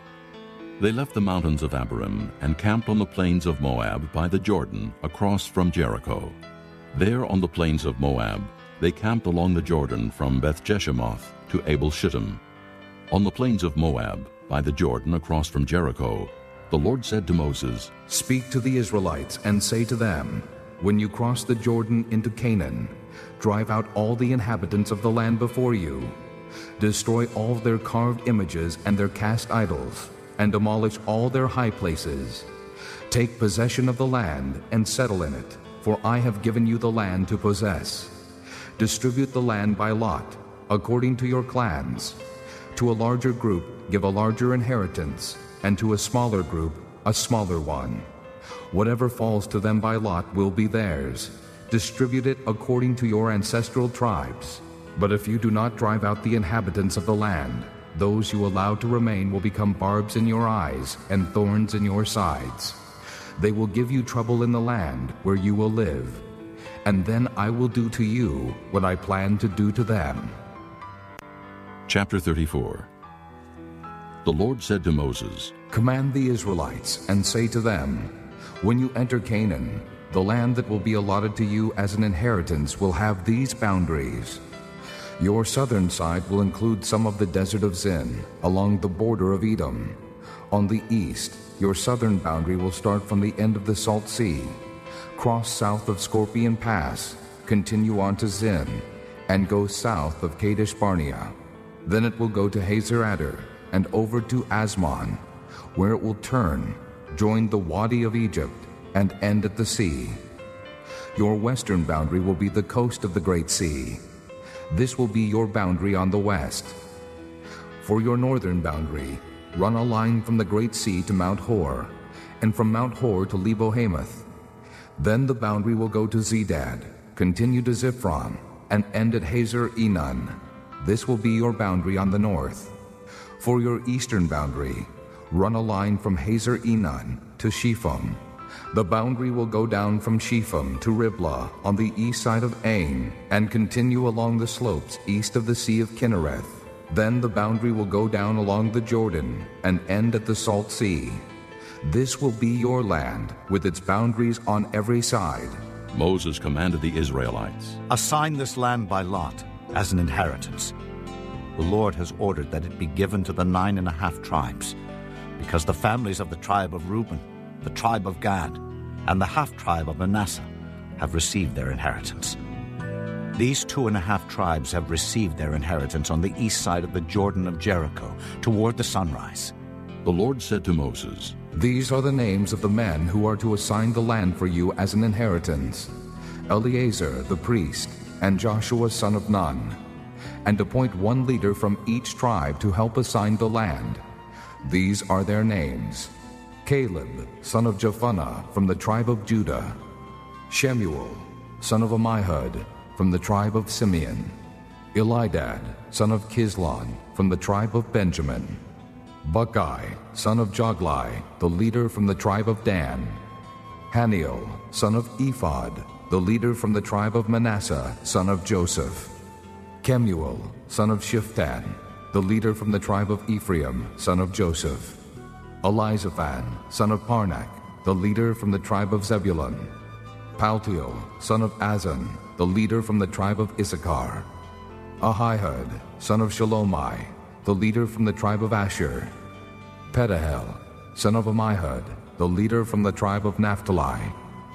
Speaker 2: They left the mountains of Abarim and camped on the plains of Moab by the Jordan across from Jericho. There on the plains of Moab they camped along the Jordan from Beth-Jeshemoth to Abel-Shittim. On the plains of Moab by the Jordan across from Jericho, the Lord said to Moses,
Speaker 6: "Speak to the Israelites and say to them, when you cross the Jordan into Canaan, drive out all the inhabitants of the land before you. Destroy all their carved images and their cast idols, and demolish all their high places. Take possession of the land and settle in it, for I have given you the land to possess. Distribute the land by lot, according to your clans. To a larger group give a larger inheritance, and to a smaller group a smaller one. Whatever falls to them by lot will be theirs. Distribute it according to your ancestral tribes. But if you do not drive out the inhabitants of the land, those you allow to remain will become barbs in your eyes and thorns in your sides. They will give you trouble in the land where you will live. And then I will do to you what I plan to do to them."
Speaker 2: Chapter 34. The Lord said to Moses,
Speaker 6: "Command the Israelites and say to them, when you enter Canaan, the land that will be allotted to you as an inheritance will have these boundaries. Your southern side will include some of the desert of Zin, along the border of Edom. On the east, your southern boundary will start from the end of the Salt Sea, cross south of Scorpion Pass, continue on to Zin, and go south of Kadesh Barnea. Then it will go to Hazer Adar and over to Asmon, where it will turn, join the Wadi of Egypt, and end at the sea. Your western boundary will be the coast of the Great Sea. This will be your boundary on the west. For your northern boundary, run a line from the Great Sea to Mount Hor, and from Mount Hor to Lebo-Hamath. Then the boundary will go to Zedad, continue to Ziphron, and end at Hazer Enon. This will be your boundary on the north. For your eastern boundary, run a line from Hazer Enon to Shepham. The boundary will go down from Shepham to Riblah on the east side of Ain and continue along the slopes east of the Sea of Kinnereth. Then the boundary will go down along the Jordan and end at the Salt Sea. This will be your land with its boundaries on every side."
Speaker 2: Moses commanded the Israelites,
Speaker 7: "Assign this land by lot as an inheritance. The Lord has ordered that it be given to the 9.5 tribes, because the families of the tribe of Reuben, the tribe of Gad, and the half-tribe of Manasseh have received their inheritance. These 2.5 tribes have received their inheritance on the east side of the Jordan of Jericho, toward the sunrise."
Speaker 2: The Lord said to Moses,
Speaker 6: "These are the names of the men who are to assign the land for you as an inheritance: Eleazar the priest, and Joshua son of Nun. And appoint one leader from each tribe to help assign the land. These are their names: Caleb, son of Jephunneh, from the tribe of Judah; Shemuel, son of Ammihud, from the tribe of Simeon. Elidad, son of Kislon, from the tribe of Benjamin. Buckai, son of Joglai, the leader from the tribe of Dan. Haniel, son of Ephod, the leader from the tribe of Manasseh, son of Joseph. Kemuel, son of Shiftan, the leader from the tribe of Ephraim, son of Joseph. Elizaphan, son of Parnak, the leader from the tribe of Zebulun. Paltiel, son of Azan, the leader from the tribe of Issachar. Ahihud, son of Shalomai, the leader from the tribe of Asher. Pedahel, son of Ammihud, the leader from the tribe of Naphtali.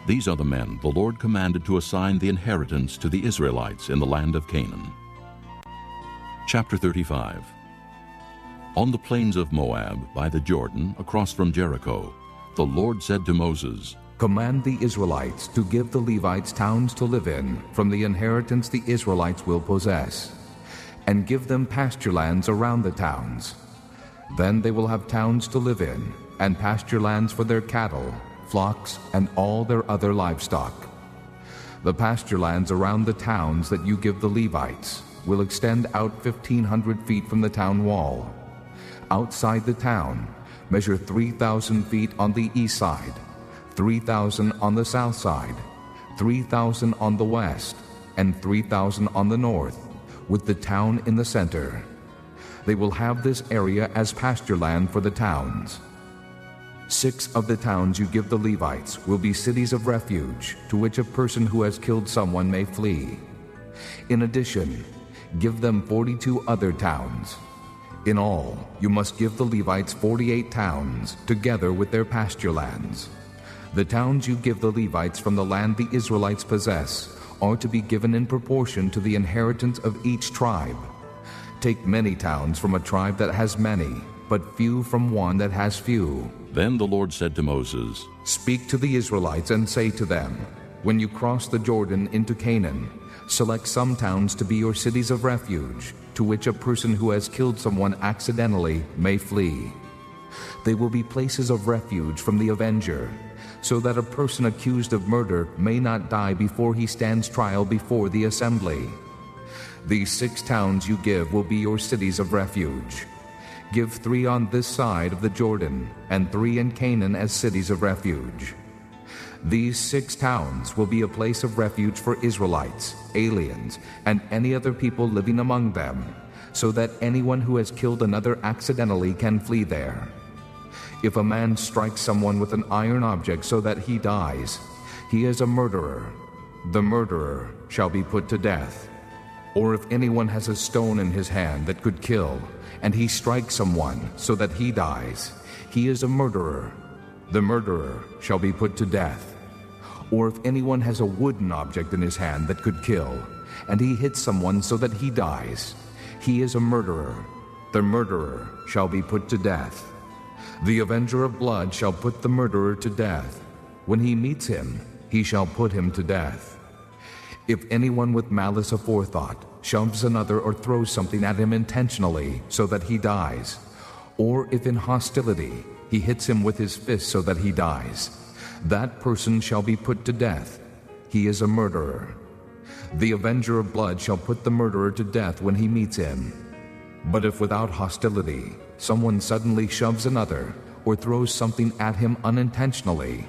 Speaker 2: These are the men the Lord commanded to assign the inheritance to the Israelites in the land of Canaan. Chapter 35. On the plains of Moab, by the Jordan, across from Jericho, the Lord said to Moses,
Speaker 6: Command the Israelites to give the Levites towns to live in from the inheritance the Israelites will possess, and give them pasture lands around the towns. Then they will have towns to live in, and pasture lands for their cattle, flocks, and all their other livestock. The pasture lands around the towns that you give the Levites will extend out 1,500 feet from the town wall. Outside the town, measure 3,000 feet on the east side, 3,000 on the south side, 3,000 on the west, and 3,000 on the north, with the town in the center. They will have this area as pasture land for the towns. 6 of the towns you give the Levites will be cities of refuge, to which a person who has killed someone may flee. In addition, give them 42 other towns. In all, you must give the Levites 48 towns, together with their pasture lands. The towns you give the Levites from the land the Israelites possess are to be given in proportion to the inheritance of each tribe. Take many towns from a tribe that has many, but few from one that has few.
Speaker 2: Then the Lord said to Moses,
Speaker 6: Speak to the Israelites and say to them, When you cross the Jordan into Canaan, select some towns to be your cities of refuge, to which a person who has killed someone accidentally may flee. They will be places of refuge from the avenger, so that a person accused of murder may not die before he stands trial before the assembly. These 6 towns you give will be your cities of refuge. Give 3 on this side of the Jordan, and 3 in Canaan as cities of refuge. These 6 towns will be a place of refuge for Israelites, aliens, and any other people living among them, so that anyone who has killed another accidentally can flee there. If a man strikes someone with an iron object so that he dies, he is a murderer. The murderer shall be put to death. Or if anyone has a stone in his hand that could kill, and he strikes someone so that he dies, he is a murderer. The murderer shall be put to death. Or if anyone has a wooden object in his hand that could kill, and he hits someone so that he dies, he is a murderer. The murderer shall be put to death. The avenger of blood shall put the murderer to death. When he meets him, he shall put him to death. If anyone with malice aforethought shoves another or throws something at him intentionally so that he dies, or if in hostility he hits him with his fist so that he dies, that person shall be put to death. He is a murderer. The avenger of blood shall put the murderer to death when he meets him. But if without hostility someone suddenly shoves another or throws something at him unintentionally,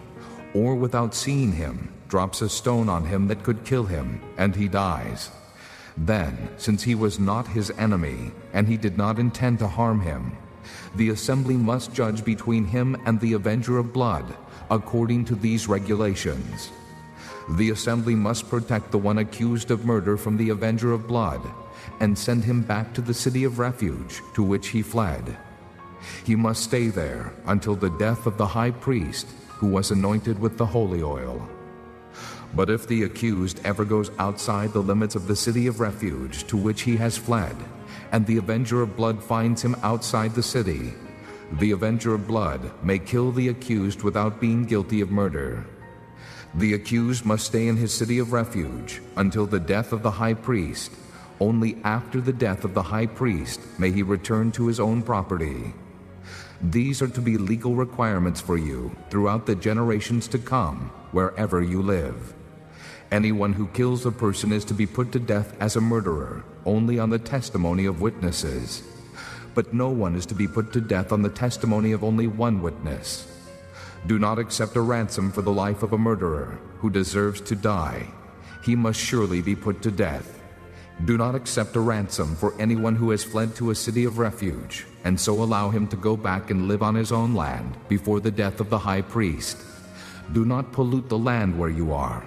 Speaker 6: or without seeing him drops a stone on him that could kill him, and he dies, then, since he was not his enemy and he did not intend to harm him, the assembly must judge between him and the avenger of blood according to these regulations. The assembly must protect the one accused of murder from the avenger of blood and send him back to the city of refuge to which he fled. He must stay there until the death of the high priest who was anointed with the holy oil. But if the accused ever goes outside the limits of the city of refuge to which he has fled, and the avenger of blood finds him outside the city, the avenger of blood may kill the accused without being guilty of murder. The accused must stay in his city of refuge until the death of the high priest. Only after the death of the high priest may he return to his own property. These are to be legal requirements for you throughout the generations to come, wherever you live. Anyone who kills a person is to be put to death as a murderer, only on the testimony of witnesses. But no one is to be put to death on the testimony of only one witness. Do not accept a ransom for the life of a murderer who deserves to die. He must surely be put to death. Do not accept a ransom for anyone who has fled to a city of refuge, and so allow him to go back and live on his own land before the death of the high priest. Do not pollute the land where you are.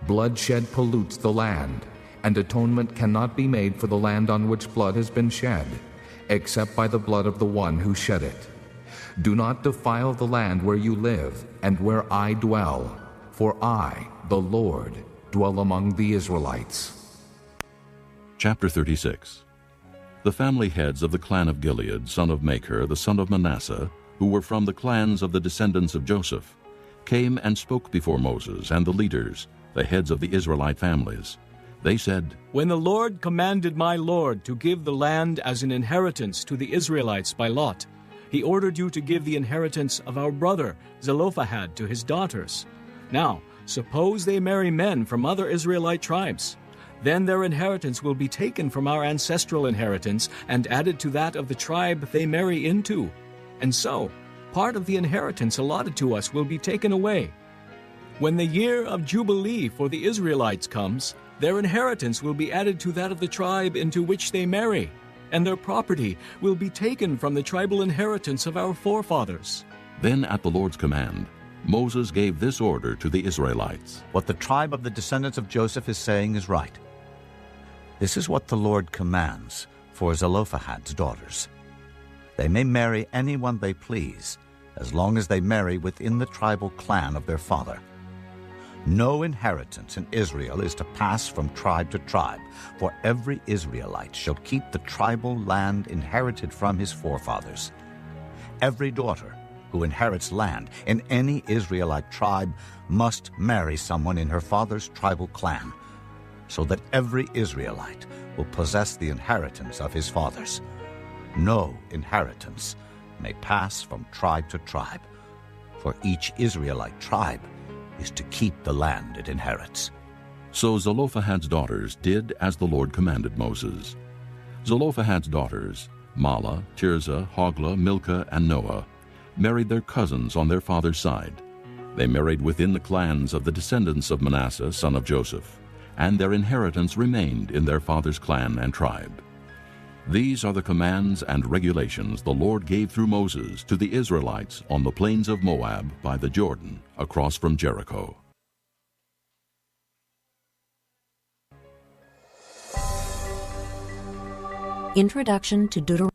Speaker 6: Bloodshed pollutes the land, and atonement cannot be made for the land on which blood has been shed, except by the blood of the one who shed it. Do not defile the land where you live and where I dwell, for I, the Lord, dwell among the Israelites.
Speaker 2: Chapter 36. The family heads of the clan of Gilead, son of Machir, the son of Manasseh, who were from the clans of the descendants of Joseph, came and spoke before Moses and the leaders, the heads of the Israelite families. They said,
Speaker 21: When the Lord commanded my Lord to give the land as an inheritance to the Israelites by lot, he ordered you to give the inheritance of our brother Zelophehad to his daughters. Now, suppose they marry men from other Israelite tribes. Then their inheritance will be taken from our ancestral inheritance and added to that of the tribe they marry into. And so, part of the inheritance allotted to us will be taken away. When the year of Jubilee for the Israelites comes, their inheritance will be added to that of the tribe into which they marry, and their property will be taken from the tribal inheritance of our forefathers.
Speaker 2: Then at the Lord's command, Moses gave this order to the Israelites.
Speaker 4: What the tribe of the descendants of Joseph is saying is right. This is what the Lord commands for Zelophehad's daughters. They may marry anyone they please, as long as they marry within the tribal clan of their father. No inheritance in Israel is to pass from tribe to tribe, for every Israelite shall keep the tribal land inherited from his forefathers. Every daughter who inherits land in any Israelite tribe must marry someone in her father's tribal clan, so that every Israelite will possess the inheritance of his fathers. No inheritance may pass from tribe to tribe, for each Israelite tribe is to keep the land it inherits.
Speaker 2: So Zelophehad's daughters did as the Lord commanded Moses. Zelophehad's daughters, Mahlah, Tirzah, Hoglah, Milcah, and Noah, married their cousins on their father's side. They married within the clans of the descendants of Manasseh, son of Joseph, and their inheritance remained in their father's clan and tribe. These are the commands and regulations the Lord gave through Moses to the Israelites on the plains of Moab by the Jordan, across from Jericho.
Speaker 19: Introduction to Deuteronomy.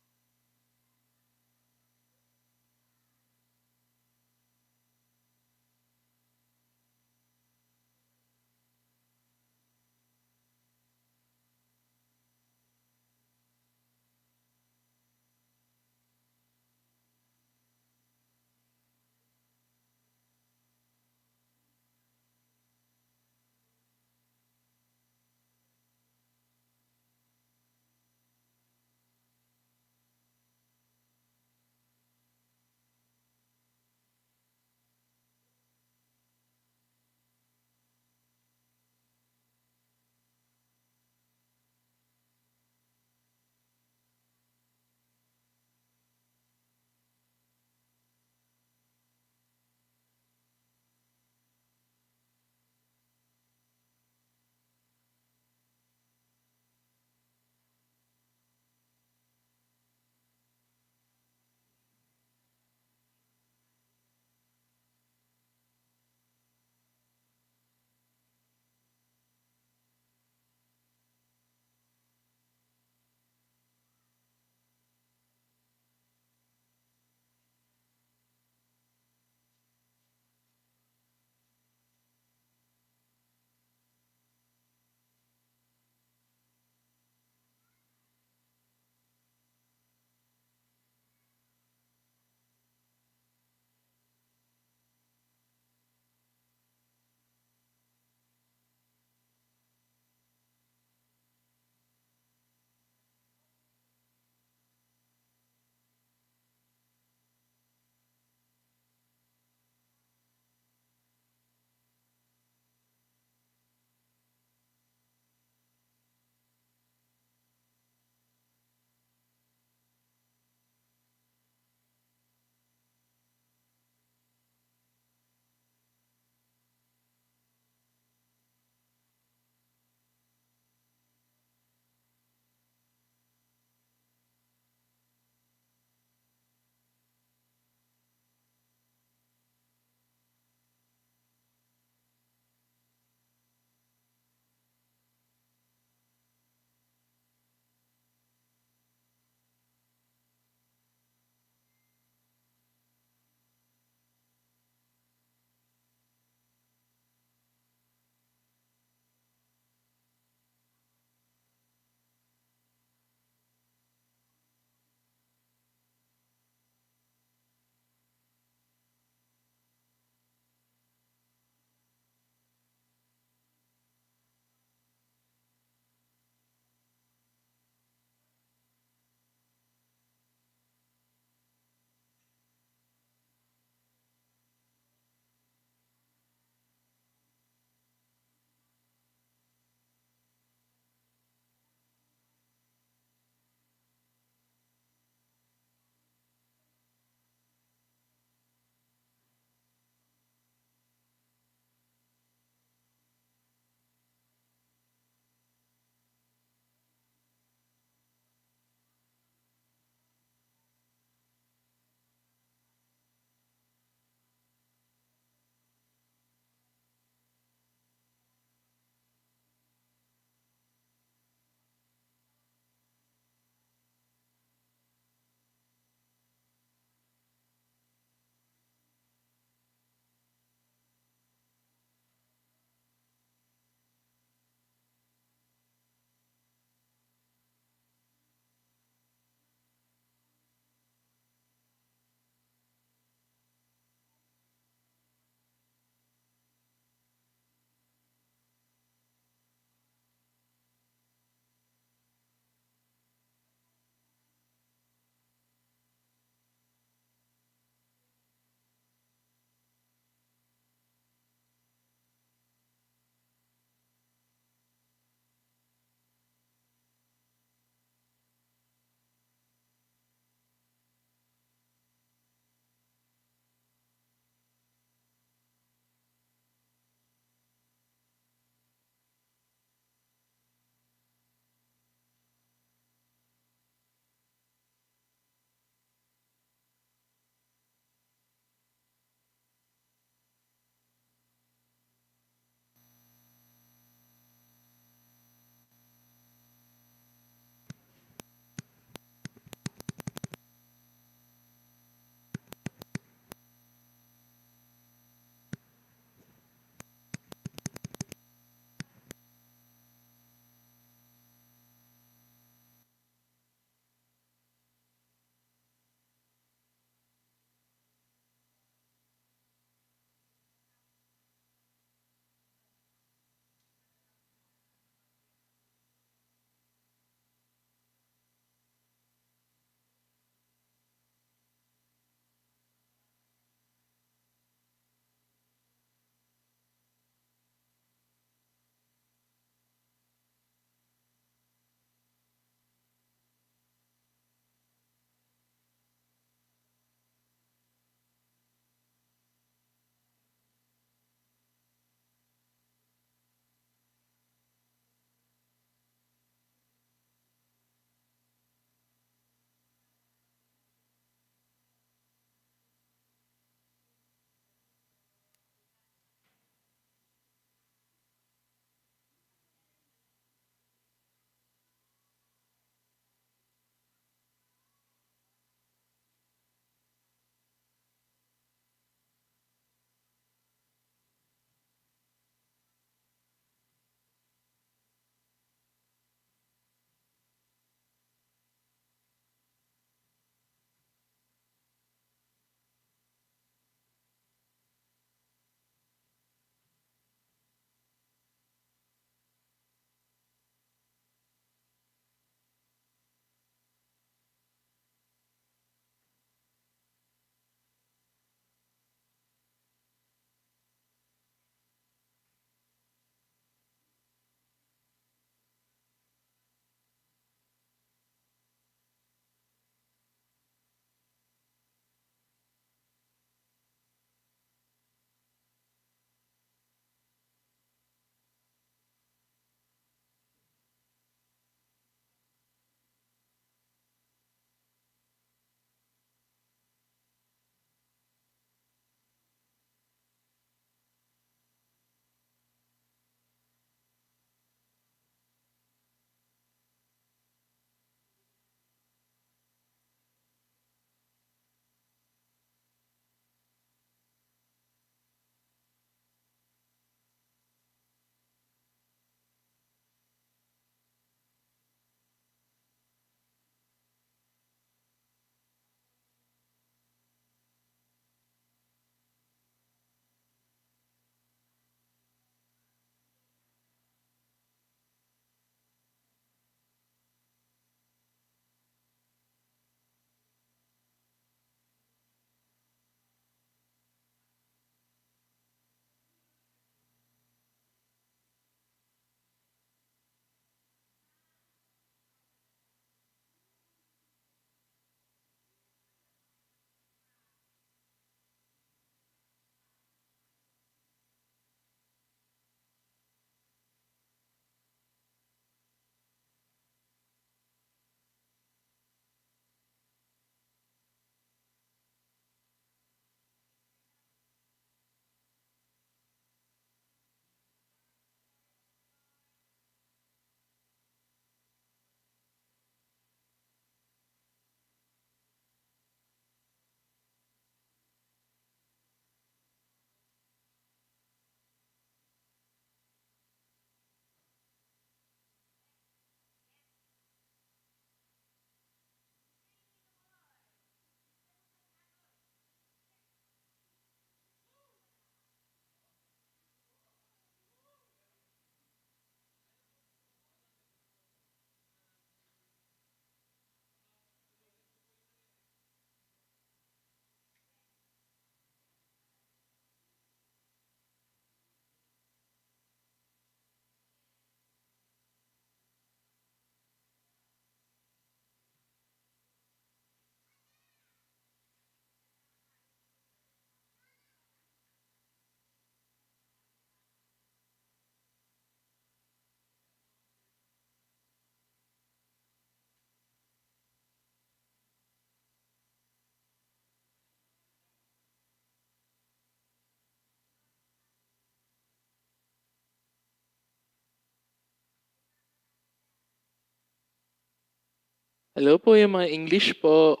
Speaker 3: Hello po yung mga English po.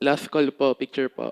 Speaker 3: Last call po, picture po.